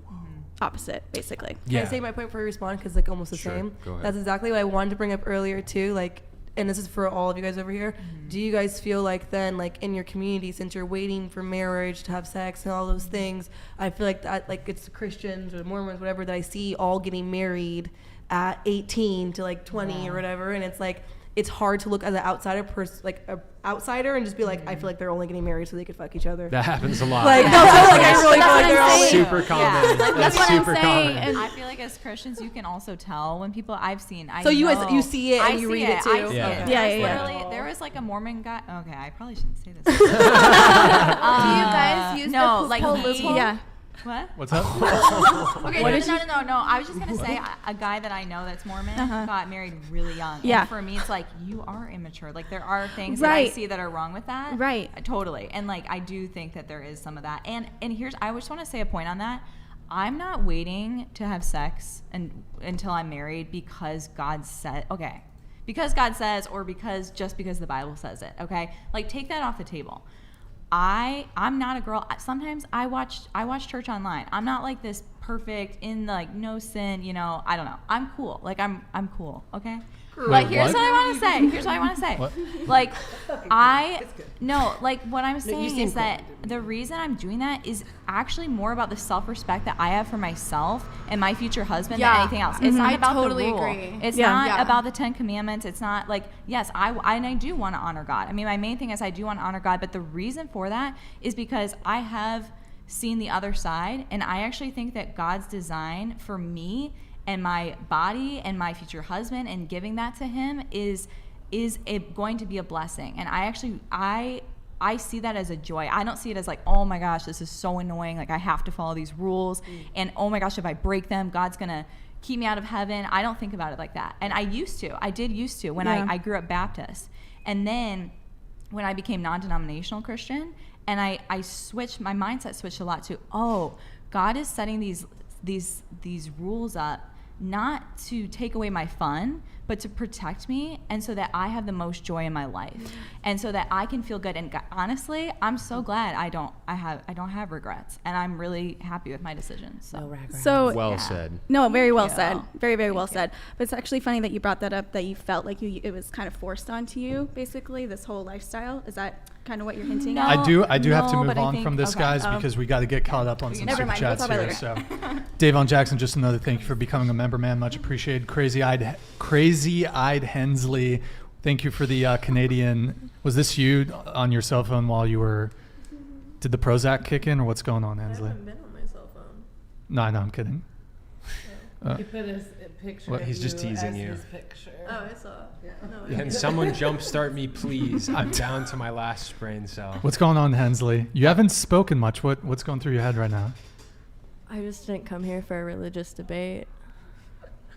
opposite, basically. Can I say my point before you respond? Because like almost the same. Go ahead. That's exactly what I wanted to bring up earlier too. Like, and this is for all of you guys over here. Do you guys feel like then, like in your community, since you're waiting for marriage to have sex and all those things, I feel like that, like it's the Christians or Mormons, whatever, that I see all getting married at 18 to like 20 or whatever, and it's like it's hard to look as an outsider outsider and just be like, I feel like they're only getting married so they could fuck each other. That happens a lot. Like, no, like I really feel like they're all super common. Like, that's what super I'm saying. common. And I feel like as Christians, you can also tell when people I've seen. So you guys, you see it and you read it too. Yeah. Literally, there was like a Mormon guy. Okay, I probably shouldn't say this. Do you guys use no, the like loophole? Yeah. What? What's up? Okay, no. I was just gonna say a guy that I know that's Mormon got married really young. Yeah. And for me, it's like you are immature. Like there are things that I see that are wrong with that. Right. Totally. And like I do think that there is some of that. And here's I just want to say a point on that. I'm not waiting to have sex until I'm married because God said because God says or because the Bible says it. Okay. Like take that off the table. I'm not a girl. Sometimes I watch church online. I'm not like this perfect in like no sin, you know. I don't know. I'm cool. Like I'm cool. Okay. Like here's what I want to say. What? Like like what I'm saying is that the reason I'm doing that is actually more about the self-respect that I have for myself and my future husband than anything else. It's not about totally the rule. agree. It's not about the 10 Commandments. It's not like yes, I do want to honor God. I mean, my main thing is I do want to honor God, but the reason for that is because I have seen the other side, and I actually think that God's design for me and my body and my future husband and giving that to him is going to be a blessing. And I see that as a joy. I don't see it as like, oh my gosh, this is so annoying. Like I have to follow these rules. And oh my gosh, if I break them, God's going to keep me out of heaven. I don't think about it like that. And I did used to when I grew up Baptist. And then when I became non-denominational Christian and I switched, my mindset switched a lot to, oh, God is setting these rules up not to take away my fun, but to protect me, and so that I have the most joy in my life, and so that I can feel good. And honestly, I'm so glad I don't have regrets, and I'm really happy with my decisions. So, Well said. No, very well said. Very, very well said. But it's actually funny that you brought that up, that you felt like it was kind of forced onto you, basically, this whole lifestyle. Is that kind of what you're hinting at? I do have to move on from this, guys, because we got to get caught up on some super chats here. So, Davon Jackson, just another thank you for becoming a member, man. Much appreciated. Crazy-eyed Hensley, thank you for the Canadian. Was this you on your cell phone while you were? Did the Prozac kick in, or what's going on, Hensley? I haven't been on my cell phone. No, I'm kidding. He put his picture. Well, of he's just you teasing as you. His picture. Oh, I saw. Yeah. No, Can someone jumpstart me, please? I'm down to my last brain cell. What's going on, Hensley? You haven't spoken much. What's going through your head right now? I just didn't come here for a religious debate.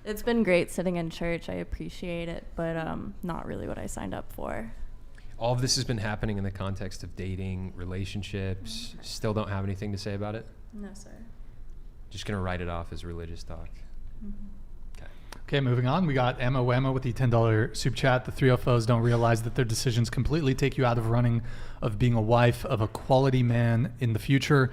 It's been great sitting in church. I appreciate it, but not really what I signed up for. All of this has been happening in the context of dating, relationships. Still don't have anything to say about it? No, sir. Just going to write it off as religious talk. Okay, moving on. We got Emma Wemma with the $10 soup chat. The 304s don't realize that their decisions completely take you out of running of being a wife of a quality man in the future.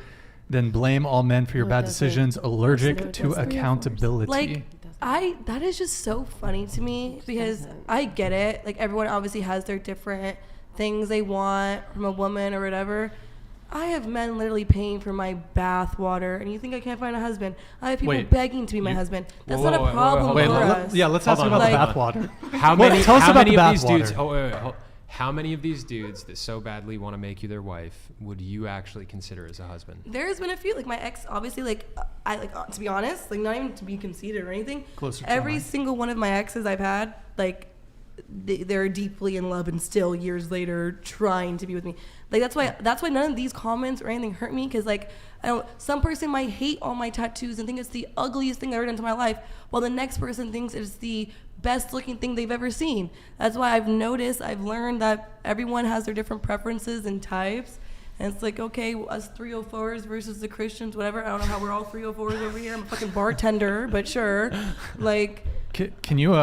Then blame all men for your bad decisions. Allergic to accountability. Like, that is just so funny to me because I get it. Like, everyone obviously has their different things they want from a woman or whatever. I have men literally paying for my bath water, and you think I can't find a husband? I have people begging to be my husband. That's not a problem for us. Let's ask about the bath water. How many? Tell us how about many the of these bath dudes? water. How many of these dudes that so badly want to make you their wife would you actually consider as a husband? There's been a few, like my ex, obviously, to be honest, like not even to be conceited or anything. Every single one of my exes I've had, like, they're deeply in love and still years later trying to be with me. Like that's why none of these comments or anything hurt me, because like some person might hate all my tattoos and think it's the ugliest thing I've ever done to my life, while the next person thinks it's the best looking thing they've ever seen. That's why I've learned that everyone has their different preferences and types. And it's like, okay, us 304s versus the Christians, whatever. I don't know how we're all 304s over here. I'm a fucking bartender, but sure. Like, can you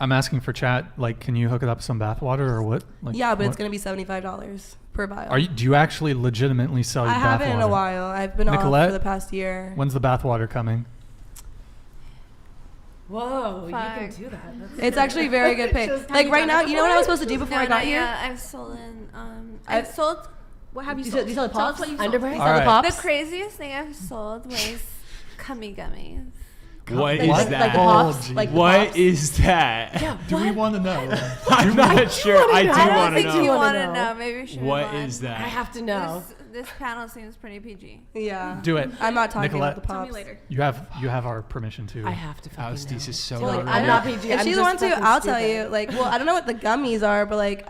I'm asking for chat. Like, can you hook it up with some bath water or what? Like, yeah, but it's gonna be $75 per vial. Do you actually legitimately sell your bath water? I haven't in a while. I've been off for the past year. When's the bath water coming? Whoa, you can do that. It's actually very good pay. Like right now, you know what I was supposed to do before I got here? Yeah, I've sold. What have you sold? You sell pops? Underwear? The craziest thing I've sold was cummy gummies. What is that? Like the pops? What is that? Yeah, do we want to know? I'm not sure. I do want to know. Do you want to know? Maybe we should. What is that? I have to know. This panel seems pretty PG. Yeah. Do it. I'm not talking Nicolette, about the pops. Tell me later. You have our permission to. I have to fucking know. Is so Well, I'm not PG. If she's the one to, I'll tell you. Like, well, I don't know what the gummies are, but like,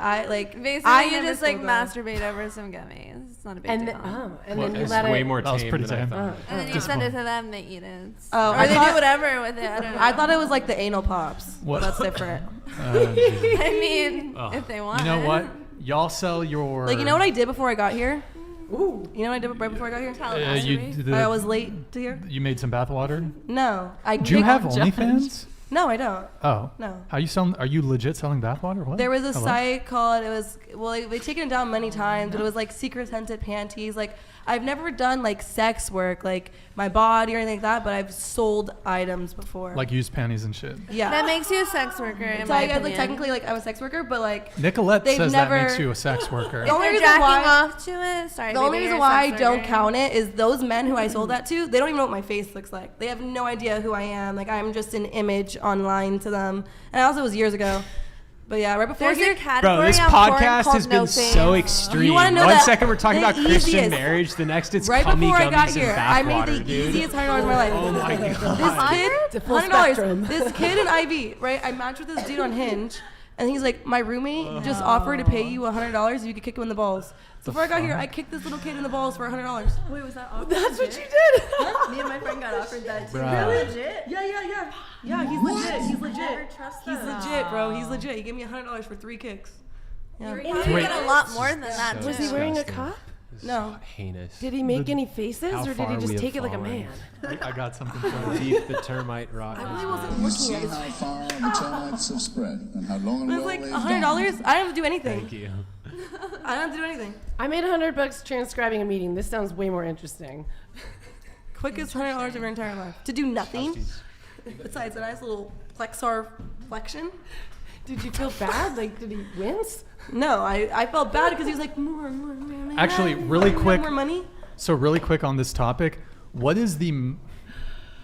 basically you just like masturbate over some gummies. It's not a big deal. And then you let it. Way more that was pretty tame. And then you send it to them, they eat it. Oh, or they do whatever with it. I don't know. I thought it was like the anal pops. What? That's different. I mean, if they want. You know what? Y'all sell your. Like, you know what I did before I got here? Ooh. You know what I did right before I got here? I I was late to here. You made some bath water. No, Do you have OnlyFans? No, I don't. Oh. No. How you selling? Are you legit selling bath water? What? There was a Hello? site called, they've taken it down many times, but it was like secret scented panties. Like, I've never done like sex work, like my body or anything like that, but I've sold items before. Like used panties and shit. Yeah. That makes you a sex worker, in So my I opinion. like technically like I'm a sex worker, but like Nicolette they've says never- that makes you a sex worker. The only If reason you're why- jacking off to it, sorry. the only baby, reason you're a why I sex don't worker. count it is those men who I sold that to, they don't even know what my face looks like. They have no idea who I am. Like, I'm just an image online to them. And I also was years ago. But yeah, right before There's here. a category Bro, this on porn podcast called has been no face. so extreme. You wanna know One that second we're talking the about Christian easiest- marriage, the next it's Right cummy before I got gummies here, and I bath made water, the dude. easiest $100 of my life. Oh my god. This kid, $100. This kid in IV, right? I matched with this dude on Hinge, and he's like, my roommate just offered to pay you $100 if you could kick him in the balls. So before I got here, I kicked this little kid in the balls for $100. Wait, was that awkward? That's what you did. Me and my friend got offered that too. Bruh. Really? Legit? Yeah, he's legit. He's legit. Never trust He's them. legit, bro. He's legit. He gave me $100 for 3 kicks. Yeah. You get a lot more than that, So too. Was he wearing a disgusting. cup? This is No. heinous. Did he make any faces, How or did far he we just have take it like a fallen. man? I got something for you. Deep the termite rot. I really wasn't You looking see at his how face. far the termites have spread and how long and It was well like they've $100. gone. I didn't have to do anything. Thank you. I didn't have to do anything. I made $100 transcribing a meeting. This sounds way more interesting. Quickest $100 of your entire life. To do nothing. Besides a nice little plexar flexion. Did you feel bad? Like, did he wince? No, I felt bad because he was like, more. Actually, really quick. More money. So really quick on this topic, what is the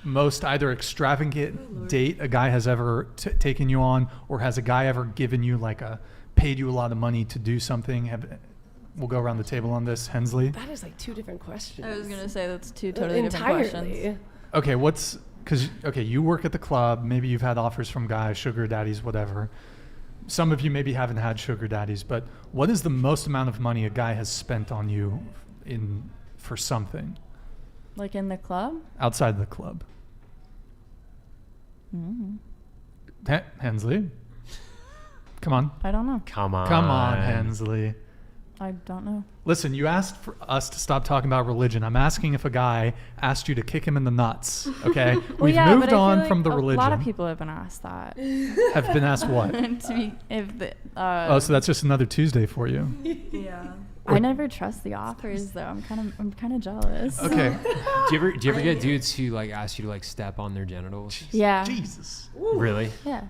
most either extravagant date a guy has ever taken you on, or has a guy ever given you paid you a lot of money to do something? We'll go around the table on this. Hensley. That is like 2 different questions. I was gonna say that's 2 totally different questions. Okay, because, okay, you work at the club. Maybe you've had offers from guys, sugar daddies, whatever. Some of you maybe haven't had sugar daddies, but what is the most amount of money a guy has spent on you for something? Like in the club? Outside the club. Hensley? Come on. I don't know. Come on. Come on, Hensley. I don't know. Listen, you asked for us to stop talking about religion. I'm asking if a guy asked you to kick him in the nuts, okay? We've moved on from the religion. A lot of people have been asked that. Have been asked what? Oh, so that's just another Tuesday for you. Yeah. I never trust the offers though. I'm kind of jealous. Okay. Do you ever get dudes who like ask you to like step on their genitals? Yeah. Jesus. Really? Yeah.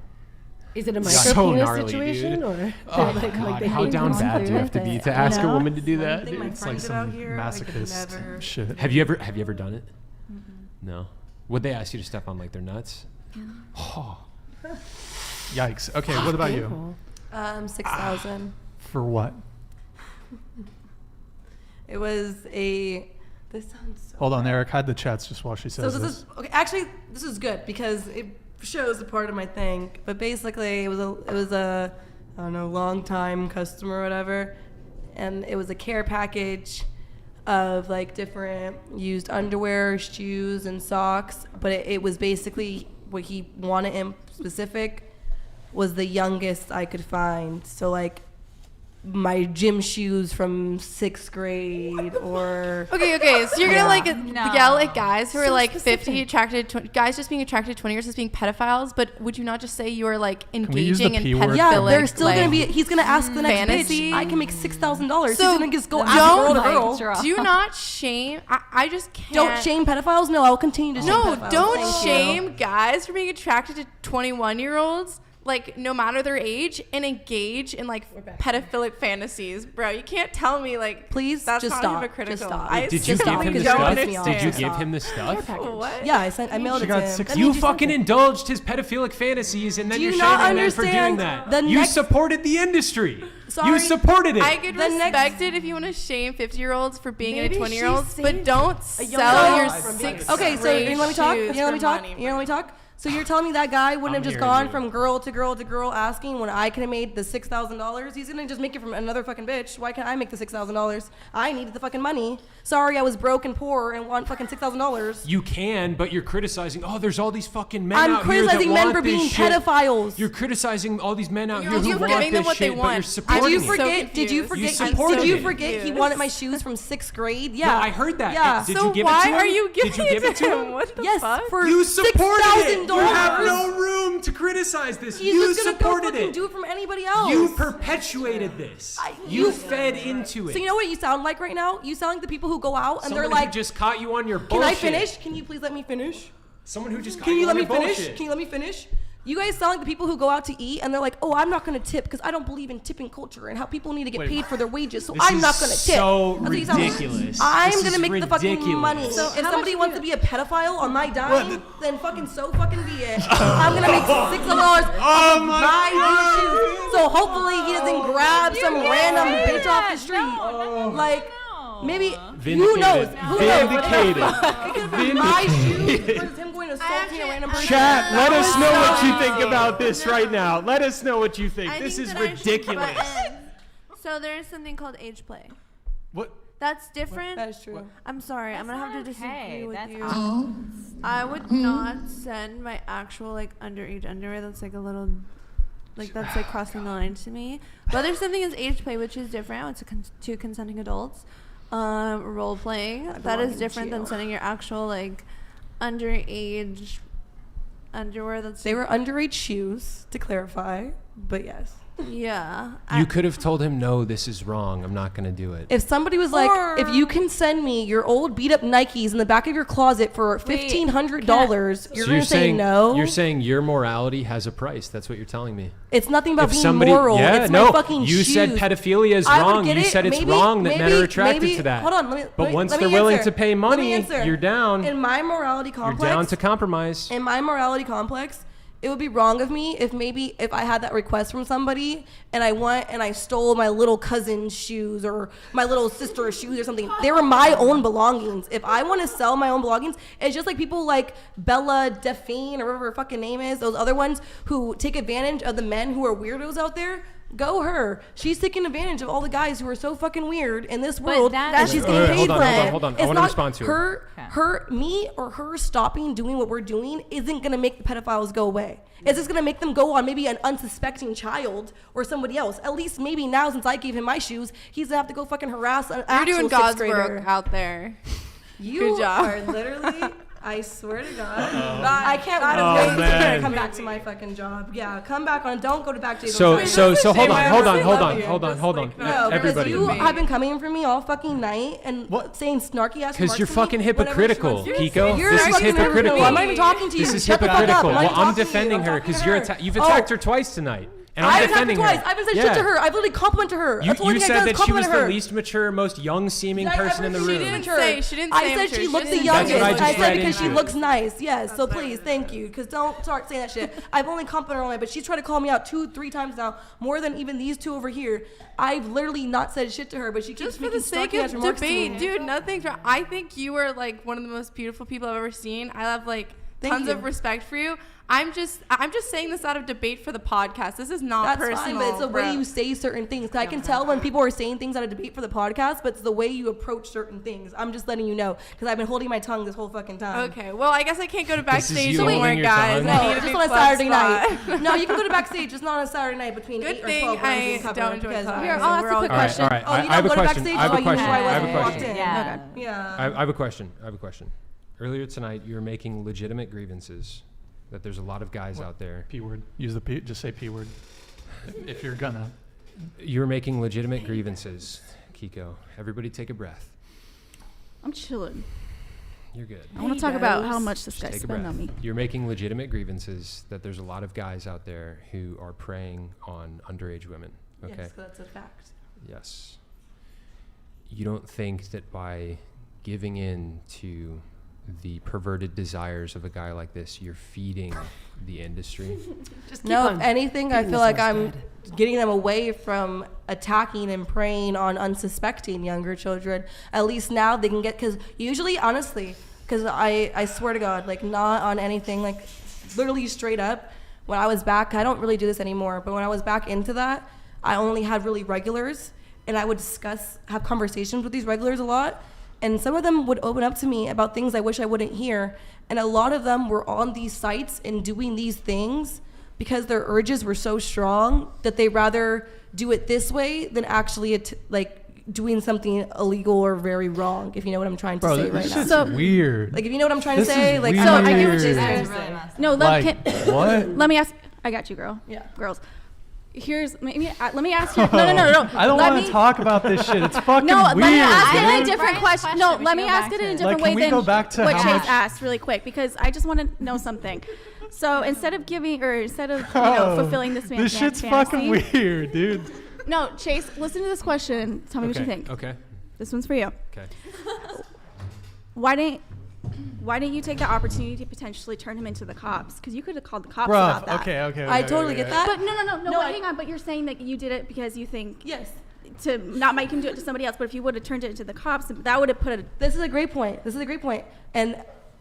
Is it a So micro penis gnarly, situation dude. or Oh like, my God, they how hate down it? bad do you have to be to ask a woman to do that? Think my It's like friends some out here, I could masochist never- shit. Have you ever done it? No. Would they ask you to step on like their nuts? Oh. Yikes. Okay, what about you? 6,000. For what? It was a. This sounds so. Hold on, bad. Eric. Hide the chats just while she So says this this. is okay. Actually, this is good because it shows a part of my thing. But basically, it was a I don't know, long time customer or whatever, and it was a care package of like different used underwear, shoes, and socks. But it was basically what he wanted in specific was the youngest I could find. So like my gym shoes from 6th grade or Okay, so you're gonna like yell at guys who are So like specific. 50 attracted to guys just being attracted to 20 years as being pedophiles, but would you not just say you are like we use the engaging in P word? pedophilic? yeah, there's still gonna like, be. He's gonna ask the next fantasy. bitch. I can make $6,000. So He's gonna just go don't, ask girl to girl. do not shame. I just can't. Don't shame pedophiles. No, I'll continue to shame No, pedophiles. don't Thank you. shame guys for being attracted to 21-year-olds. Like, no matter their age, and engage in like pedophilic fantasies, bro. You can't tell me like, Please, that's just not stop. hypocritical. Just stop. I Did you Just give stop him the because don't stuff? understand. Did you Stop. give him the stuff? What? Yeah, I mailed She it got to him. 6 That You means fucking something. indulged his pedophilic fantasies, and then Do you're you not shaming them for doing understand that. the You next- supported the industry. Sorry. You supported it. I could The next- respect it if you want to shame 50-year-olds for being Maybe into 20-year-olds, she but saved don't young sell your girl from 6th Okay, so grade you let me talk. You shoes let me for talk. money, You let me talk. So you're telling me that guy wouldn't I'm have just hearing gone you. from girl to girl to girl asking when I could have made the $6,000? He's gonna just make it from another fucking bitch. Why can't I make the $6,000? I needed the fucking money. Sorry, I was broke and poor and want fucking $6,000. You can, but you're criticizing. Oh, there's all these fucking men I'm out here that criticizing men want for this being shit. pedophiles. You're criticizing all these men out here who You're want giving them this what they shit, but want. you're I supporting Did you it. so forget? Did you confused. forget? You Did supported you it. forget he Confused. wanted my shoes from 6th grade? Yeah, No, I heard that. Yeah. Did So you give why it to him? are you giving Did you give it to him? What the Yes, fuck? for You supported it. $6,000. You have no room to criticize this. He's You just gonna go supported fucking it. do it from anybody else. You perpetuated this. You fed into it. So you know what you sound like right now? You sound like the people who go out and Someone they're like, who just caught you on your "Can bullshit. I finish? Can you please let me finish? Someone who just caught Can you on let me your finish? bullshit. Can you let me finish?" You guys sound like the people who go out to eat and they're like, "Oh, I'm not gonna tip because I don't believe in tipping culture and how people need to get Wait, paid for their wages, so this I'm is not gonna tip." so That's what you sound like. ridiculous. I'm This gonna is make the fucking ridiculous. money. So if somebody wants to be a pedophile on my dime, What? then fucking so fucking be it. I'm gonna make $600 Oh off of my my God. shoes. So hopefully he doesn't grab some random bitch off the street. No, Like, maybe Vindicated. who knows? Who knows? Vindicated. It could have been my shoes versus him going to assaulting a random person. Chat, let us know what you think crazy. about this right now. Let us know what you think. I This think is that I should ridiculous. butt in. So there is something called age play. What? That's different. That is true. I'm sorry. I'm gonna have to disagree with That's you. awful. I would not send my actual like underage underwear. That's like a little, like that's like crossing the line to me. But there's something as age play, which is different. It's two consenting adults. Role playing. That belong is in different than jail. sending your actual like underage underwear. That's They were underage shoes, to clarify, but yes. yeah. You could have told him, no, this is wrong. I'm not going to do it. If somebody was like, if you can send me your old beat up Nikes in the back of your closet for $1,500, you're So going to say saying, no? You're saying your morality has a price. That's what you're telling me. It's nothing about If being somebody, moral. yeah, it's no, my fucking you shoes. said pedophilia is I would wrong. get You it. said it's Maybe- wrong that men are attracted maybe- to that. Hold on, But once let they're me willing answer. to pay Let me money, answer. you're down. In my morality You're complex, down to compromise. in my morality complex, it would be wrong of me if I had that request from somebody and I went and I stole my little cousin's shoes or my little sister's shoes or something. They were my own belongings. If I want to sell my own belongings, it's just like people like Bella Delphine or whatever her fucking name is, those other ones who take advantage of the men who are weirdos out there. Go her. She's taking advantage of all the guys who are so fucking weird in this world that she's getting paid for it. Hold on. I It's want to not respond to me or her stopping doing what we're doing isn't going to make the pedophiles go away. It's just going to make them go on maybe an unsuspecting child or somebody else. At least maybe now, since I gave him my shoes, he's going to have to go fucking harass an actual You're doing sixth God's grader. work out there. You Good job. are literally... I swear to God, Uh-oh. I can't wait to come back to my fucking job. Yeah, come back on. Don't go to Backstage. So hold on. No, Everybody. because you have been coming for me all fucking night and saying snarky ass. Because you're fucking hypocritical, Kiko. You're This is fucking hypocritical. I'm not even talking to you. This is Shut the fuck hypocritical. up. I'm Well, I'm talking to you. defending her because you've attacked her twice tonight. And I'm defending her. I haven't said shit to her. I've literally complimented her. That's the only You thing I said did is that she was compliment the her. least mature, most young-seeming person in the room. She didn't say I said immature. she looked the That's youngest. what I just I said read because she into. looks nice. Yes. So please, thank you. Because don't start saying that shit. I've only complimented her on it, but she's tried to call me out 2-3 times now, more than even these two over here. I've literally not said shit to her, but she keeps Just for making the sake snarky ass of remarks to debate, me. dude, nothing's wrong. I think you are like one of the most beautiful people I've ever seen. I have like Thank tons you. of respect for you. I'm just saying this out of debate for the podcast. This is not That's personal. fine, but it's the way bro. you say certain things. 'Cause I can tell when people are saying things out of debate for the podcast, but it's the way you approach certain things. I'm just letting you know because I've been holding my tongue this whole fucking time. Okay, well, I guess I can't go to backstage you anymore, holding your guys. tongue? I No, need to just be on a flex Saturday spot. night. No, you can go to backstage, just not on a Saturday night between Good 8 or thing 12. when I I'm covered don't enjoy because clubbing. Here, I'll ask a quick question. All right. Oh, you I don't have a go to question. backstage? I have Oh, a you knew question. I I have a wasn't walked question. in. Yeah. Yeah. I have a question. Earlier tonight, you were making legitimate grievances that there's a lot of guys out there. P word. Use the P. Just say P word. If you're gonna. You're making legitimate grievances, Kiko. Everybody take a breath. I'm chilling. You're good. I want to talk about how much this Just guy take a spent breath. on me. You're making legitimate grievances that there's a lot of guys out there who are preying on underage women. Okay. Yes, that's a fact. Yes. You don't think that by giving in to the perverted desires of a guy like this, you're feeding the industry? No, if anything, I feel like I'm getting them away from attacking and preying on unsuspecting younger children. At least now they can get, because usually, honestly, because I swear to God, like not on anything, like literally straight up, when I was back, I don't really do this anymore, but when I was back into that, I only had really regulars, and I would have conversations with these regulars a lot. And some of them would open up to me about things I wish I wouldn't hear. And a lot of them were on these sites and doing these things because their urges were so strong that they rather do it this way than actually doing something illegal or very wrong, if you know what I'm trying to say This right now. shit's So- weird. Like, if you know what I'm trying This to say, is like, weird. So I get what you're Weird. saying. That's No, What? let me ask. I got you, girl. Yeah. Girls. Let me ask you. No. I don't Let want me- to talk about this shit. It's fucking No, weird. let me ask it in a dude. different Right, question. No, we let should me go ask back it in a to- different Like, way can we than go back to what how Chase much- asked really quick, because I just want to know something. So instead of Oh, fulfilling this man's This shit's fantasy, fucking weird, dude. No, Chase, listen to this question. Tell me what you think. Okay. This one's for you. Okay. Why didn't you take the opportunity to potentially turn him into the cops? Because you could have called the cops Bruh, about that. okay. I totally get that. But no, No, hang on. But you're saying that you did it because you think Yes. to not make him do it to somebody else. But if you would have turned it into the cops, that would have put a This is a great point. And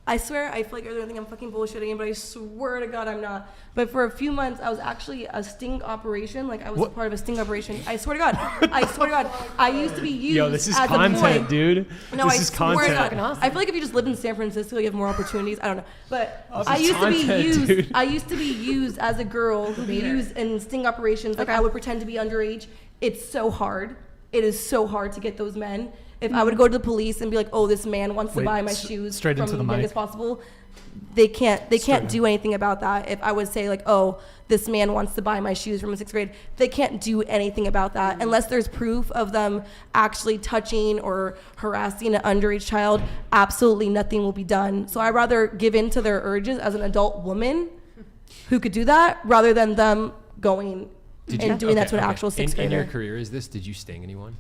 I swear, I feel like you're going to think I'm fucking bullshitting, but I swear to God I'm not. But for a few months, I was actually a sting operation. Like, I was a part of a sting operation. I swear to God. I used to be used Yo, this is as a content, boy. dude. No, this I is swear content. to God. I feel like if you just lived in San Francisco, you have more opportunities. I don't know. But This I is used to be content, used. dude. I used to be used as a girl who be used in sting operations. Like, I would pretend to be underage. It's so hard. It is so hard to get those men. If I would go to the police and be like, "Oh, this man wants to Wait, buy my shoes straight into from the young mic. as possible," they can't do anything about that. If I would say like, "Oh, this man wants to buy my shoes from 6th grade," they can't do anything about that unless there's proof of them actually touching or harassing an underage child. Absolutely nothing will be done. So I'd rather give in to their urges as an adult woman who could do that rather than them going and doing that to an actual 6th In grader. your career, did you sting anyone?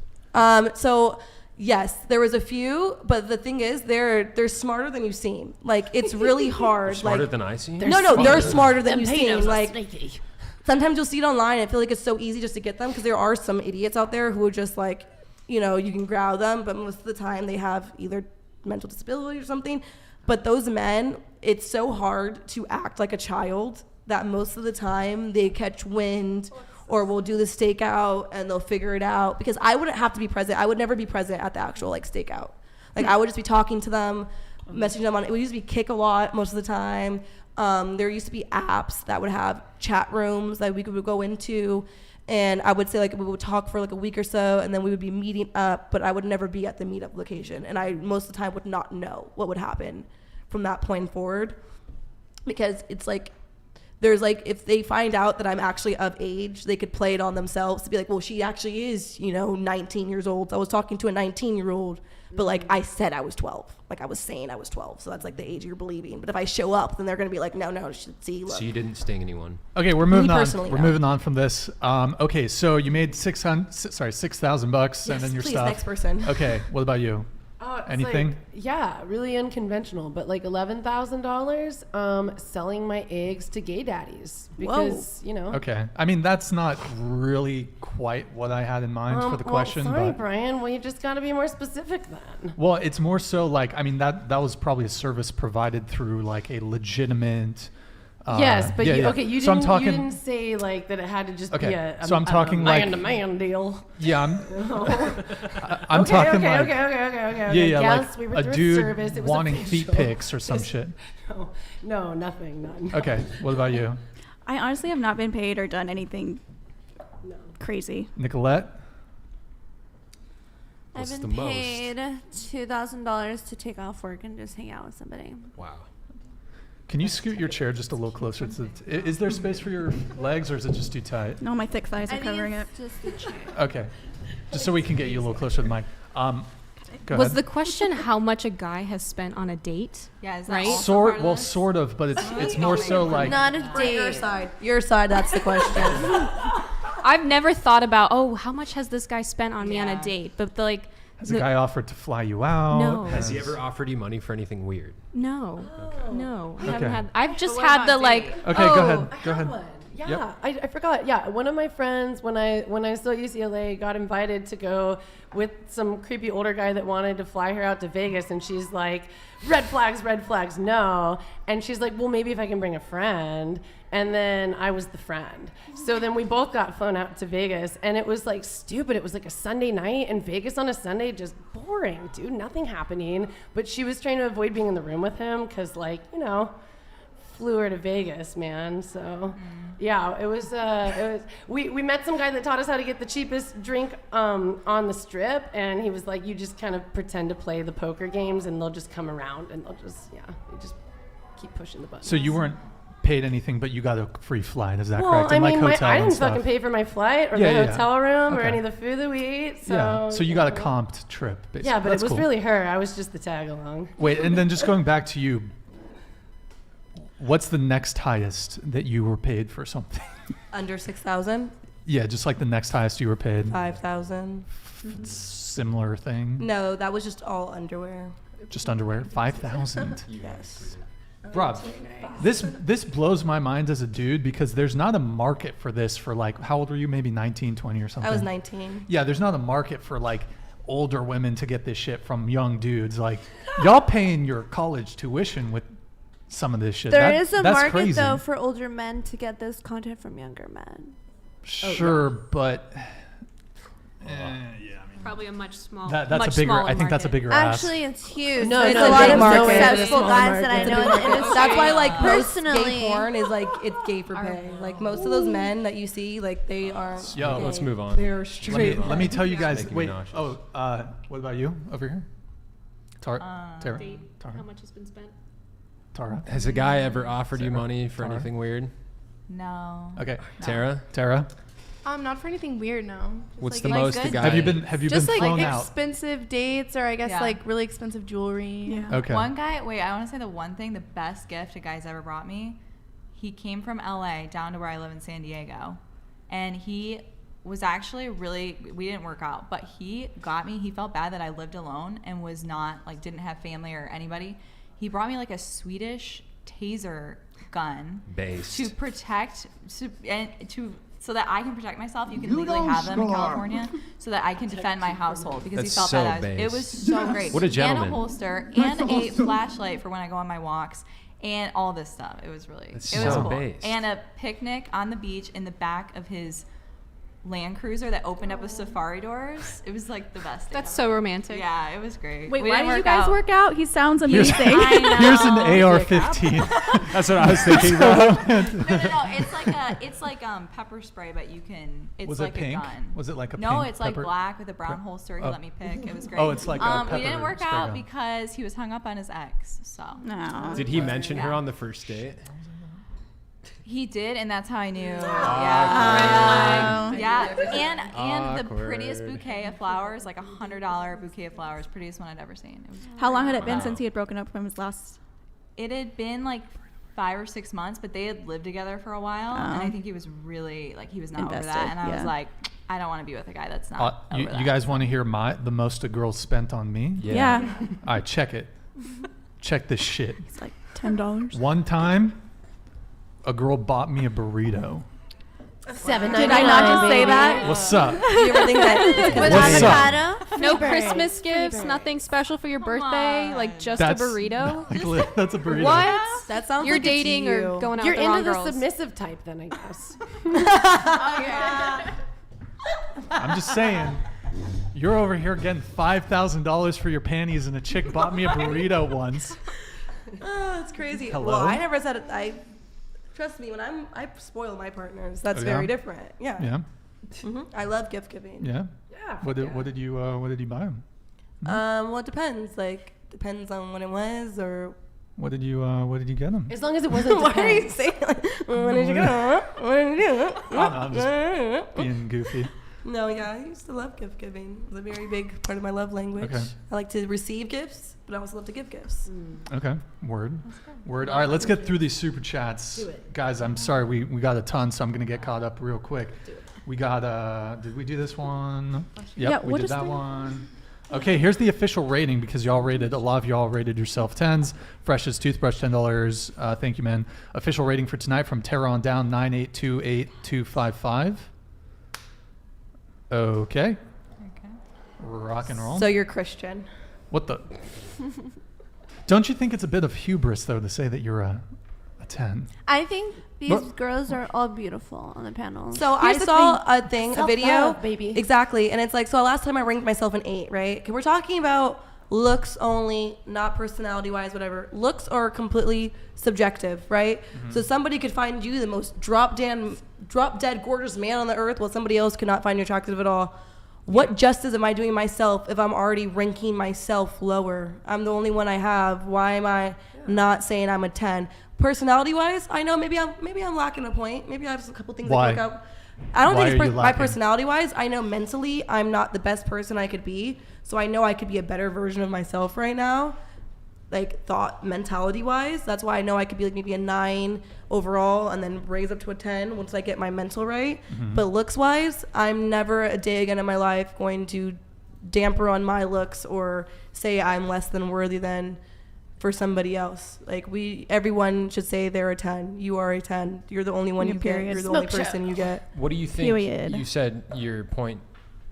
So Yes, there was a few, but the thing is, they're smarter than you seem. Like, it's really hard. Smarter like, than I seem? They're smarter than you seem. Peanuts are Like, sneaky. sometimes you'll see it online and feel like it's so easy just to get them because there are some idiots out there who are just like, you know, you can grab them, but most of the time they have either mental disability or something. But those men, it's so hard to act like a child that most of the time they catch wind or we'll do the stakeout and they'll figure it out, because I wouldn't have to be present. I would never be present at the actual like stakeout. Like I would just be talking to them, messaging them on, it would usually be Kick a lot most of the time. There used to be apps that would have chat rooms that we could go into, and I would say like we would talk for like a week or so and then we would be meeting up, but I would never be at the meetup location, and I most of the time would not know what would happen from that point forward, because it's like there's like, if they find out that I'm actually of age, they could play it on themselves to be like, well, she actually is, you know, 19 years old. I was talking to a 19-year-old, but like I said I was 12. Like I was saying I was 12. So that's like the age you're believing. But if I show up, then they're going to be like, no, see, look. So you didn't sting anyone. Okay, we're moving on. personally, We're no. moving on from this. Okay, so you made $6,000 and then your please, stuff. next person. Okay, what about you? It's Anything? like, yeah, really unconventional, but like $11,000 selling my eggs to gay daddies because, you know. Okay. I mean, that's not really quite what I had in mind for the question. Well, sorry, but Brian. Well, you just got to be more specific then. well, it's more so like, I mean, that was probably a service provided through like a legitimate. Yes, but okay, you so didn't, you didn't say like that it had to just be a so I'm talking like man-to-man deal. Yeah, I'm talking like Okay. Yeah, Yes, like we were a through dude service. It was wanting official. feet pics or some shit. No, none. Okay, what about you, I honestly have not been paid or done anything crazy. Nicolette? I've What's been the most? paid $2,000 to take off work and just hang out with somebody. Wow. Can you scoot your chair just a little closer to is there space for your legs or is it just too tight? No, my thick thighs are covering it. Just the chair. Okay. Just so we can get you a little closer to the mic. Go Was ahead. the question how much a guy has spent on a date? Yeah, is that Right? also part of this? Sort of, but it's more so like Not a For your date. side. Your side, that's the question. I've never thought about, how much has this guy spent on me on a Yeah. date? But has a guy offered to fly you out? No. Has he ever offered you money for anything weird? No, I haven't Okay. had. I've just what had about the like. Okay, go ahead. I Go have ahead. one. Yeah, Yep. I forgot. Yeah, one of my friends when I was still at UCLA got invited to go with some creepy older guy that wanted to fly her out to Vegas, and she's like, red flags, no. And she's like, well, maybe if I can bring a friend. And then I was the friend. So then we both got flown out to Vegas, and it was like stupid. It was like a Sunday night, and Vegas on a Sunday, just boring, dude, nothing happening. But she was trying to avoid being in the room with him because, like, you know, flew her to Vegas, man. So yeah, it was we met some guy that taught us how to get the cheapest drink on the strip, and he was like, you just kind of pretend to play the poker games and they'll just come around and they'll just you just keep pushing the buttons. So you weren't paid anything, but you got a free flight, is that well, correct? I And mean, like hotel I and didn't stuff. fucking pay for my flight or Yeah, the yeah, hotel room or Okay. any of the food that we ate. So Yeah. So you got a know. comped trip, basically. Yeah, but That's it was cool. really her. I was just the tag along. Wait, and then just going back to you, what's the next highest that you were paid for something? Under 6,000, Yeah, just like the next highest you were paid. 5,000. Similar thing. No, that was just all underwear. Just underwear. 5,000. Yes. Rob, this blows my mind as a dude because there's not a market for this for like, how old were you? Maybe 19, 20 or something. I was 19. Yeah, there's not a market for like older women to get this shit from young dudes. Like, y'all paying your college tuition with some of this shit. There is a that's market crazy. though for older men to get this content from younger men. Sure, but Probably a much smaller. that's a bigger. I think that's a bigger ask. Actually, it's huge. No, There's no, a lot big of market. successful Small guys that I market. know in the industry. That's why, like, most personally, gay porn is like it's gay for pay. Like most of those men that you see, like they aren't. Yo, gay. let's move on. They're straight. Let me tell you guys. Making me Wait. nauseous. What about you over here? Tara. Date. How Tara. much has been spent? Tara. Has a guy ever offered you Sarah. money for Tara. anything weird? No. Okay. Tara? Tara. Not for anything weird, no. Just What's like the like most the good guy? Have you been just like flown out? expensive dates, or I guess Yeah. like really expensive jewelry. Yeah. Okay. One guy, I want to say the one thing, the best gift a guy's ever brought me, he came from LA down to where I live in San Diego. And he was actually we didn't work out, but he got me. He felt bad that I lived alone and was not like didn't have family or anybody. He brought me like a Swedish taser gun to protect so that I can protect myself. You can legally have them in California, so that I can defend my household because he felt bad. It was so great. What a gentleman! And a holster and a flashlight for when I go on my walks. And all this stuff. It was really, it was cool. Based. And a picnic on the beach in the back of his Land Cruiser that opened up with safari doors. It was like the best thing. That's so romantic. Yeah, it was great. Wait, why did you guys work out? He sounds amazing. Here's an AR-15. That's what I was thinking about. No. It's like pepper spray, but you can. It's was like it pink? a gun. Was it like a No, pink it's like pepper? black with a brown holster. He let me pick. It was great. Oh, it's like a pepper we didn't work spray out gun. because he was hung up on his ex. So. No. Did he mention her on the first date? He did, and that's how I knew. And the prettiest bouquet of flowers, like $100 bouquet of flowers, prettiest one I'd ever seen. It was How long had it been since he had broken up from his last? It had been like 5 or 6 months, but they had lived together for a while, and I think he was really he was not invested, over that, and I was like, I don't want to be with a guy that's not. You over that. guys want to hear the most a girl spent on me? Yeah. All right, check it. Check this shit. It's like $10. One time, a girl bought me a burrito. $7.99. Did I not just say that? What's up? You ever think that? With What's up? avocado? No Christmas gifts, nothing special for your birthday, like just a burrito. That's a burrito. What? That sounds You're like it's dating you. or going out You're with the wrong into the girls. submissive type, then, I guess. I'm just saying. You're over here getting $5,000 for your panties, and a chick bought me a burrito once. Oh, that's crazy. Hello? Well, I never said it. Trust me, when I spoil my partners, that's very different. Yeah. Yeah. I love gift giving. Yeah. What did you buy him? Well, it depends. Depends on what it was or. What did you get him? As long as it wasn't Why are you saying what did you get? What did you do? Oh, no, I'm just being goofy. No, yeah, I used to love gift giving. It's a very big part of my love language. Okay. I like to receive gifts, but I also love to give gifts. Okay. Word. All right, let's get through these super chats. Do it. Guys, I'm sorry, we got a ton, so I'm going to get caught up real quick. We got, did we do this one? Yep, Yeah, we we'll did just that do- one. Okay, here's the official rating because a lot of y'all rated yourself 10s. Freshest toothbrush, $10. Thank you, man. Official rating for tonight from Terra on down, 9828255. Okay. Rock and roll. So you're Christian. What the? Don't you think it's a bit of hubris, though, to say that you're a 10? I think these But- girls are all beautiful on the panel. So Here's I the saw thing. a thing, a Self-love, video. baby. Exactly. And it's like, so last time I ranked myself an 8, right? 'Cause we're talking about looks only, not personality wise, whatever. Looks are completely subjective, right? So somebody could find you the most drop dead gorgeous man on the earth, while somebody else could not find you attractive at all. What justice am I doing myself if I'm already ranking myself lower? I'm the only one I have. Why am I not saying I'm a 10? Personality wise, I know maybe I'm lacking a point. Maybe I have a couple things Why? I work out. I don't Why think are it's you my lacking? personality wise. I know mentally I'm not the best person I could be. So I know I could be a better version of myself right now. Thought mentality wise. That's why I know I could be maybe a 9 overall and then raise up to a 10 once I get my mental right. But looks wise, I'm never a day again in my life going to damper on my looks or say I'm less than worthy than for somebody else. Everyone should say they're a 10. You are a 10. You're the only one you get. period. You're the only person you get. What do you think? Period. You said your point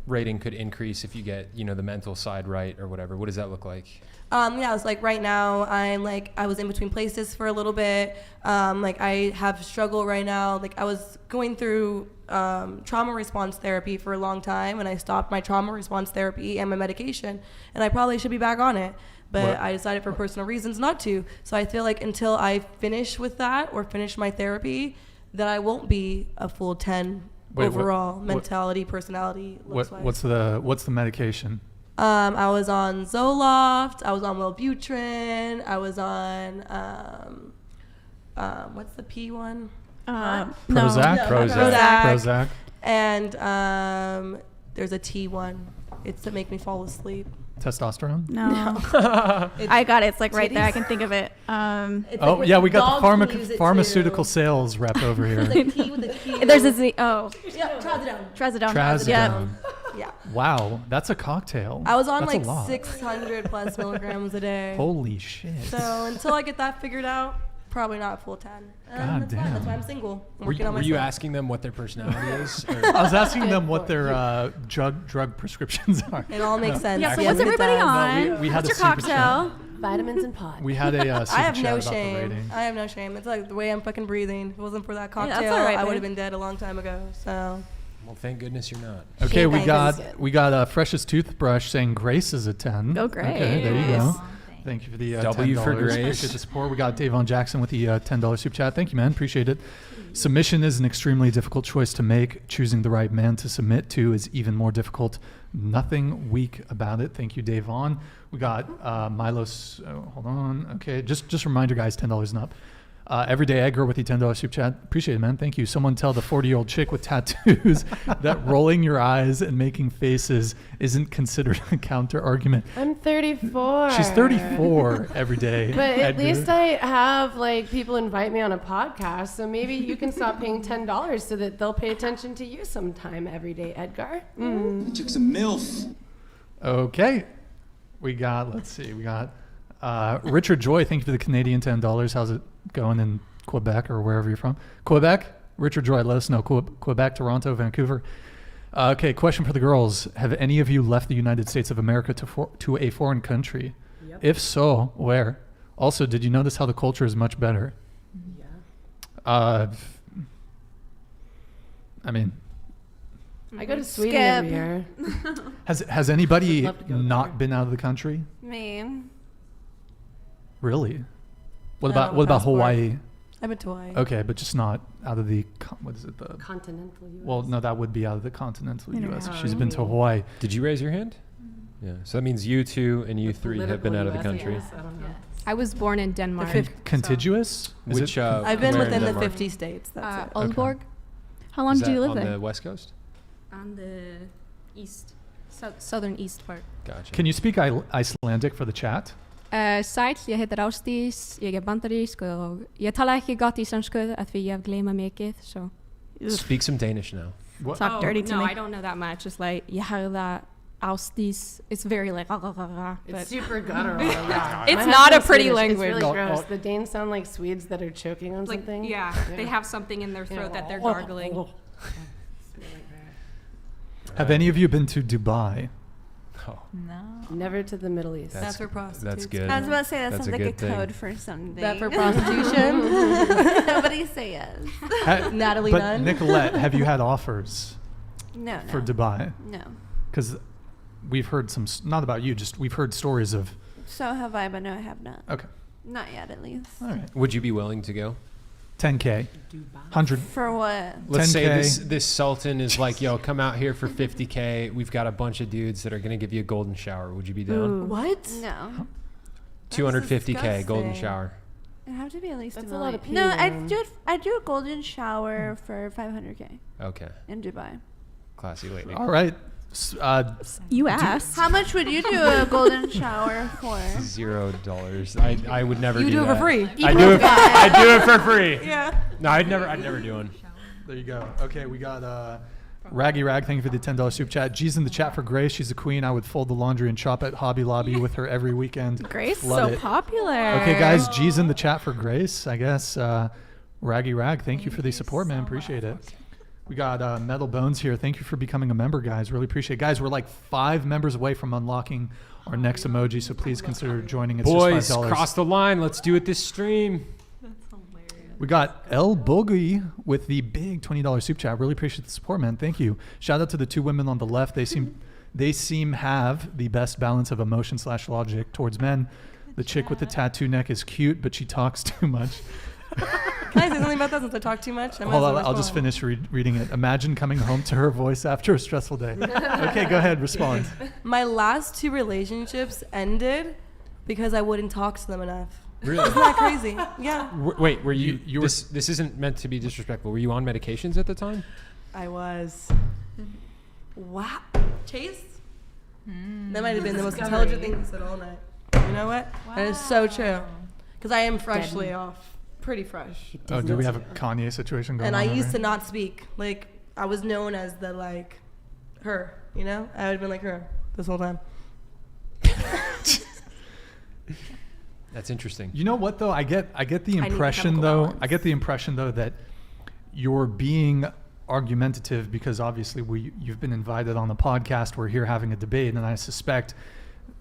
rating could increase if you get, the mental side right or whatever. What does that look like? Yeah, it's right now I was in between places for a little bit. I have struggle right now. I was going through trauma response therapy for a long time, and I stopped my trauma response therapy and my medication, and I probably should be back on it. But I decided for personal reasons not to. So I feel like until I finish with that or finish my therapy, that I won't be a full 10 overall mentality, personality, looks-wise. What's the medication? I was on Zoloft. I was on Wellbutrin. I was on what's the P one? Prozac. And there's a T one. It's to make me fall asleep. Testosterone? No. I got it. It's like right there. I can think of it. Oh, yeah, we got the pharmaceutical sales rep over here. There's a Z. Oh. Yeah, Trazodone. Trazodone. Yeah. Wow, that's a cocktail. I was on That's like 600 plus milligrams a day. Holy shit. So until I get that figured out, probably not full 10. God That's damn. fine. That's why I'm single. I'm Were working on you myself. asking them what their personality is? Or? I was asking them what their drug prescriptions are. It all makes sense. Yeah, so Yes, what's it everybody does. on? No, we had What's a your super cocktail? Vitamins and pot. We had a I super have chat no about the shame. rating. I have no shame. It's like the way I'm fucking breathing. If it wasn't for that that's cocktail, all right, I would babe. have been dead a long time ago. So Well, thank goodness you're not. Okay, Shame we I got missed it. freshest toothbrush saying Grace is a 10. Go Okay, there you Grace. go. Thank you for the W $10. for Grace. Appreciate the support. We got Davon Jackson with the $10 super chat. Thank you, man. Appreciate it. Submission is an extremely difficult choice to make. Choosing the right man to submit to is even more difficult. Nothing weak about it. Thank you, Davon. We got Milos. Oh, hold on. Okay, just a reminder, guys. $10 and up. Everyday Edgar with the $10 super chat. Appreciate it, man. Thank you. Someone tell the 40-year-old chick with tattoos that rolling your eyes and making faces isn't considered a counter argument. I'm 34. She's 34 every day. But at Edgar. least I have like people invite me on a podcast, so maybe you can stop paying $10 so that they'll pay attention to you sometime every day, Edgar. The chick's a MILF. Okay. We got Richard Joy. Thank you for the Canadian $10. How's it going in Quebec or wherever you're from? Quebec? Richard Joy, let us know. Quebec, Toronto, Vancouver. Okay, question for the girls. Have any of you left the United States of America to a foreign country? Yep. If so, where? Also, did you notice how the culture is much better? Yeah. I mean, I go to Sweden every Skip. year. has anybody Love to go not there. been out of the country? Me. Really? What No, about passport. Hawaii? I've been to Hawaii. Okay, but just not out of the what is it? The Continental U.S. well, no, that would be out of the continental U.S. If she's International. been to Hawaii. Did you raise your hand? Yeah. So that means you two and you three have been out of the country. Yes, I don't know. I was born in Denmark. Contiguous? Is Which? it- I've been where in within the Denmark? 50 states. That's it. Aalborg. How long Is did you that live on there? the West Coast? On the east, southern east part. Gotcha. Can you speak Icelandic for the chat? Sæl, ég heter Ásdís, ég bandarísk og ég tala ekki gott íslensku að því ég gleyma mikið, so. Speak some Danish now. What? Talk dirty to no, me. I don't know that much. It's like, ég hörða Ásdís. It's very like, It's but super guttural. Yeah. It's My not a husband's pretty Swedish. language. It's really No, gross. oh. The Danes sound like Swedes that are choking on like, something. yeah, they have something in their throat that they're gargling. Have any of you been to Dubai? Oh, No. Never to the Middle East. That's for prostitutes. that's good. I was about to say that That's sounds a like a good thing. code for something. That for prostitution? Nobody say yes. Natalie but Nunn? Nicolette, have you had offers No, no. for Dubai? No. Because we've heard not about you, just we've heard stories of. So have I, but no, I have not. Okay. Not yet, at least. All right. Would you be willing to go? 10K. 100. For what? Let's say 10K. this sultan is like, yo, come out here for 50K. We've got a bunch of dudes that are gonna give you a golden shower. Would you be down? What? No. 250K golden disgusting. shower. It'd have to be at least That's a a lot million. of pee No, room. I'd do a golden shower for 500K Okay, in Dubai. classy lady. All right. You asked. How much would you do a golden shower for? $0. I would never You do it that. for free. I do it. I do it for free. Yeah. No, I'd never do one. There you go. Okay, we got Raggy Rag. Thank you for the $10 super chat. G's in the chat for Grace. She's a queen. I would fold the laundry and shop at Hobby Lobby with her every weekend. Grace, Love so it. popular. Okay, guys. G's in the chat for Grace. I guess. Raggy Rag. Thank you for the support, man. Appreciate it. We got Metal Bones here. Thank you for becoming a member, guys. Really appreciate it. Guys, we're like 5 members away from unlocking our next emoji, so please consider joining. It's Boys, just $5. cross the line. Let's do it this stream. We got El Bogi with the big $20 super chat. Really appreciate the support, man. Thank you. Shout out to the 2 women on the left. They seem have the best balance of emotion / logic towards men. The chick with the tattoo neck is cute, but she talks too much. Can I say something about that since I talk too much? I might as Hold well on, I'll just respond. finish reading it. Imagine coming home to her voice after a stressful day. Okay, go ahead, respond. My last 2 relationships ended because I wouldn't talk to them enough. Really? Isn't that crazy? Yeah. Wait, were you? You were- this isn't meant to be disrespectful. Were you on medications at the time? I was. Wow. Chase? That might have been the most intelligent thing he said all night. You know what? Wow. That is so true. Because I am freshly off. Pretty fresh. Oh, do we have a Kanye situation going on? And I used to not speak. Like, I was known as the, like, her, you know? I would have been like her this whole time. That's interesting. You know what, though? I get the impression, that you're being argumentative because obviously you've been invited on the podcast. We're here having a debate, and I suspect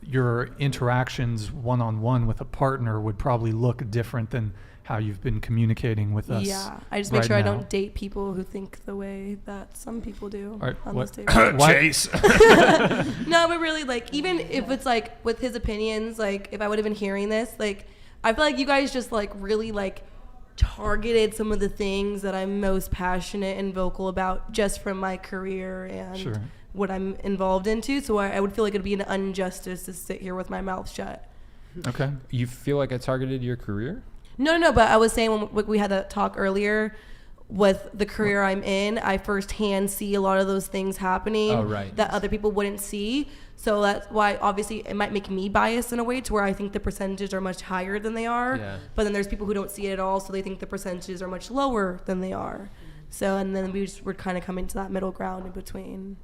your interactions one-on-one with a partner would probably look different than how you've been communicating with us. Yeah, I just make sure I don't date people who think the way that some people do on this table. Chase. No, but really, like, even if it's like with his opinions, like if I would have been hearing this, like I feel like you guys just like really like targeted some of the things that I'm most passionate and vocal about just from my career and what I'm involved into. So I would feel like it'd be an injustice to sit here with my mouth shut. Okay. You feel like I targeted your career? No, but I was saying when we had that talk earlier with the career I'm in, I firsthand see a lot of those things happening that other people wouldn't see. So that's why obviously it might make me biased in a way to where I think the percentages are much higher than they are. Yeah. But then there's people who don't see it at all, so they think the percentages are much lower than they are. So, and then we're kind of coming to that middle ground in between.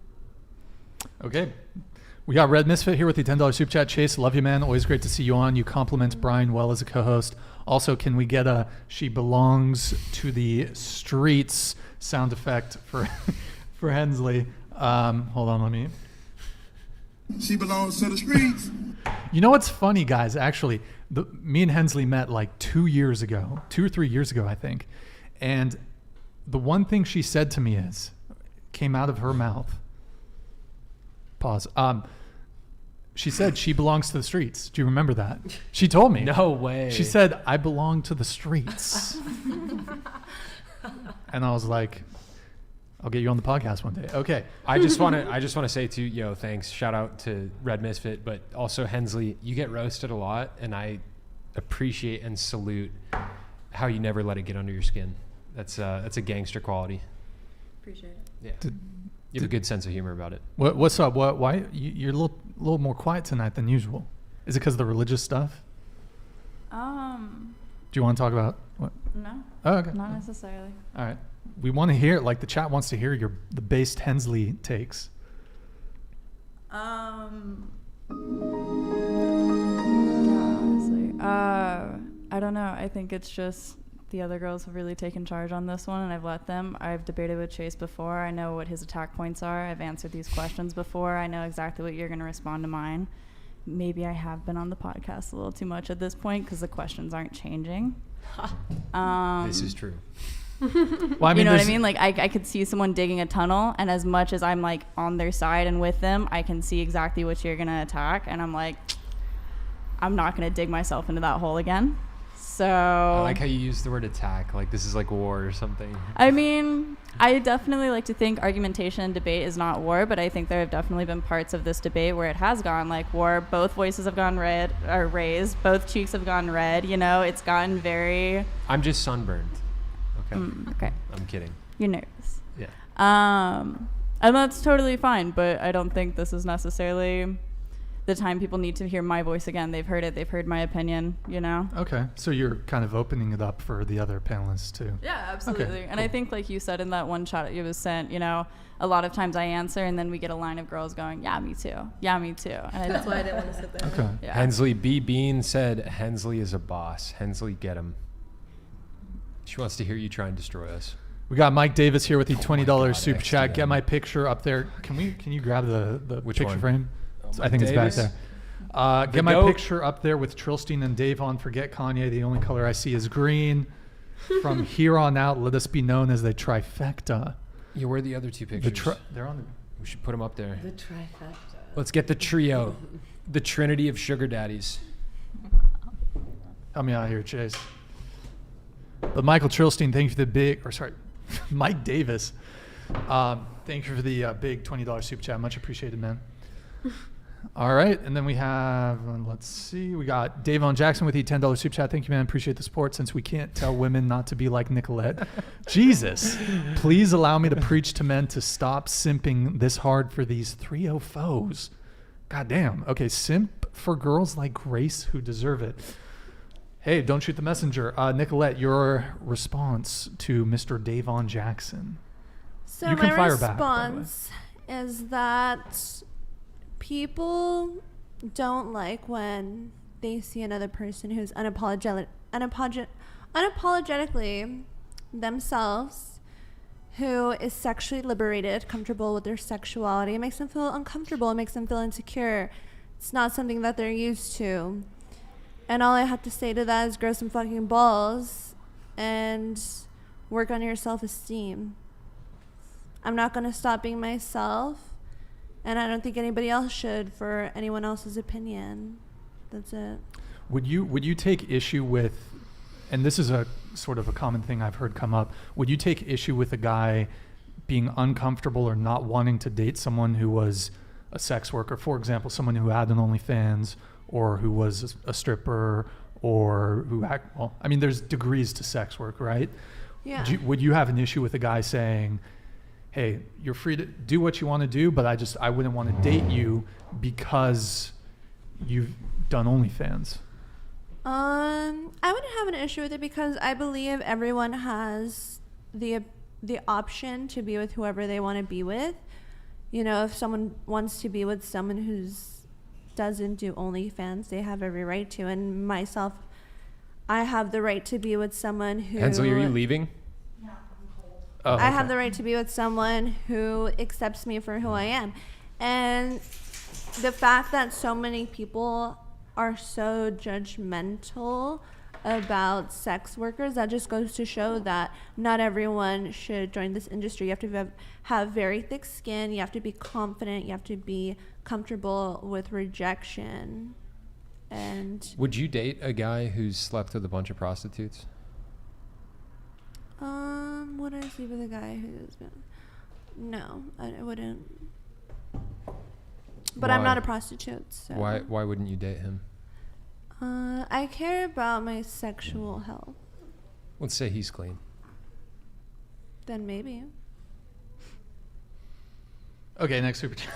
Okay. We got Red Misfit here with the $10 Super Chat. Chase, love you, man. Always great to see you on. You compliment Brian well as a co-host. Also, can we get a "She Belongs to the Streets" sound effect for Hensley? Hold on, let me. She belongs to the streets. You know what's funny, guys? Actually, me and Hensley met like 2 or 3 years ago, I think. And the one thing she said to me came out of her mouth. Pause. She said she belongs to the streets. Do you remember that? She told me. No way. She said, I belong to the streets. And I was like, I'll get you on the podcast one day. Okay. I just want to say too, thanks. Shout out to Red Misfit, but also Hensley, you get roasted a lot, and I appreciate and salute how you never let it get under your skin. That's a gangster quality. Appreciate it. Yeah. You have a good sense of humor about it. What's up? Why you're a little more quiet tonight than usual? Is it because of the religious stuff? Do you want to talk about what? No. Oh, okay. Not necessarily. All right. We want to hear, like the chat wants to hear the based Hensley takes. Yeah, honestly. I don't know. I think it's just the other girls have really taken charge on this one, and I've let them. I've debated with Chase before. I know what his attack points are. I've answered these questions before. I know exactly what you're going to respond to mine. Maybe I have been on the podcast a little too much at this point because the questions aren't changing. This is true. Well, I mean, you know what I mean? Like, I could see someone digging a tunnel, and as much as I'm, like, on their side and with them, I can see exactly what you're going to attack, and I'm like, I'm not going to dig myself into that hole again. So I like how you use the word attack, like this is like war or something. I mean, I definitely like to think argumentation and debate is not war, but I think there have definitely been parts of this debate where it has gone like war. Both voices have gone raised, both cheeks have gone red, it's gotten very... I'm just sunburned. Okay. Okay. I'm kidding. You're nervous. Yeah. And that's totally fine, but I don't think this is necessarily the time people need to hear my voice again. They've heard it. They've heard my opinion, Okay. So you're kind of opening it up for the other panelists too. Yeah, absolutely. Okay, and cool. I think like you said in that one chat it was sent, a lot of times I answer and then we get a line of girls going, yeah, me too. Yeah, me too. And that's why I didn't want to sit there. Okay. Yeah. Hensley B. Bean said, Hensley is a boss. Hensley, get him. She wants to hear you try and destroy us. We got Mike Davis here with the $20 super chat. Get my picture up there. Can you grab the Which picture one? frame? I think Davis? It's back there. Get my picture up there with Trilstein and Dave on Forget Kanye. The only color I see is green. From here on out, let us be known as the trifecta. Yeah, where are the other two pictures? They're on the... We should put them up there. The trifecta. Let's get the trio. The trinity of sugar daddies. Help me out here, Chase. But Michael Trilstein, thank you for the Mike Davis. Thank you for the big $20 super chat. Much appreciated, man. All right. And then we have, let's see, we got Davon Jackson with the $10 super chat. Thank you, man. Appreciate the support since we can't tell women not to be like Nicolette. Jesus. Please allow me to preach to men to stop simping this hard for these 3-0 foes. God damn. Okay, simp for girls like Grace who deserve it. Hey, don't shoot the messenger. Nicolette, your response to Mr. Davon Jackson. So You can my fire back, by the way. response is that people don't like when they see another person who's unapologetically themselves, who is sexually liberated, comfortable with their sexuality. It makes them feel uncomfortable. It makes them feel insecure. It's not something that they're used to. And all I have to say to that is grow some fucking balls and work on your self-esteem. I'm not going to stop being myself, and I don't think anybody else should for anyone else's opinion. That's it. Would you take issue with, and this is a sort of a common thing I've heard come up, would you take issue with a guy being uncomfortable or not wanting to date someone who was a sex worker? For example, someone who had an OnlyFans or who was a stripper or who had, well, I mean, there's degrees to sex work, right? Yeah. Would you have an issue with a guy saying, hey, you're free to do what you want to do, but I wouldn't want to date you because you've done OnlyFans? I wouldn't have an issue with it because I believe everyone has the option to be with whoever they want to be with. You know, if someone wants to be with someone who's doesn't do OnlyFans, they have every right to. And myself, I have the right to be with someone who... Hansel, are you leaving? Oh, okay. I have the right to be with someone who accepts me for who I am. And the fact that so many people are so judgmental about sex workers, that just goes to show that not everyone should join this industry. You have to have very thick skin. You have to be confident. You have to be comfortable with rejection. And Would you date a guy who's slept with a bunch of prostitutes? would I sleep with a guy who's been... No, I wouldn't. But I'm Why? not a prostitute, so... Why wouldn't you date him? I care about my sexual health. Let's say he's clean. Then maybe. Okay, next super chat.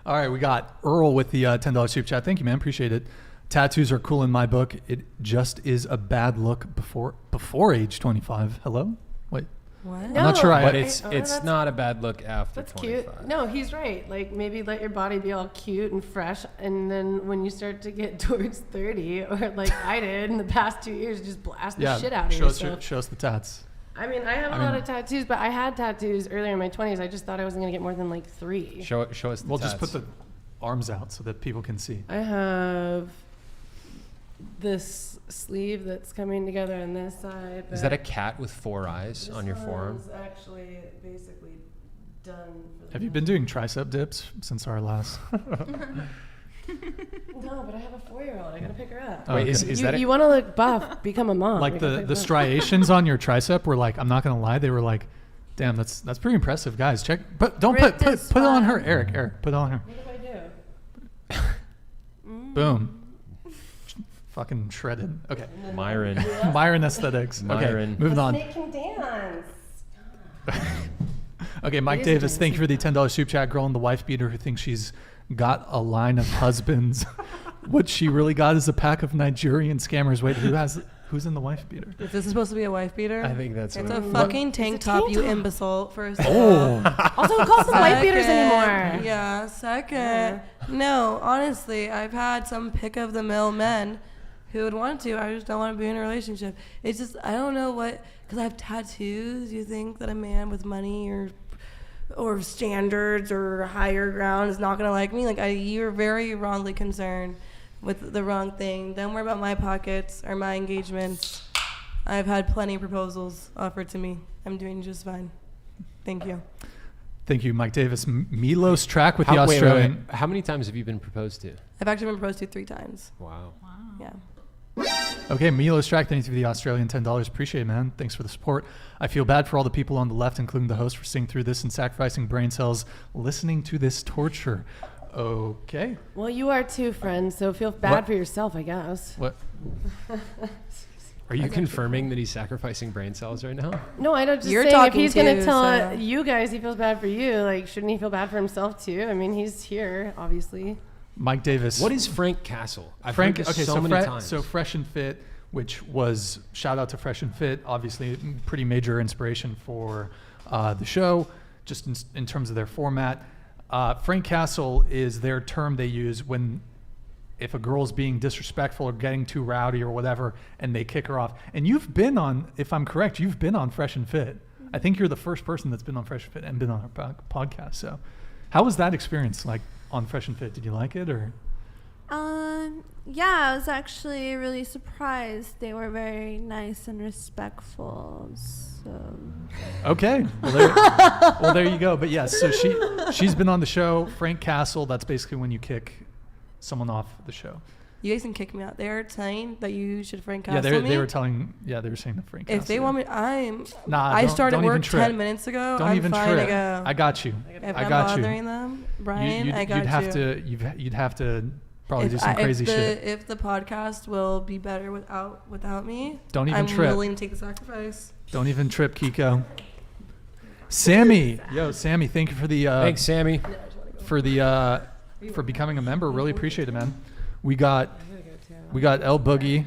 All right, we got Earl with the $10 super chat. Thank you, man. Appreciate it. Tattoos are cool in my book. It just is a bad look before age 25. Hello? Wait. What? I'm not sure. But it's not a bad look after That's 25. cute. No, he's right. Like, maybe let your body be all cute and fresh, and then when you start to get towards 30, or like I did in the past 2 years, just blast the shit out of yourself. Show us the tats. I mean, I have a lot of tattoos, but I had tattoos earlier in my 20s. I just thought I wasn't going to get more than like 3. Show us the Well, tats. just put the arms out so that people can see. I have this sleeve that's coming together on this side. Is that a cat with 4 eyes on your forearm? This one's actually basically done. Have you been doing tricep dips since our last? No, but I have a 4-year-old. I gotta pick her up. Wait, is you, that you want to look buff? Become a mom. Like You the gotta pick them up. striations on your tricep were like, I'm not gonna lie, they were like, damn, that's pretty impressive, guys. Check, but don't put it on her, Eric, put it on her. What do I do? Boom. Fucking shredded. Okay. Myron. Myron aesthetics. Myron. Okay, moving on. Make him dance. Okay, Mike It is a Davis, thank you for the $10 super chat. Girl and the wife beater who thinks she's got a line of husbands. What she really got is a pack of Nigerian scammers. Wait, who's in the wife beater? Is this supposed to be a wife beater? I think that's It's what a fucking tank It's a top, tank you top. imbecile, first of Oh. all. Also, who calls them wife beaters anymore? Yeah, second. No, honestly, I've had some pick of the mill men who would want to. I just don't want to be in a relationship. It's just, I don't know what, because I have tattoos. You think that a man with money or standards or higher ground is not going to like me? Like, you're very wrongly concerned with the wrong thing. Don't worry about my pockets or my engagements. I've had plenty of proposals offered to me. I'm doing just fine. Thank you. Thank you, Mike Davis. Milo's track with the wait, Australian. wait. How many times have you been proposed to? I've actually been proposed to 3 times. Wow. Yeah. Okay, Milo's track. Thank you for the Australian $10. Appreciate it, man. Thanks for the support. I feel bad for all the people on the left, including the host, for sitting through this and sacrificing brain cells listening to this torture. Okay. Well, you are too, friend. So feel bad What? for yourself, I guess. What? Are you confirming that he's sacrificing brain cells right now? No, I don't. Just You're saying, if talking he's gonna too, tell so- you guys he feels bad for you, like, shouldn't he feel bad for himself too? I mean, he's here, obviously. Mike Davis. What is Frank Castle? I've Frank? heard this Okay, so so many times. so Fresh and Fit, which was shout out to Fresh and Fit, obviously pretty major inspiration for the show, just in terms of their format. Frank Castle is their term they use when if a girl's being disrespectful or getting too rowdy or whatever, and they kick her off. And you've been on, if I'm correct, you've been on Fresh and Fit. I think you're the first person that's been on Fresh and Fit and been on our podcast. So, how was that experience like on Fresh and Fit? Did you like it or? Yeah, I was actually really surprised. They were very nice and respectful. So. Okay. Well, there you go. But yes, so she's been on the show. Frank Castle. That's basically when you kick someone off the show. You guys can kick me out. They're saying that you should Frank Castle Yeah, me. they were telling. Yeah, they were saying that Frank Castle. If they want me, Nah, I started don't even work trip. 10 minutes ago. Don't I'm even fine trip. to go. I got you. If I I'm got bothering you. them, Brian, I got you'd have you. to. You'd have to probably do some if crazy shit. If the podcast will be better without me, Don't even I'm trip. willing to take the sacrifice. Don't even trip, Kiko. Sammy, Sammy, thank you for the. Thanks, Sammy. For becoming a member. Really appreciate it, man. We got L Boogie.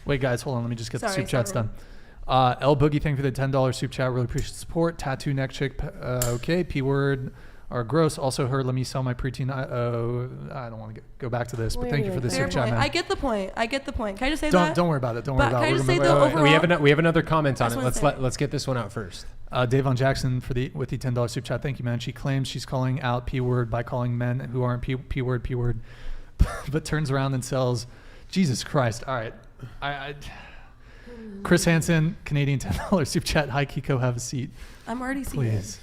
Wait, guys, hold on. Let me just get the soup chats done. L Boogie, thank you for the $10 soup chat. Really appreciate the support. Tattoo neck chick. Okay. P word. Are gross. Also heard. Let me sell my preteen. I don't want to go back to this, but thank you for the soup chat, man. I get the point. Can I just say that? Don't worry about it. Don't worry about it. Can I just say the overall? We have another comment on it. Let's get this one out first. Davon Jackson with the $10 soup chat. Thank you, man. She claims she's calling out P word by calling men who aren't P word, but turns around and sells. Jesus Christ! All right, Chris Hansen, Canadian $10 soup chat. Hi, Kiko, have a seat. I'm already seated. Please.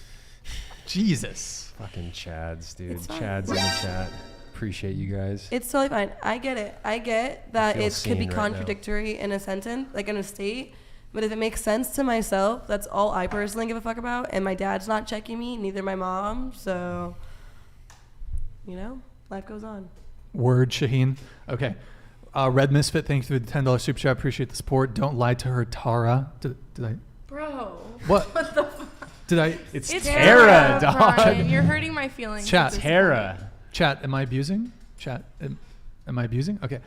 Jesus. Fucking Chads, dude. It's fine. Chads in the chat. Appreciate you guys. It's totally fine. I get it. I get that feel it could be seen right contradictory in a sentence, like in a state. But if it makes sense to myself, that's all I personally give a fuck about. And my dad's not checking me, neither my mom. So, life goes on. Word, Shaheen. Okay. Red Misfit, thank you for the $10 super chat. Appreciate the support. Don't lie to her, Tara. Did I? Bro. What? What the fuck? Did I? It's Tara, dog. Brian, you're hurting my feelings. Chat. Tara. Chat, am I abusing? Chat, am I abusing? Okay.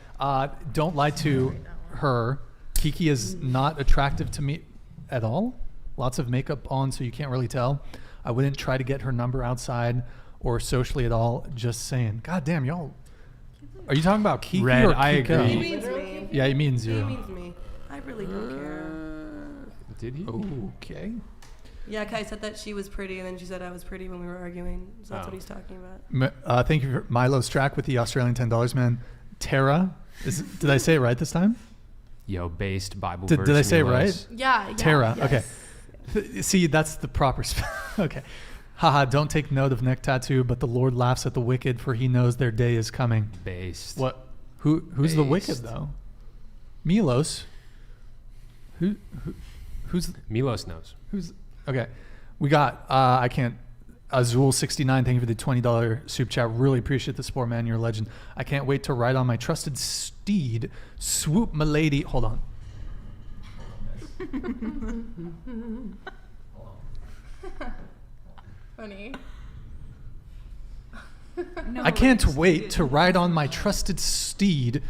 Don't lie to her. Kiki is not attractive to me at all. Lots of makeup on, so you can't really tell. I wouldn't try to get her number outside or socially at all. Just saying. God damn, y'all. Are you talking about Kiki Red, or Kiko? I agree. He means me. Yeah, he means you. He means me. I really don't care. Did he? Okay. Yeah, Kai said that she was pretty, and then she said I was pretty when we were arguing. So that's what he's talking about. Thank you for Milo Strack with the Australian $10, man. Tara, did I say it right this time? Yo, based Bible verse. Did I say it Milos. right? Yeah. Tara, Yes. okay. See, that's the proper spell. Okay. Haha, don't take note of neck tattoo, but the Lord laughs at the wicked, for he knows their day is coming. Based. What? Who's the wicked, though? Milos. Who's Milos knows. Who's okay? We got I can't. Azul69, thank you for the $20 soup chat. Really appreciate the support, man. You're a legend. I can't wait to ride on my trusted steed. Swoop, milady. Hold on. Funny. I can't wait to ride on my trusted steed.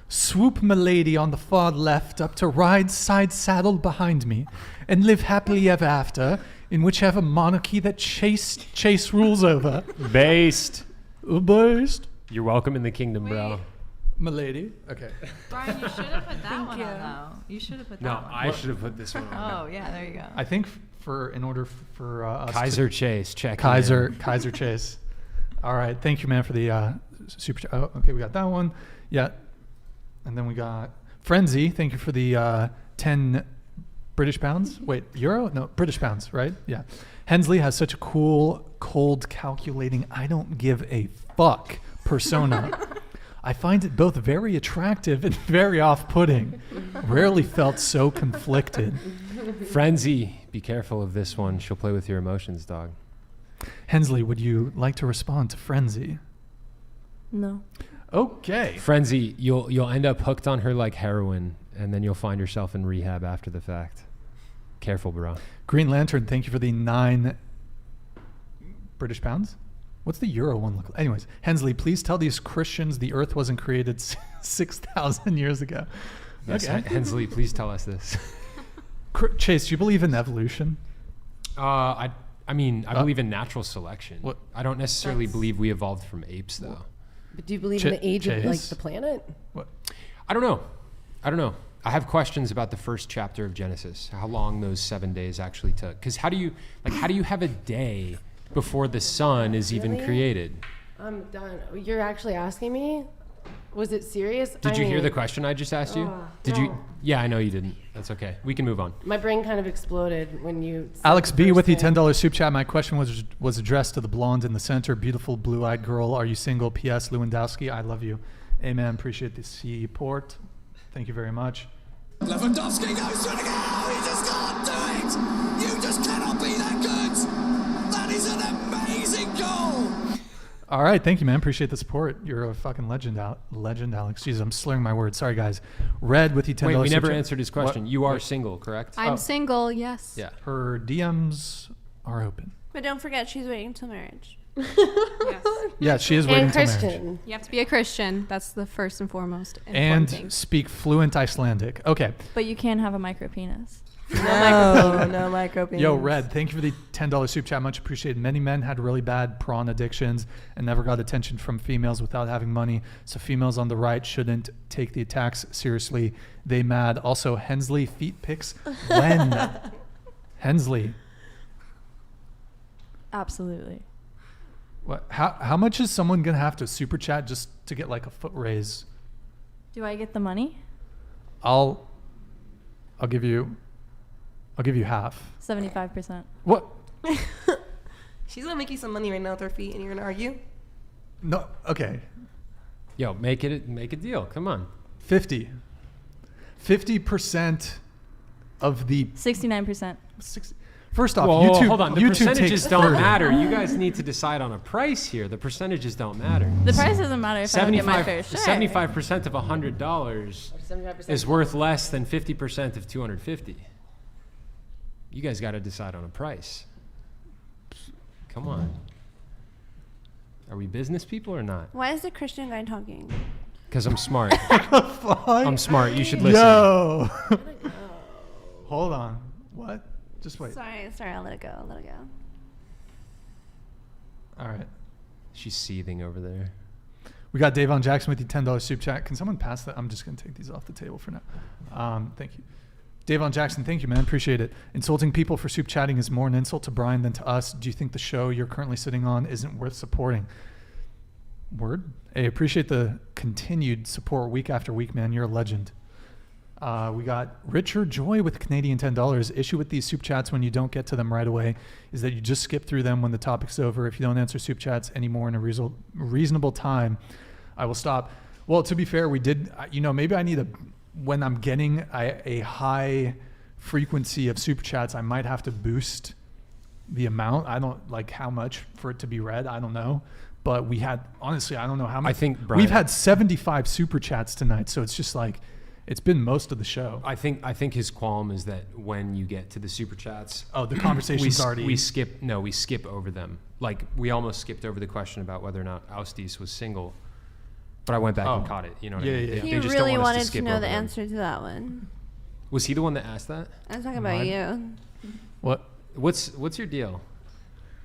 Swoop, milady, on the far left, up to ride side saddled behind me, and live happily ever after in whichever monarchy that Chase rules over. Based. Based. You're welcome in the kingdom, bro. Milady. Okay. Brian, you should have put that one on, though. You should have put that one. No, I should have put this one on. Oh, yeah, there you go. I think in order for us Kaiser Chase, check. Kaiser Chase. All right, thank you, man, for the super chat. Oh, okay, we got that one. Yeah, and then we got Frenzy. Thank you for the 10 British pounds. Wait, euro? No, British pounds, right? Yeah. Hensley has such a cool, cold, calculating, I don't give a fuck persona. I find it both very attractive and very off-putting. Rarely felt so conflicted. Frenzy, be careful of this one. She'll play with your emotions, dog. Hensley, would you like to respond to Frenzy? No. Okay. Frenzy, you'll end up hooked on her like heroin, and then you'll find yourself in rehab after the fact. Careful, bro. Green Lantern, thank you for the 9 British pounds. What's the euro one look like? Anyways, Hensley, please tell these Christians the earth wasn't created 6,000 years ago. Yes, Okay. Hensley, please tell us this. Chase, do you believe in evolution? I believe in natural selection. What? I don't necessarily believe we evolved from apes, though. But do you believe in the age of like Chase? the planet? What? I don't know. I have questions about the first chapter of Genesis, how long those 7 days actually took. Because how do you have a day before the sun is even Really? created? I'm done. You're actually asking me? Was it serious? Did you hear the question I just asked you? Did you? Yeah, I know you didn't. That's okay. We can move on. My brain kind of exploded when you said Alex the B first with the thing. $10 soup chat. My question was addressed to the blonde in the center. Beautiful blue-eyed girl. Are you single? P.S. Lewandowski, I love you. Amen. Appreciate the support. Thank you very much. Lewandowski goes through the goal. You just can't do it. You just cannot be that good. That is an amazing goal. All right, thank you, man. Appreciate the support. You're a fucking legend, Alex. Jesus, I'm slurring my words. Sorry, guys. Red with the $10 Wait, we soup never chat. answered his question. What? You are What? single, correct? I'm single, yes. Yeah. Her DMs are open. But don't forget, she's waiting till marriage. Yes. Yeah, she is waiting And till marriage. Christian. You have to be a Christian. That's the first and foremost important And thing. speak fluent Icelandic. Okay. But you can have a micro penis. No micro penis. Yo, Red, thank you for the $10 soup chat. Much appreciated. Many men had really bad prawn addictions and never got attention from females without having money. So females on the right shouldn't take the attacks seriously. They mad. Also, Hensley, feet pics. When? Hensley. Absolutely. What? How much is someone going to have to super chat just to get like a foot raise? Do I get the money? I'll give you half. 75%. What? She's gonna make you some money right now with her feet, and you're gonna argue. No. Okay. Yo, make a deal. Come on. 50% of the 69%. 60. First off, Whoa, YouTube. hold on. The YouTube percentages takes don't 30. matter. You guys need to decide on a price here. The percentages don't matter. The price doesn't matter if I don't get my fair share. 75% of $100 75% is worth less than 50% of $250. You guys got to decide on a price. Come on. Are we business people or not? Why is the Christian guy talking? Because I'm smart. I'm smart. You should listen. Yo. Hold on. What? Just wait. Sorry, I'll let it go. All right. She's seething over there. We got Davon Jackson with the $10 soup chat. Can someone pass that? I'm just going to take these off the table for now. Thank you. Davon Jackson, thank you, man. Appreciate it. Insulting people for soup chatting is more an insult to Brian than to us. Do you think the show you're currently sitting on isn't worth supporting? Word? Hey, appreciate the continued support week after week, man. You're a legend. We got Richard Joy with Canadian $10. Issue with these soup chats when you don't get to them right away is that you just skip through them when the topic's over. If you don't answer soup chats anymore in a reasonable time, I will stop. Well, to be fair, we did, maybe I need when I'm getting a high frequency of super chats, I might have to boost the amount. I don't like how much for it to be read. I don't know. But we had, honestly, I don't know how much. I think, Brian, we've had 75 super chats tonight. So it's just like, it's been most of the show. I think his qualm is that when you get to the super chats, the conversation's already. We skip over them. Like we almost skipped over the question about whether or not Austis was single, but I went back and caught it. You know what I mean? Yeah. He They just really don't want us wanted to skip know over the them. answer to that one. Was he the one that asked that? I'm talking about you. What? What's your deal?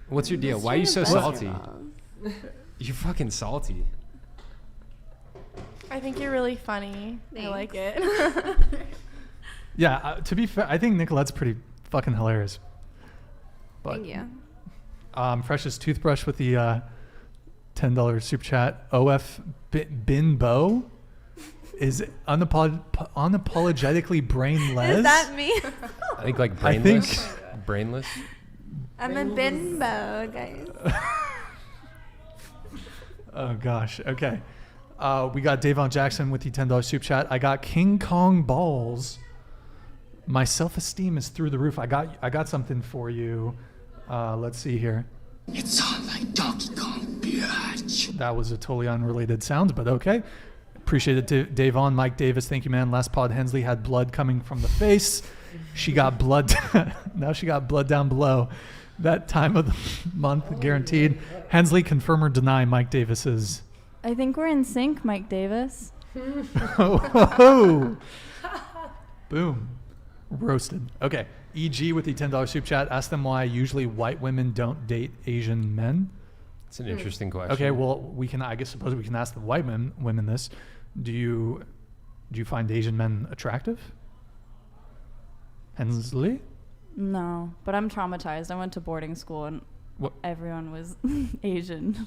What's your deal? Why are you so salty? You're fucking salty. I think you're really funny. I like it. Yeah, to be fair, I think Nicolette's pretty fucking hilarious. But, Thank you. Freshest Toothbrush with the $10 super chat. OF Bin Bo is unapologetically brainless. Is that me? I think like brainless. Brainless. I'm a bimbo, guys. Oh gosh. Okay. We got Davon Jackson with the $10 soup chat. I got King Kong balls. My self-esteem is through the roof. I got something for you. Let's see here. It's on like Donkey Kong, bitch. That was a totally unrelated sound, but okay. Appreciate it, Dave on. Mike Davis, thank you, man. Last pod, Hensley had blood coming from the face. She got blood. Now she got blood down below. That time of the month, guaranteed. Hensley, confirm or deny Mike Davis's. I think we're in sync, Mike Davis. Oh. Boom. Roasted. Okay. EG with the $10 soup chat. Ask them why usually white women don't date Asian men. It's an interesting question. Okay, well, suppose we can ask the white women this. Do you find Asian men attractive? Hensley? No, but I'm traumatized. I went to boarding school and everyone was Asian.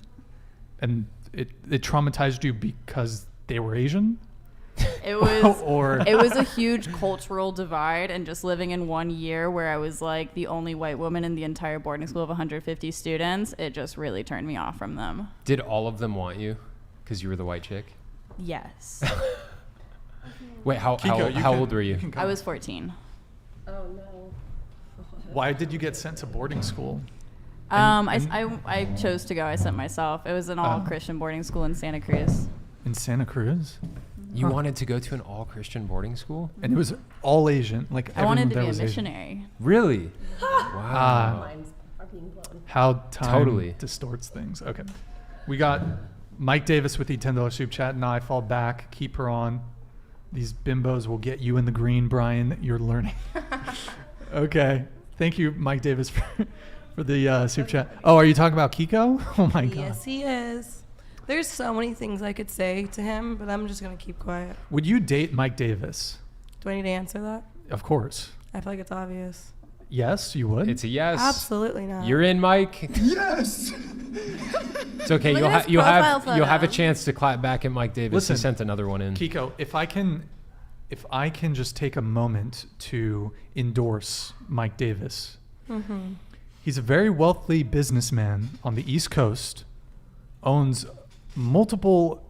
And it traumatized you because they were Asian? It was a huge cultural divide, and just living in 1 year where I was like the only white woman in the entire boarding school of 150 students, it just really turned me off from them. Did all of them want you because you were the white chick? Yes. Wait, how old were you? I was 14. Oh no. Why did you get sent to boarding school? I chose to go. I sent myself. It was an all-Christian boarding school in Santa Cruz. In Santa Cruz? You wanted to go to an all-Christian boarding school? And it was all Asian. Like I wanted to be a missionary. Asian. Really? Wow. How time distorts things. Okay. We got Mike Davis with the $10 soup chat. Now I fall back. Keep her on. These bimbos will get you in the green, Brian. You're learning. Okay. Thank you, Mike Davis, for the soup chat. Oh, are you talking about Kiko? Oh, my God. Yes, he is. There's so many things I could say to him, but I'm just going to keep quiet. Would you date Mike Davis? Do I need to answer that? Of course. I feel like it's obvious. Yes, you would. It's a yes. Absolutely not. You're in, Mike. Yes. It's okay. You'll have a chance to clap back at Mike Davis. Listen, he sent another one in. Kiko, if I can just take a moment to endorse Mike Davis. Mm-hmm. He's a very wealthy businessman on the East Coast, owns multiple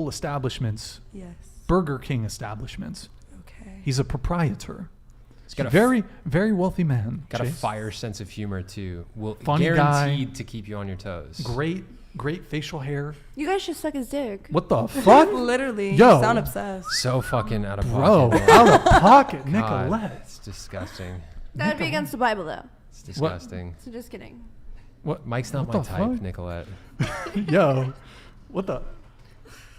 establishments. Yes. Burger King establishments. Okay. He's a proprietor. He's got a very, very wealthy man. Got Chase. a fire sense of humor too. Funny guaranteed guy. to keep you on your toes. Great facial hair. You guys should suck his dick. What the fuck? Literally. Yo. You sound obsessed. So fucking out of Bro, pocket. out of pocket, God, Nicolette. it's disgusting. That would be against the Bible, though. It's disgusting. So just kidding. What? Mike's not What my the type, fuck? Nicolette. Yo, what the?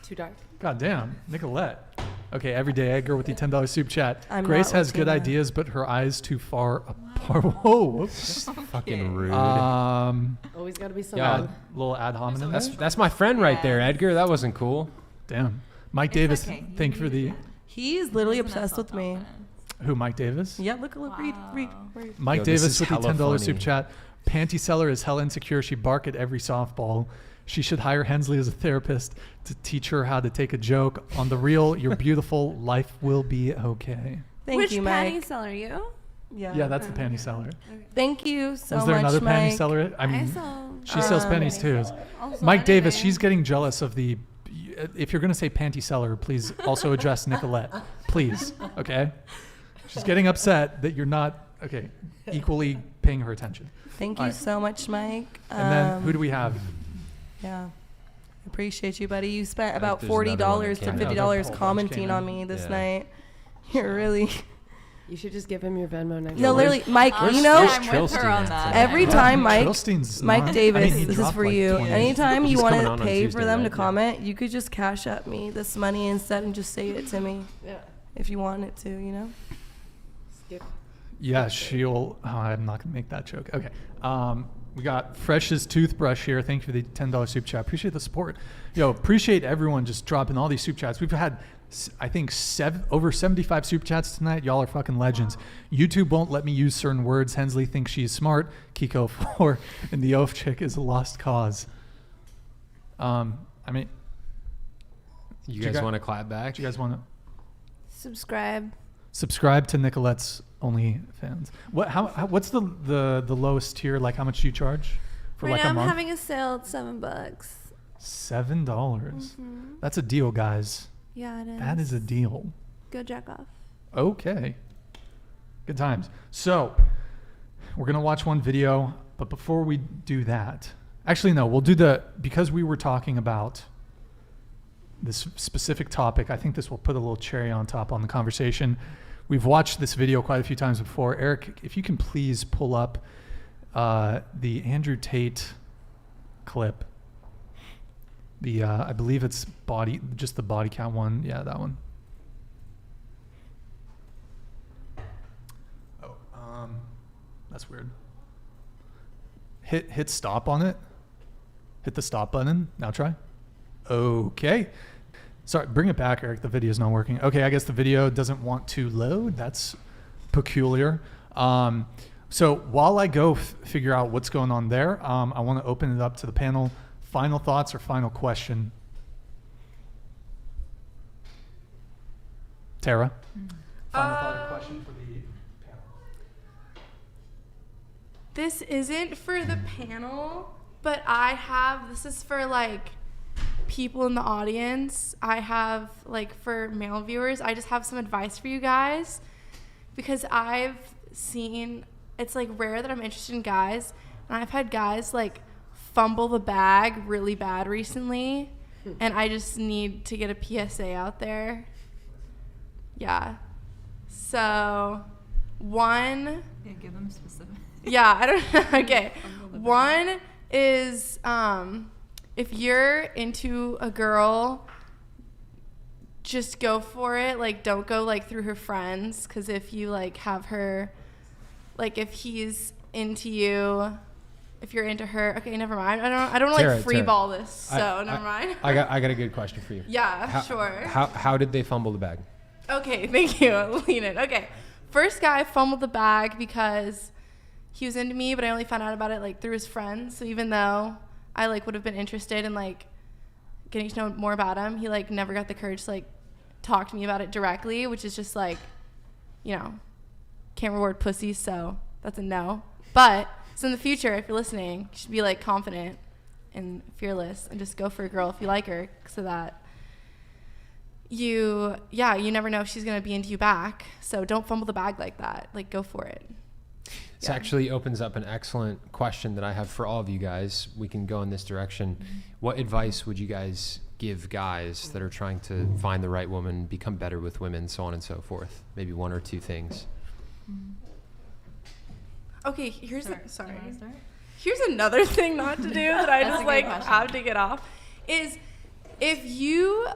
Too dark. God damn, Nicolette. Okay, Everyday Edgar with the $10 soup chat. I'm Grace not has good Latina. ideas, but her eyes too far apart. Whoa, whoops. Fucking rude. Always got to be something. Little ad hominem. That's my friend right there, Edgar. That wasn't cool. Damn. Mike Davis, thank you for the. He's literally obsessed with me. Who, Mike Davis? Yeah, look, read. Mike Yo, this Davis is with the hella $10 soup funny. chat. Panty seller is hell insecure. She bark at every softball. She should hire Hensley as a therapist to teach her how to take a joke. On the real, you're beautiful. Life will be okay. Thank you, Mike. Which panty seller are you? Yeah, that's the panty seller. Thank you so much, Was there another Mike. panty seller? I mean, sell she sells pennies too. Mike Davis, she's getting jealous of the. If you're gonna say panty seller, please also address Nicolette, please. Okay. She's getting upset that you're not equally paying her attention. Thank All you right. so much, Mike. And then who do we have? Yeah. Appreciate you, buddy. You spent about there's another one $40 that to came in. $50 Another whole bunch commenting came on in. me this Yeah. night. You're really. You should just give him your Venmo next No, time. literally, Mike. Where's- you know, where's I'm with her on that. every time Mike Trillstein's Mike not- Davis, I mean, he this is dropped for like you. 20. Anytime you He's want coming to on pay Tuesday, for them to right? comment, you could just cash up me this money instead and just say it to me. Yeah. If you wanted to, you know. Skip. Yeah, she'll. Oh, I'm not gonna make that joke. Okay. We got Fresh's toothbrush here. Thank you for the $10 soup chat. Appreciate the support. Yo, appreciate everyone just dropping all these soup chats. We've had, I think, over 75 soup chats tonight. Y'all are fucking legends. YouTube won't let me use certain words. Hensley thinks she's smart. Kiko 4 and the oaf chick is a lost cause. I mean, You Do you guys gu- want to clap back? do you guys want to Subscribe. subscribe to Nicolette's OnlyFans? What's the lowest tier? Like, how much do you charge for Right like now a I'm month? having a sale at $7. $7. Mhm. That's a deal, guys. Yeah, it is. That is a deal. Go jack off. Okay. Good times. So, we're going to watch one video, but before we do that, actually, no, we'll do because we were talking about this specific topic. I think this will put a little cherry on top on the conversation. We've watched this video quite a few times before. Eric, if you can please pull up the Andrew Tate clip. I believe it's just the body count one. Yeah, that one. Oh, that's weird. Hit stop on it. Hit the stop button. Now try. Okay. Sorry, bring it back, Eric. The video's not working. Okay, I guess the video doesn't want to load. That's peculiar. So while I go figure out what's going on there, I want to open it up to the panel. Final thoughts or final question? Tara? Final thought or question for the panel? This isn't for the panel, but this is for like people in the audience. I have like for male viewers, I just have some advice for you guys, because I've seen, it's like rare that I'm interested in guys, and I've had guys like fumble the bag really bad recently, and I just need to get a PSA out there. Yeah. So, one. Yeah, give them specific. Yeah, I don't know. Okay. One is if you're into a girl, just go for it. Like, don't go like through her friends, because if you like have her, like if he's into you, if you're into her, okay, never mind. I don't Tara, like freeball this, so never mind. I got a good question for you. Yeah, sure. How did they fumble the bag? Okay, thank you. Lean in. Okay, first guy fumbled the bag because he was into me, but I only found out about it like through his friends. So even though I like would have been interested in like getting to know more about him, he like never got the courage to like talk to me about it directly, which is just like, you know, can't reward pussies, so that's a no. But so in the future, if you're listening, you should be like confident and fearless and just go for a girl if you like her, so that you never know if she's going to be into you back. So don't fumble the bag like that. Like, go for it. This actually opens up an excellent question that I have for all of you guys. We can go in this direction. Mm-hmm. What advice would you guys give guys that are trying to find the right woman, become better with women, so on and so forth? Maybe one or two things. Okay, here's another thing not to do that I just like have to get off is if you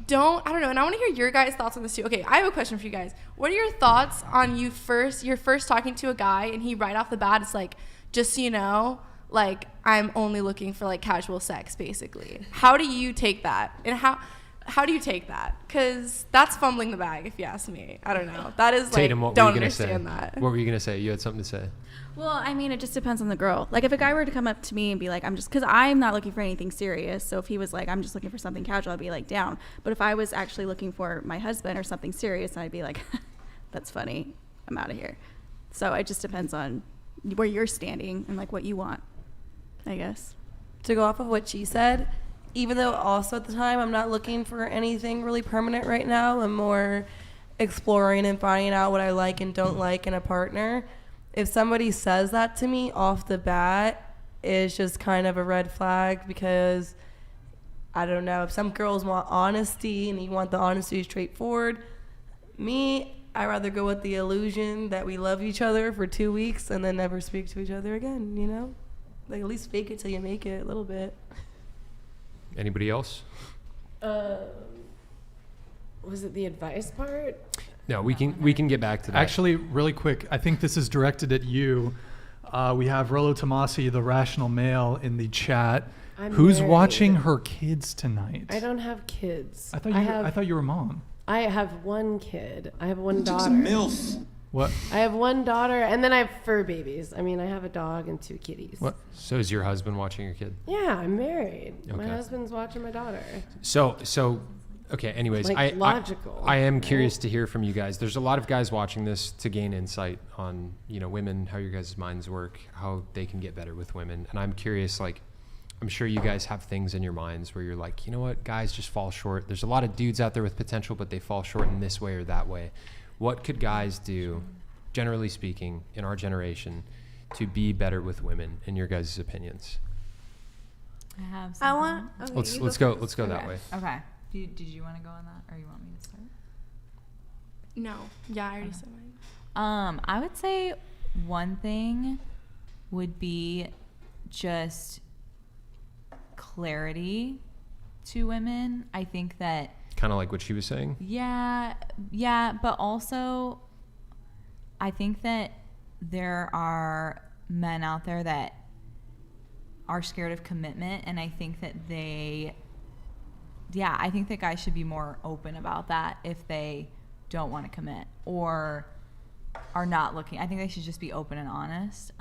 don't, I don't know, and I want to hear your guys' thoughts on this too. Okay, I have a question for you guys. What are your thoughts on you're first talking to a guy and he right off the bat is like, just so you know, like, I'm only looking for like casual sex, basically. How do you take that? And how do you take that? Because that's fumbling the bag, if you ask me. I don't know. That is like, Tatum, don't understand that. What were you going to say? You had something to say. Well, I mean, it just depends on the girl. Like, if a guy were to come up to me and be like, because I'm not looking for anything serious. So if he was like, I'm just looking for something casual, I'd be like, down. But if I was actually looking for my husband or something serious, I'd be like, that's funny. I'm out of here. So it just depends on where you're standing and like what you want, I guess. To go off of what she said, even though also at the time I'm not looking for anything really permanent right now, I'm more exploring and finding out what I like and don't like in a partner. If somebody says that to me off the bat, it's just kind of a red flag, because I don't know, if some girls want honesty and you want the honesty straightforward, I rather go with the illusion that we love each other for 2 weeks and then never speak to each other again, you know? Like, at least fake it till you make it a little bit. Anybody else? Was it the advice part? No, we can get back to that. Actually, really quick, I think this is directed at you. We have Rollo Tomasi, the rational male, in the chat. Who's married. Watching her kids tonight? I don't have kids. I thought you were a mom. I have one kid. I have one daughter. Took some MILF. What? I have one daughter, and then I have fur babies. I mean, I have a dog and 2 kitties. What? So is your husband watching your kid? Yeah, I'm married. Okay. My husband's watching my daughter. So okay, anyways, like, logical. I am curious to hear from you guys. There's a lot of guys watching this to gain insight on, you know, women, how your guys' minds work, how they can get better with women. And I'm curious, like, I'm sure you guys have things in your minds where you're like, you know what, guys just fall short. There's a lot of dudes out there with potential, but they fall short in this way or that way. What could guys do, generally speaking, in our generation to be better with women, in your guys' opinions? I have I something. want. Okay, Let's go that way. Okay. Did you want to go on that, or you want me to start? No. Yeah, I already said mine. I would say one thing would be just clarity to women. I think that Kind of like what she was saying. yeah, but also I think that there are men out there that are scared of commitment, and I think that I think that guys should be more open about that if they don't want to commit or are not looking. I think they should just be open and honest.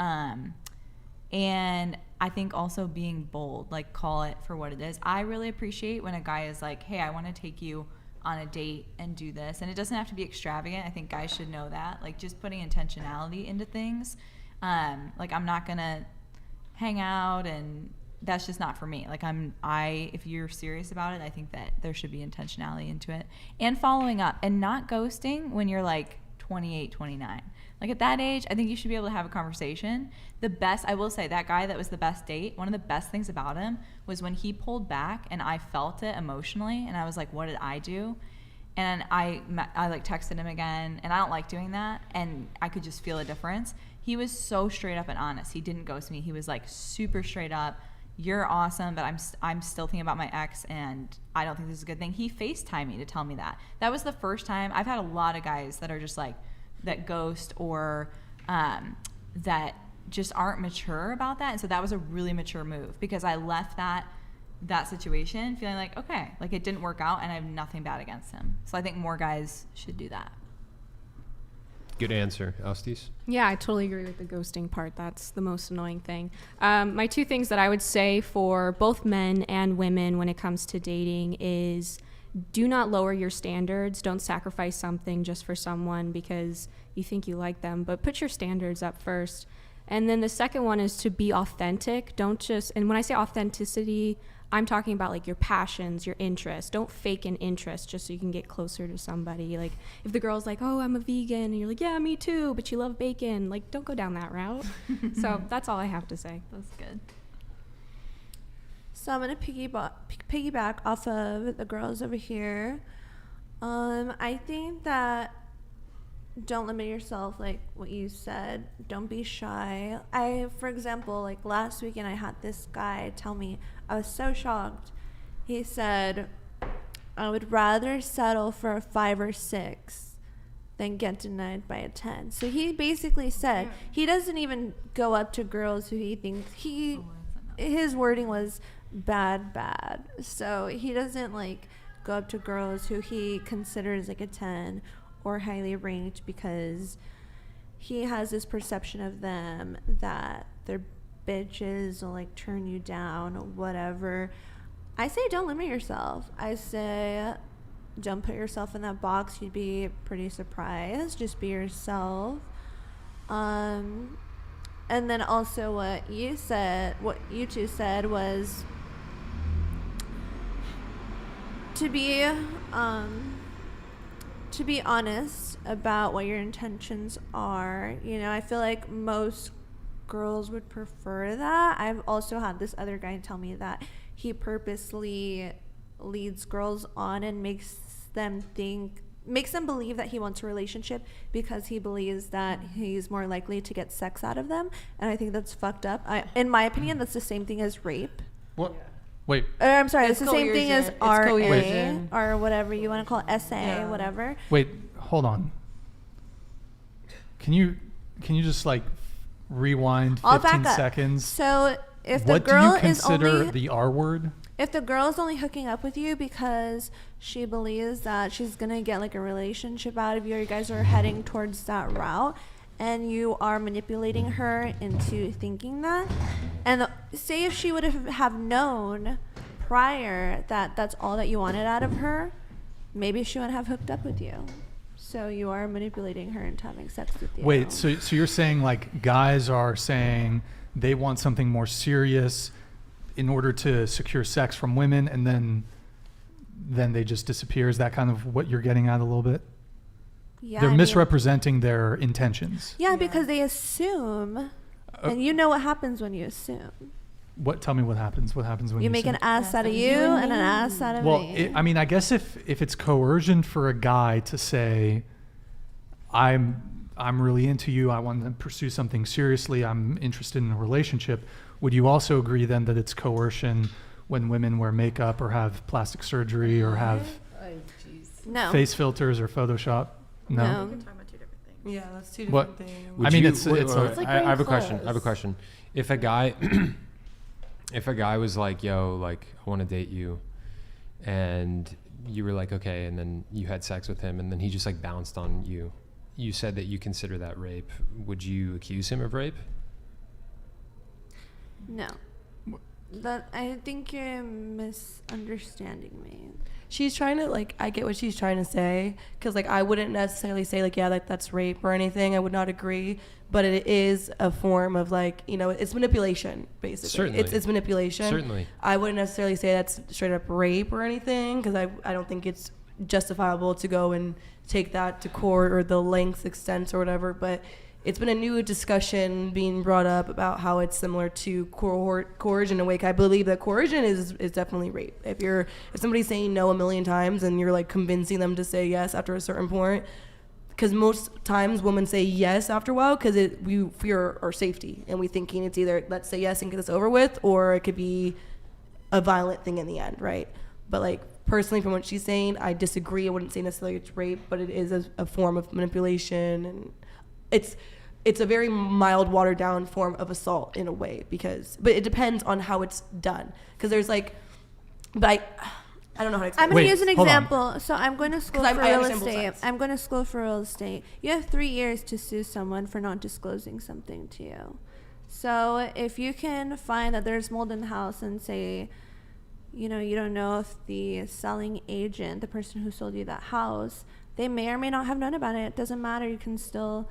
And I think also being bold, like call it for what it is. I really appreciate when a guy is like, hey, I want to take you on a date and do this. And it doesn't have to be extravagant. I think guys should know that. Like just putting intentionality into things. Like I'm not going to hang out and that's just not for me. Like if you're serious about it, I think that there should be intentionality into it and following up and not ghosting when you're like 28, 29. Like at that age, I think you should be able to have a conversation. I will say that guy that was the best date, one of the best things about him was when he pulled back and I felt it emotionally and I was like, what did I do? And I like texted him again and I don't like doing that and I could just feel a difference. He was so straight up and honest. He didn't ghost me. He was like super straight up. You're awesome, but I'm still thinking about my ex and I don't think this is a good thing. He FaceTimed me to tell me that. That was the first time. I've had a lot of guys that are just like that ghost or that just aren't mature about that. And so that was a really mature move because I left that situation feeling like, okay, like it didn't work out and I have nothing bad against him. So I think more guys should do that. Good answer. Austis? Yeah, I totally agree with the ghosting part. That's the most annoying thing. My two things that I would say for both men and women when it comes to dating is do not lower your standards. Don't sacrifice something just for someone because you think you like them, but put your standards up first. And then the second one is to be authentic. Don't just, and when I say authenticity, I'm talking about like your passions, your interests. Don't fake an interest just so you can get closer to somebody. Like if the girl's like, oh, I'm a vegan, and you're like, yeah, me too, but you love bacon. Like don't go down that route. So that's all I have to say. That's good. So I'm going to piggyback off of the girls over here. I think that don't limit yourself, like what you said. Don't be shy. For example, like last weekend I had this guy tell me, I was so shocked. He said, I would rather settle for a 5 or 6 than get denied by a 10. So he basically said he doesn't even go up to girls who he thinks his wording was bad. So he doesn't like go up to girls who he considers like a 10 or highly ranked because he has this perception of them that they're bitches will like turn you down or whatever. I say don't limit yourself. I say don't put yourself in that box. You'd be pretty surprised. Just be yourself. And then also what you two said was to be honest about what your intentions are. You know, I feel like most girls would prefer that. I've also had this other guy tell me that he purposely leads girls on and makes them believe that he wants a relationship because he believes that he's more likely to get sex out of them. And I think that's fucked up. In my opinion, that's the same thing as rape. What? Wait. I'm sorry, it's the same thing as RA coercion. or whatever you want to call it, SA, whatever. Wait, hold on. Can you just like rewind 15 seconds? So if the girl what do you consider is only the R word? If the girl is only hooking up with you because she believes that she's gonna get like a relationship out of you, or you guys are heading towards that route, and you are manipulating her into thinking that, and say if she would have known prior that that's all that you wanted out of her, maybe she wouldn't have hooked up with you. So you are manipulating her into having sex with you. Wait, so you're saying like guys are saying they want something more serious in order to secure sex from women, and then they just disappear? Is that kind of what you're getting at a little bit? Yeah, they're misrepresenting their intentions. Yeah, because they assume, and you know what happens when you assume. Tell me what happens. What happens when You you make say an ass out of you and an ass out of Well, me. I mean, I guess if it's coercion for a guy to say, I'm really into you, I want to pursue something seriously, I'm interested in a relationship, would you also agree then that it's coercion when women wear makeup or have plastic surgery or have No. face filters or Photoshop? No. No. We can talk about two different things. Yeah, that's two What- different things. Would I mean, you- it's wait, like I have a wearing question. I have a clothes. question. If a guy, if a guy was like, "Yo, like, I want to date you," and you were like, "Okay," and then you had sex with him, and then he just like bounced on you, you said that you consider that rape. Would you accuse him of rape? No. That I think you're misunderstanding me. She's trying to, like, I get what she's trying to say, because, like, I wouldn't necessarily say, like, yeah, that's rape or anything. I would not agree, but it is a form of, like, you know, it's manipulation, basically. Certainly. It's manipulation. Certainly. I wouldn't necessarily say that's straight up rape or anything, because I don't think it's justifiable to go and take that to court or the lengths, extents, or whatever, but it's been a new discussion being brought up about how it's similar to coercion in a way. I believe that coercion is definitely rape. If somebody's saying no a million times and you're like convincing them to say yes after a certain point, because most times women say yes after a while because we fear our safety and we thinking it's either let's say yes and get this over with, or it could be a violent thing in the end, right? But like personally, from what she's saying, I disagree. I wouldn't say necessarily it's rape, but it is a form of manipulation, and it's a very mild, watered down form of assault in a way, but it depends on how it's done. Because there's like, but I don't know how to explain. I'm going to Wait, use an hold on. example. So I'm going to school 'Cause for I real understand both estate. sides. I'm going to school for real estate. You have 3 years to sue someone for not disclosing something to you. So if you can find that there's mold in the house and say, you know, you don't know if the selling agent, the person who sold you that house, they may or may not have known about it. It doesn't matter. You can still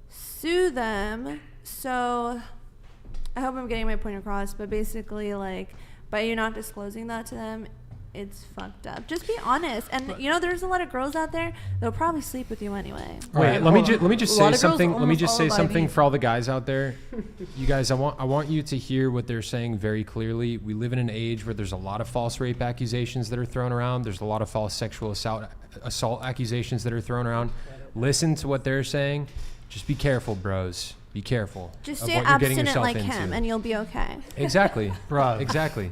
sue them. So I hope I'm getting my point across, but basically, like, by you not disclosing that to them, it's fucked up. Just be honest. And you know, there's a lot of girls out there that'll probably sleep with you anyway. Wait, let me just A lot say of girls something. Let me almost just all say lie to something you. for all the guys out there. You guys, I want you to hear what they're saying very clearly. We live in an age where there's a lot of false rape accusations that are thrown around. There's a lot of false sexual assault accusations that are thrown around. Listen to what they're saying. Just be careful, bros. Be careful. Just of stay what you're getting abstinent yourself like into. him, and you'll be okay. Exactly, Bruh. Exactly.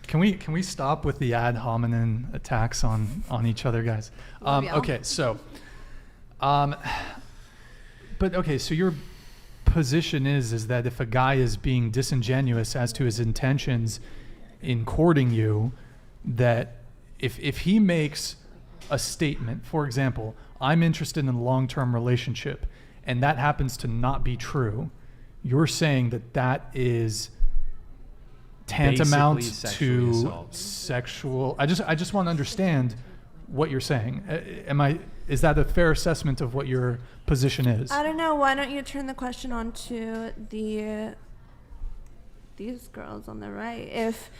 Can we stop with the ad hominem attacks on each other, guys? Okay, so, but okay, so your position is that if a guy is being disingenuous as to his intentions in courting you, that if he makes a statement, for example, I'm interested in a long-term relationship, and that happens to not be true, you're saying that is tantamount Basically sexually to assault. sexual. I just want to understand what you're saying. Is that a fair assessment of what your position is? I don't know. Why don't you turn the question on to these girls on the right? If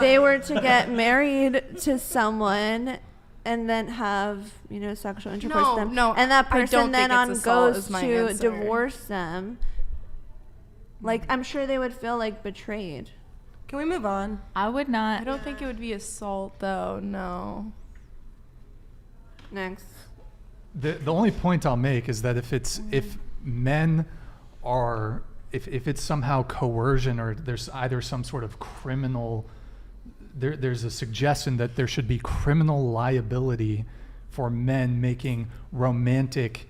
they were to get married to someone and then have, you know, sexual intercourse with them, and that I person don't then think on it's assault goes is my to answer. divorce them, like, I'm sure they would feel like betrayed. Can we move on? I would not. I don't think it would be assault, though. No. Next. The only point I'll make is that if men are if it's somehow coercion or there's either some sort of criminal there's a suggestion that there should be criminal liability for men making romantic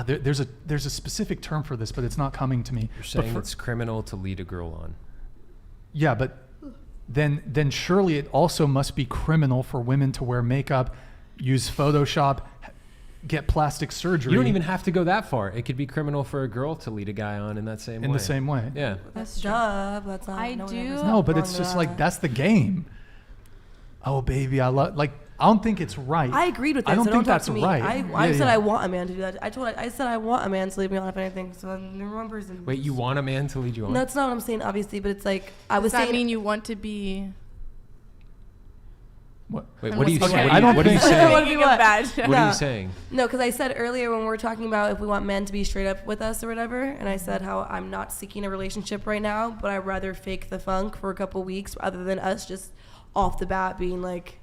there's a specific term for this, but it's not coming to me. You're saying it's criminal to lead a girl on. Yeah, but then surely it also must be criminal for women to wear makeup, use Photoshop, get plastic surgery. You don't even have to go that far. It could be criminal for a girl to lead a guy on in that same way. in the same way. Yeah. That's duh. That's not. I no one do- ever's No, but wrong it's with just that. like that's the game. Oh baby, I don't think it's right. I agreed with this. I don't so think talk that's to me. right. I said Yeah. I want a man to do that. I said I want a man to leave me on if anything. So one person. Wait, you want a man to lead you on? No, that's not what I'm saying, obviously. But it's like I was Does that saying. mean you want to be What? Wait, I'm what are you listening. saying? Okay, I don't What are you think- saying? What do you want? What are you saying? No, because I said earlier when we were talking about if we want men to be straight up with us or whatever, and I said how I'm not seeking a relationship right now, but I'd rather fake the funk for a couple weeks rather than us just off the bat being like,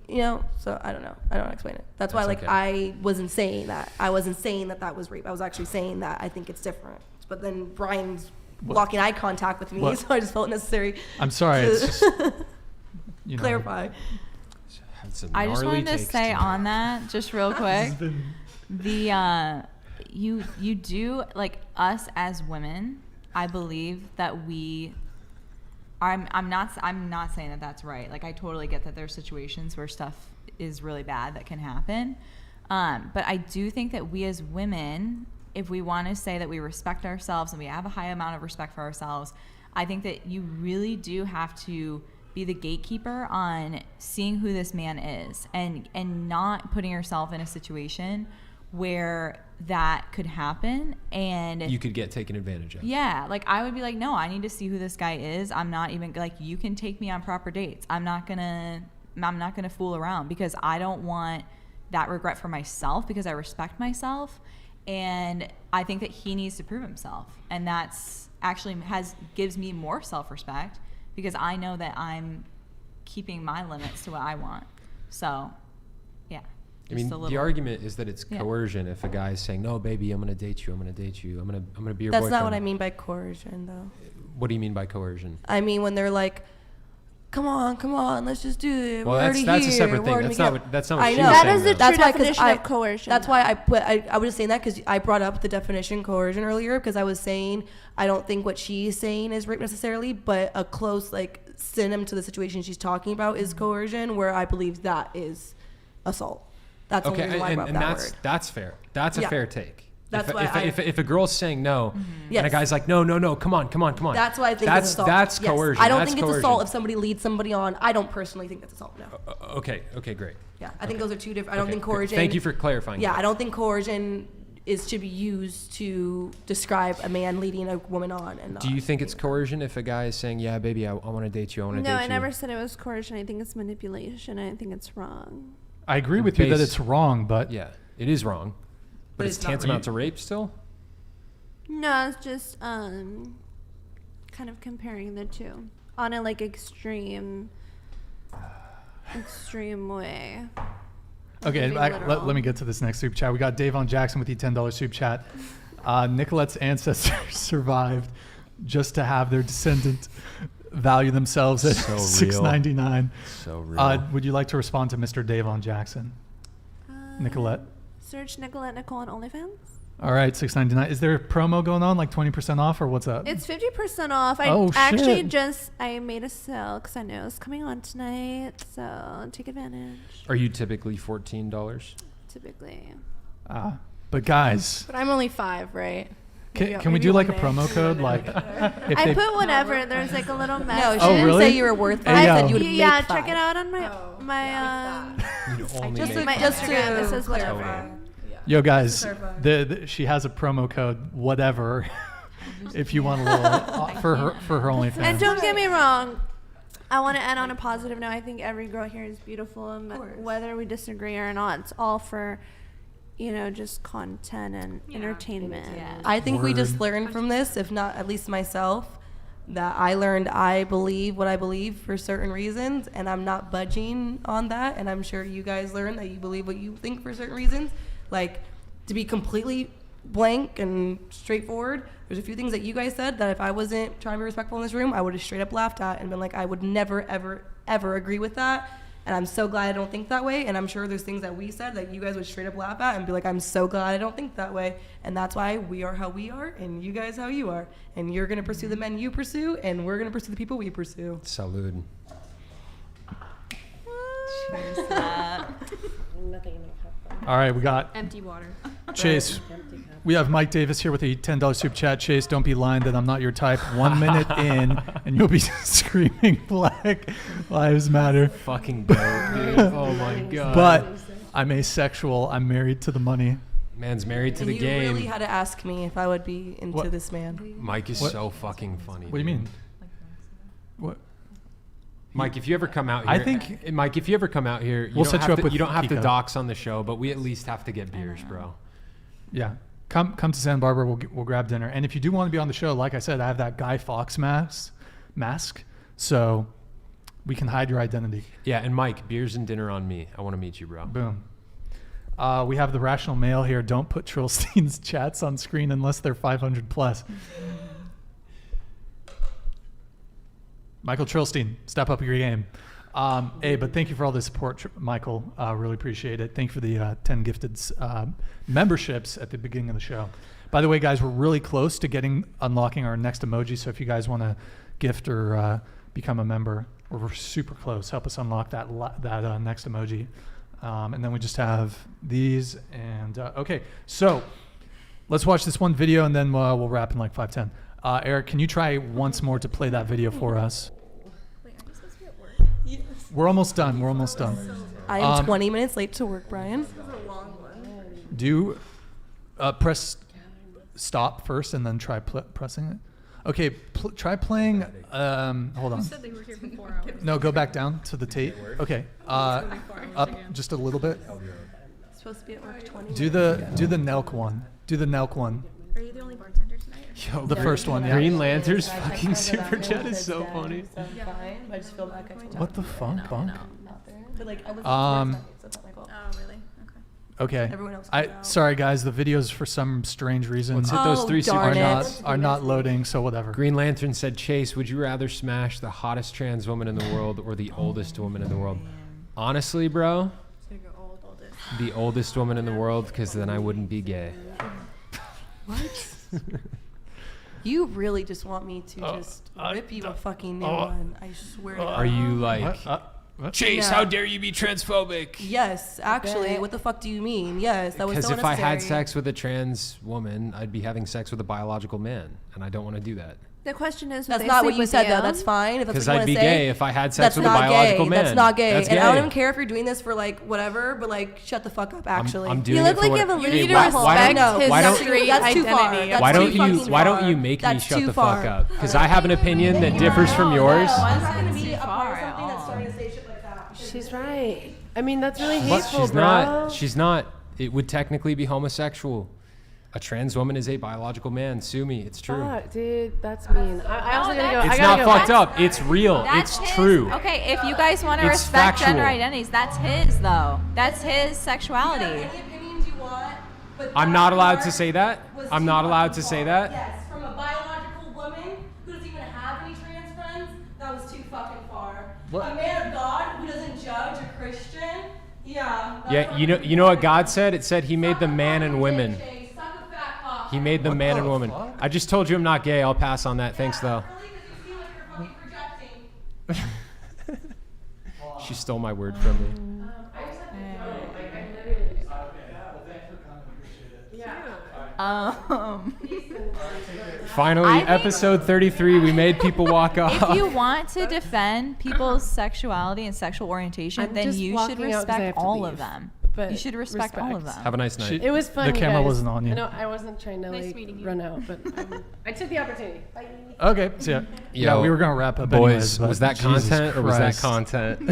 you know. So I don't know. I don't want to explain it. That's why, like, okay. I wasn't saying that. I wasn't saying that was rape. I was actually saying that I think it's different. But then Brian's blocking eye contact with me, What? so I just felt necessary. I'm sorry. to It's just, you know, clarify. Had some I just gnarly wanted to takes say tonight. on that, just real quick, the you do, like, us as women, I believe that I'm not saying that that's right. Like, I totally get that there's situations where stuff is really bad that can happen, but I do think that we as women, if we want to say that we respect ourselves and we have a high amount of respect for ourselves, I think that you really do have to be the gatekeeper on seeing who this man is and not putting yourself in a situation where that could happen and You could get taken advantage of. yeah, like I would be like, no, I need to see who this guy is. I'm not even like, you can take me on proper dates. I'm not gonna fool around because I don't want that regret for myself because I respect myself. And I think that he needs to prove himself. And that's actually gives me more self-respect because I know that I'm keeping my limits to what I want. So, yeah. I mean, the argument is that it's coercion. If a guy is saying, "No, baby, I'm gonna date you. I'm gonna date you. I'm gonna be your boyfriend." That's not what I mean by coercion, though. What do you mean by coercion? I mean when they're like, come on, let's just do it. Well, We're already that's a here. separate We're thing. already That's not together." what- that's not what I she know. was That saying, is the though. true That's why, 'cause definition I- of coercion. That's why I was just saying that because I brought up the definition coercion earlier because I was saying I don't think what she's saying is rape necessarily, but a close like synonym to the situation she's talking about is coercion, where I believe that is assault. That's the Okay, only reason why I brought and that word. that's fair. That's a Yeah. fair take. That's if, why if a girl's saying no, and a Yes. guy's like, no, come on. That's why I think it's assault. That's Yes. coercion. I don't That's think it's coercion. assault if somebody leads somebody on. I don't personally think that's assault. No. Okay, great. Yeah, I think those are two different. I don't think good. coercion. Thank you for clarifying. Yeah, that. I don't think coercion should be used to describe a man leading a woman on. And Do you think it's coercion if a guy is saying, "Yeah, baby, I want to date you. I want to date No, you"? I never said it was coercion. I think it's manipulation. I think it's wrong. I agree with you that it's wrong, but yeah, it is wrong. But it's it's not tantamount to rape still. No, it's just kind of comparing the two on a like extreme way. okay. Being Let literal. me get to this next super chat. We got Davon Jackson with the $10 super chat. Nicolette's ancestors survived just to have their descendant value themselves at So real. $6.99. So real. Would you like to respond to Mr. Davon Jackson? Nicolette. Search Nicolette Nicole on OnlyFans. All right, $6.99. Is there a promo going on, like 20% off, or what's up? It's 50% off. Oh, actually shit. I made a sale because I know it's coming on tonight, so take advantage. Are you typically $14? Typically. But guys, But I'm only 5, right? Maybe can we maybe do like a one day. promo code? Like, if I they, put whatever. There's like a little No, message. she didn't really? say you were worth Hey, five. yo. Said you would Yeah, make check five. it out on my You only Just make to- my just Instagram. to It says whatever. clarify. yo, guys, clarify. she has a promo code, whatever, if you want a little for her OnlyFans. And don't get me wrong. I want to end on a positive note. I think every girl here is beautiful, and whether we disagree or not, it's all for, just content and entertainment. I think we just Word. learned from this, if not at least myself, that I learned I believe what I believe for certain reasons, and I'm not budging on that. And I'm sure you guys learned that you believe what you think for certain reasons. Like, to be completely blank and straightforward, there's a few things that you guys said that if I wasn't trying to be respectful in this room, I would have straight up laughed at and been like, I would never, ever, ever agree with that. And I'm so glad I don't think that way. And I'm sure there's things that we said that you guys would straight up laugh at and be like, I'm so glad I don't think that way. And that's why we are how we are and you guys how you are. And you're going to pursue the men you pursue and we're going to pursue the people we pursue. Salud. All right, we got Empty water. Chase. We have Mike Davis here with a $10 super chat. Chase, don't be lying that I'm not your type. 1 minute in, and you'll be screaming Black Lives Matter. Fucking dope, dude. Oh my god. But I'm asexual. I'm married to the money. Man's married to And the you game. really had to ask me if I would be into What? this man. Mike is What? so fucking funny. What do you mean? What? Mike, if you ever come out here, I think Mike, if you ever come out here, we'll set you up with you don't have to Kiko. dox on the show, but we at least have to get beers, bro. Yeah. Come to Santa Barbara. We'll grab dinner. And if you do want to be on the show, like I said, I have that Guy Fawkes mask, so we can hide your identity. Yeah, and Mike, beers and dinner on me. I want to meet you, bro. Boom. We have the Rational Mail here. Don't put Trillstein's chats on screen unless they're 500 plus. Michael Trillstein, step up your game. Hey, but thank you for all the support, Michael. Really appreciate it. Thank you for the 10 gifted memberships at the beginning of the show. By the way, guys, we're really close to unlocking our next emoji. So if you guys want to gift or become a member, we're super close. Help us unlock that next emoji. And then we just have these. And okay, so let's watch this one video, and then we'll wrap in like 5:10. Eric, can you try once more to play that video for us? Wait, are you supposed to be at work? Yes. We're almost done. I am 20 minutes late to work, Brian. This is a long one. Press stop first and then try pressing it. Okay, try playing. Hold on. You said they were here for 4 hours. No, go back down to the tape. Okay, up just a little bit. It's supposed to be at work 20. Do the Nelk one. Do the Nelk one. Are you the only bartender tonight? Yo, the first one, yeah. Green Lantern's fucking super chat is so funny. I just feel bad. What the fuck, Bunk? But like, I was Oh, really? Okay. Okay. Everyone else sorry guys, the videos for some strange reason Let's hit those 3 super chats. are not loading, so whatever. Green Lantern said, Chase, would you rather smash the hottest trans woman in the world or the oldest woman in the world? Honestly, bro, the oldest woman in the world, because then I wouldn't be gay. What? You really just want me to just rip you a fucking new one. I swear to God. Are you like, Chase, No. how dare you be transphobic? Yes, actually. What the fuck do you mean? Yes, that was so Because if I unnecessary. had sex with a trans woman, I'd be having sex with a biological man, and I don't want to do that. The question is, would That's they not sleep what you with said, you? though. That's fine. If that's Because what you I'd want be to say. gay if I had sex That's with a not biological gay. man. That's not gay. That's And I gay. don't even care if you're doing this for like whatever, but like shut the fuck up. Actually, I'm doing You it look for like what you have a Hey, lead why- respect why don't- his why don't- street That's too far. identity. That's Why too don't you fucking Why far. don't you make me That's shut too the far. fuck up? Because I have an opinion that differs from yours. I'm not gonna be a part of something that's starting to say shit like that. She's right. I mean, that's really But hateful, she's bro. not. She's not. It would technically be homosexual. A trans woman is a biological man. Sue me. It's true. Fuck, dude, that's mean. I also gotta go. It's I gotta not go. fucked up. It's real. That's It's his- true. Okay, if you guys want to It's respect factual. gender identities, that's his though. That's his sexuality. Any opinions you want, but I'm that not allowed part to say that. was I'm too not allowed fucking to say far. that. Yes, from a biological woman who doesn't even have any trans friends, that was too fucking far. What? A man of God who doesn't judge a Christian, yeah. that's Yeah, fucking you know what God said? It said He made the man and women. Jay, suck a fat cock. He made the man and woman. I just told you I'm not gay. I'll pass on that. Thanks though. Really, 'cause you seem like you're fucking projecting. She stole my word from me. Finally, I think- episode 33. We made people walk off. If you want to defend people's sexuality and sexual orientation, I'm then just you should walking out 'cause I have respect to all of leave. them. But You should respect all of them. Have a nice night. It was fun. The you camera guys. wasn't on you. No, I wasn't trying to Nice like meeting you. run out, but I took the opportunity. Bye. Okay, so yeah. Yo, We were gonna wrap up boys, anyways, but was that Jesus content or was that Christ. content?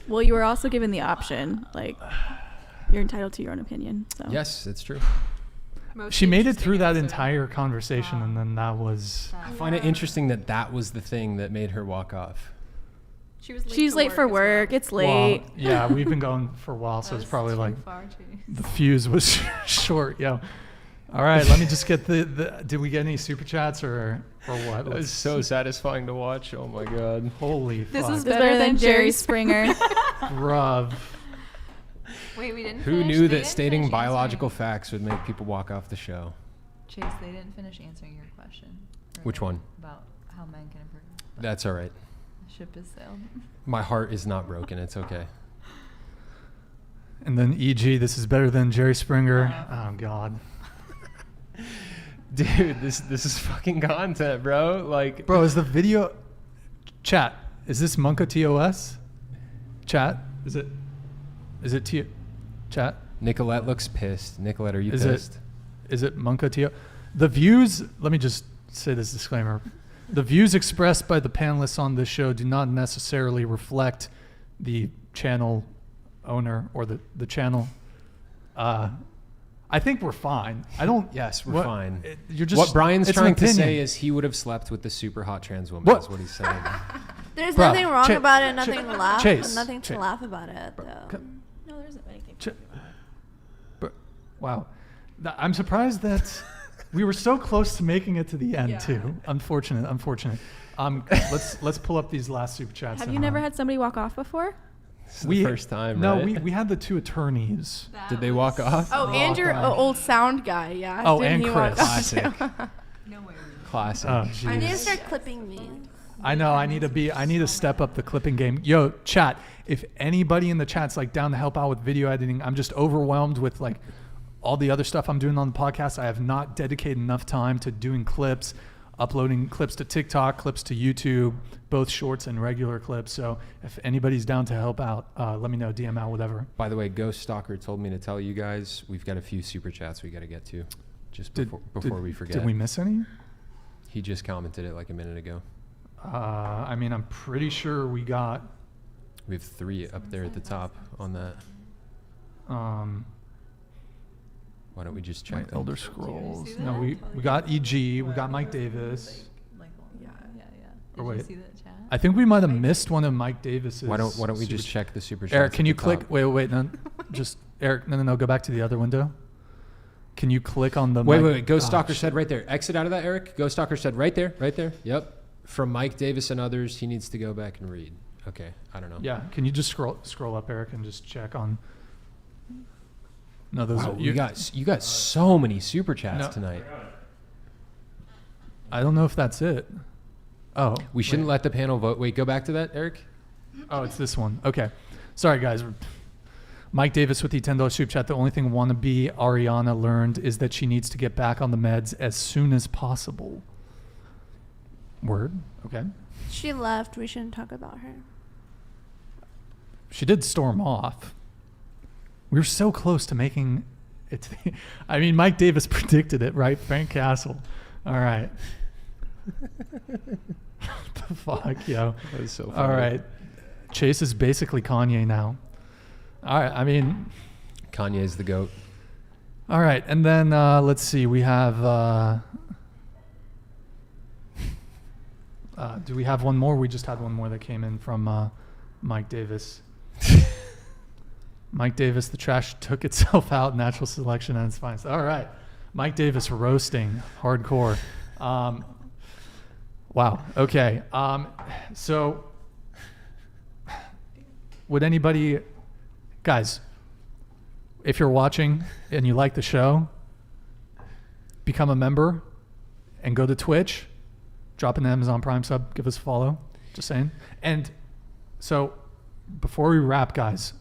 Well, you were also given the option. Like, you're entitled to your own opinion. So. Yes, it's true. She made it through that entire conversation, and then that was. I find it interesting that that was the thing that made her walk off. She's late for work. It's late. Well, yeah, we've been going for a while, so it's probably like the fuse was short. Yo, all right, let me just get the. Did we get any super chats or what? That was so satisfying to watch. Oh my god. Holy This fuck. is better than Jerry Springer. Bruv. Wait, we didn't. Who finish- knew they that didn't stating finish biological facts would make people walk off the show? Chase, they didn't finish answering your question. Which one? About how men can improve. But That's all right. the ship has sailed. My heart is not broken. It's okay. And then EG, this is better than Jerry Springer. Oh God. Dude, this is fucking content, bro. Like, Bro, is the video chat? Is this Monka TOS? Chat? Is it T chat? Nicolette looks pissed. Nicolette, are you Is pissed? it Monka TO? The views, let me just say this disclaimer. The views expressed by the panelists on this show do not necessarily reflect the channel owner or the channel. I think we're fine. I don't. Yes, we're fine. You're just. What Brian's it's trying to say is he would have slept with the super hot trans woman. Is what he's saying. There's Bro, nothing wrong about it. Nothing to laugh. Chase, Nothing to Chase. laugh about it. Though. No, there isn't anything. Wow. I'm surprised that we were so close to making it to the end too. Unfortunate. Let's pull up these last super chats. Have you never had somebody walk off before? It's the first time, No, right? we had the two attorneys. Did they walk off? Oh, and your old sound guy, yeah. Oh, Didn't and he Chris. walk off too? Classic. Oh, I need to jeez. start clipping me. I know. I need to step up the clipping game. Yo, chat. If anybody in the chat's like down to help out with video editing, I'm just overwhelmed with like all the other stuff I'm doing on the podcast. I have not dedicated enough time to doing clips, uploading clips to TikTok, clips to YouTube, both shorts and regular clips. So if anybody's down to help out, let me know, DM out, whatever. By the way, Ghost Stalker told me to tell you guys we've got a few super chats we got to get to just before we forget. Did we miss any? He just commented it like a minute ago. I mean, I'm pretty sure we got. We have 3 up there at the top on that. Why don't we just check them? Elder Scrolls. No, we got EG. We got Mike Davis. Yeah. Or Did wait. you see that chat? I think we might have missed one of Mike Davis's. Why don't we super just check the super chats? Eric, can at you the click? top? Wait. No, just Eric. No. Go back to the other window. Can you click on the? Wait. Ghost Stalker said right there. Exit out of that, Eric. Ghost Stalker said right there. Yep. From Mike Davis and others, he needs to go back and read. Okay, I don't know. Yeah. Can you just scroll up, Eric, and just check on? No, those. Wow, are, you got so many super chats tonight. I don't know if that's it. Oh, we shouldn't let the panel vote. Wait, go back to that, Eric. Oh, it's this one. Okay. Sorry, guys. Mike Davis with the $10 super chat. The only thing wannabe Ariana learned is that she needs to get back on the meds as soon as possible. Word. Okay. She left. We shouldn't talk about her. She did storm off. We were so close to making it. I mean, Mike Davis predicted it, right? Frank Castle. All right. What the fuck, yo? That is so funny. All right. Chase is basically Kanye now. All right. I mean, Kanye's the GOAT. all right. And then let's see. We have. Do we have one more? We just had one more that came in from Mike Davis. Mike Davis, the trash took itself out. Natural selection at its finest. All right. Mike Davis roasting hardcore. Wow. Okay. So would anybody, guys, if you're watching and you like the show, become a member and go to Twitch, drop an Amazon Prime sub, give us a follow. Just saying. And so before we wrap, guys,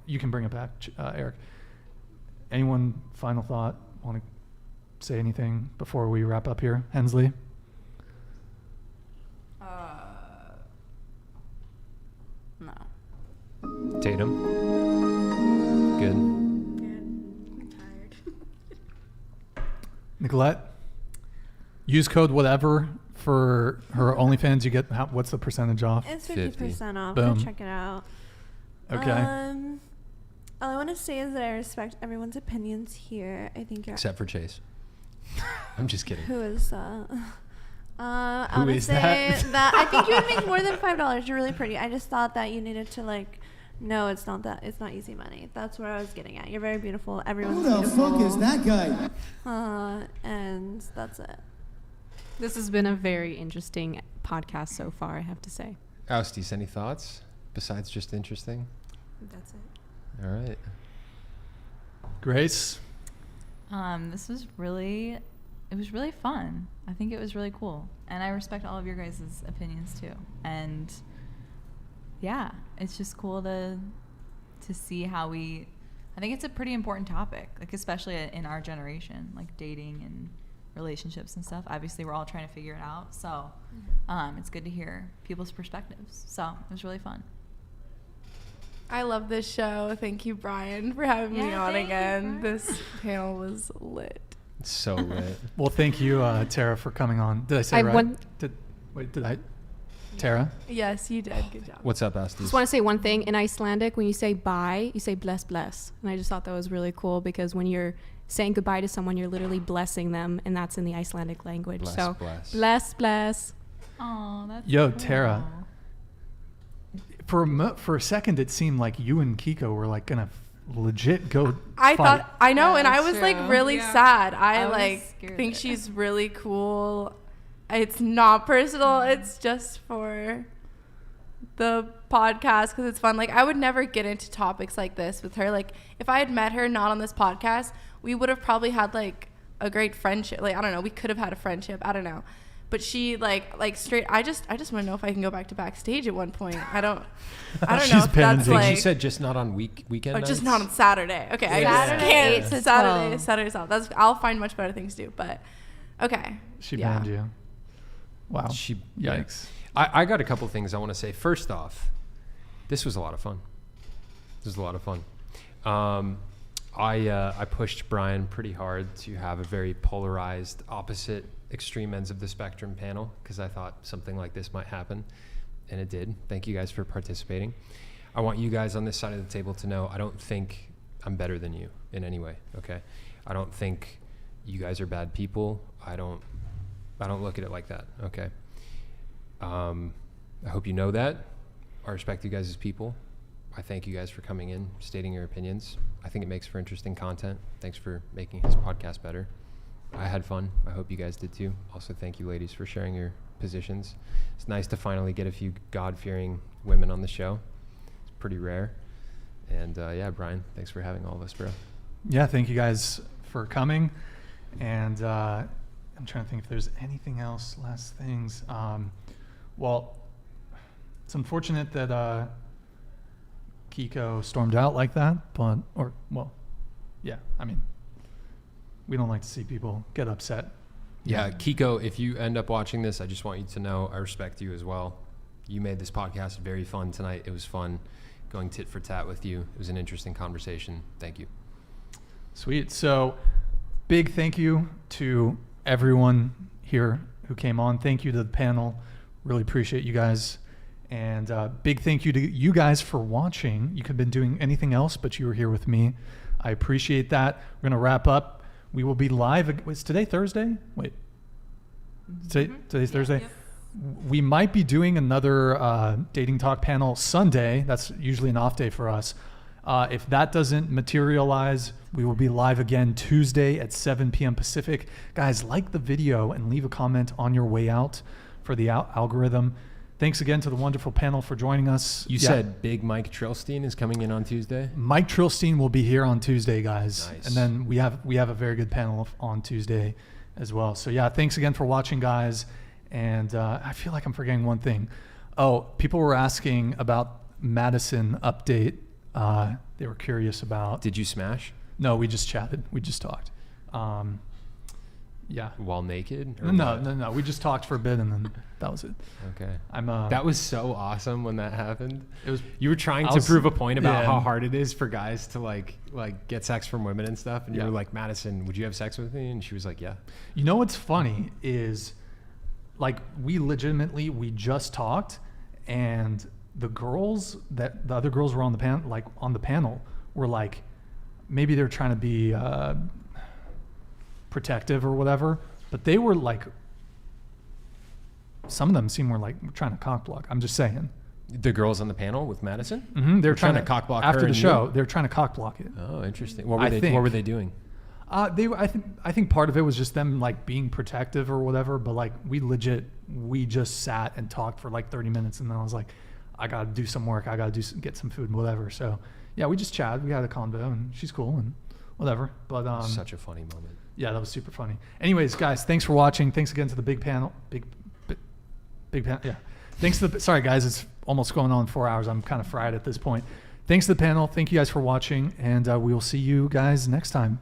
you can bring it back, Eric. Anyone final thought? Want to say anything before we wrap up here? Hensley? No. Tatum. Good. I'm tired. Nicolette? Use code whatever for her OnlyFans. You get, what's the percentage off? It's 50. 50% off. Boom. Go check it out. Okay. All I want to say is that I respect everyone's opinions here. I think you're. Except for Chase. I'm just kidding. Who is I want to is say that? I think you would make more than $5. You're really pretty. I just thought that you needed to no, it's not that. It's not easy money. That's what I was getting at. You're very beautiful. Everyone's Who the beautiful. fuck is that guy? And that's it. This has been a very interesting podcast so far, I have to say. Ousties, any thoughts besides just interesting? That's it. All right. Grace? This was really, it was really fun. I think it was really cool. And I respect all of your guys' opinions too. And yeah, it's just cool to see how I think it's a pretty important topic, like especially in our generation, like dating and relationships and stuff. Obviously we're all trying to figure it out. So it's good to hear people's perspectives. So it was really fun. I love this show. Thank you, Brian, for having me on again. This panel was lit. It's so lit. Well, thank you, Tara, for coming on. Did I say I right? want- Wait, did I? Tara? Yes, you did. Good job. What's up, Estes? Just want to say one thing. In Icelandic, when you say bye, you say bless, bless. And I just thought that was really cool because when you're saying goodbye to someone, you're literally blessing them, and that's in the Icelandic language. Bless, so bless. bless, bless. Oh, that's Yo, cool. Tara. For a second, it seemed like you and Kiko were like gonna legit go. I fight. thought I know, Yeah, and I that's was like true. really Yeah. sad. I I was like scared think of it. she's really cool. It's not personal. It's just for the podcast because it's fun. Like I would never get into topics like this with her. Like if I had met her not on this podcast, we would have probably had like a great friendship. Like I don't know, we could have had a friendship. I don't know. But she like straight. I just want to know if I can go back to backstage at one point. I don't know She's if that's pansy. Like like. you said, just not on weekend Or nights? just not on Saturday. Okay, I Saturday, can't. 8 to Saturday, 12. Saturday's off. I'll find much better things to do. But okay. She yeah. banned you. Wow. Yeah. Yikes. I got a couple things I want to say. First off, this was a lot of fun. I pushed Brian pretty hard to have a very polarized, opposite extreme ends of the spectrum panel because I thought something like this might happen, and it did. Thank you guys for participating. I want you guys on this side of the table to know I don't think I'm better than you in any way, okay? I don't think you guys are bad people. I don't look at it like that, okay? I hope you know that. I respect you guys as people. I thank you guys for coming in, stating your opinions. I think it makes for interesting content. Thanks for making his podcast better. I had fun. I hope you guys did too. Also, thank you ladies for sharing your positions. It's nice to finally get a few God-fearing women on the show. It's pretty rare. And yeah, Brian, thanks for having all of us, bro. Yeah, thank you guys for coming. And I'm trying to think if there's anything else, last things. Well, it's unfortunate that Kiko stormed out like that, but, yeah, I mean, we don't like to see people get upset. Yeah, Kiko, if you end up watching this, I just want you to know I respect you as well. You made this podcast very fun tonight. It was fun going tit for tat with you. It was an interesting conversation. Thank you. Sweet. So big thank you to everyone here who came on. Thank you to the panel. Really appreciate you guys. And big thank you to you guys for watching. You could have been doing anything else, but you were here with me. I appreciate that. We're going to wrap up. We will be live. Was today Thursday? Wait. Today's Thursday. Yep. We might be doing another dating talk panel Sunday. That's usually an off day for us. If that doesn't materialize, we will be live again Tuesday at 7 p.m. Pacific. Guys, like the video and leave a comment on your way out for the algorithm. Thanks again to the wonderful panel for joining us. You said Big Mike Trilstein is coming in on Tuesday? Mike Trilstein will be here on Tuesday, guys. Nice. And then we have a very good panel on Tuesday as well. So yeah, thanks again for watching, guys. And I feel like I'm forgetting one thing. Oh, people were asking about Madison update. They were curious about. Did you smash? No, we just chatted. We just talked. Yeah. While naked? Or No. what? We just talked for a bit, and then that was it. Okay. That was so awesome when that happened. It was. You were trying to prove a point about how hard it is for guys to like get sex from women and stuff, and you were like, Madison, would you have sex with me? And she was like, yeah. You know what's funny is, like, we just talked, and the other girls were on the panel were like, maybe they're trying to be protective or whatever, but they were like, some of them seem more like trying to cock block. I'm just saying. The girls on the panel with Madison? Mm-hmm. They're trying to cock block after her the and show. you? They're trying to cock block it. Oh, interesting. What were they doing? I think part of it was just them like being protective or whatever, but like we just sat and talked for like 30 minutes, and then I was like, I gotta do some work, I gotta get some food and whatever. So yeah, we just chatted, we had a convo, and she's cool and whatever. But such a funny moment. Yeah, that was super funny. Anyways, guys, thanks for watching. Thanks again to the big panel. Big panel. Yeah. Thanks to sorry guys, it's almost going on 4 hours. I'm kind of fried at this point. Thanks to the panel. Thank you guys for watching, and we will see you guys next time.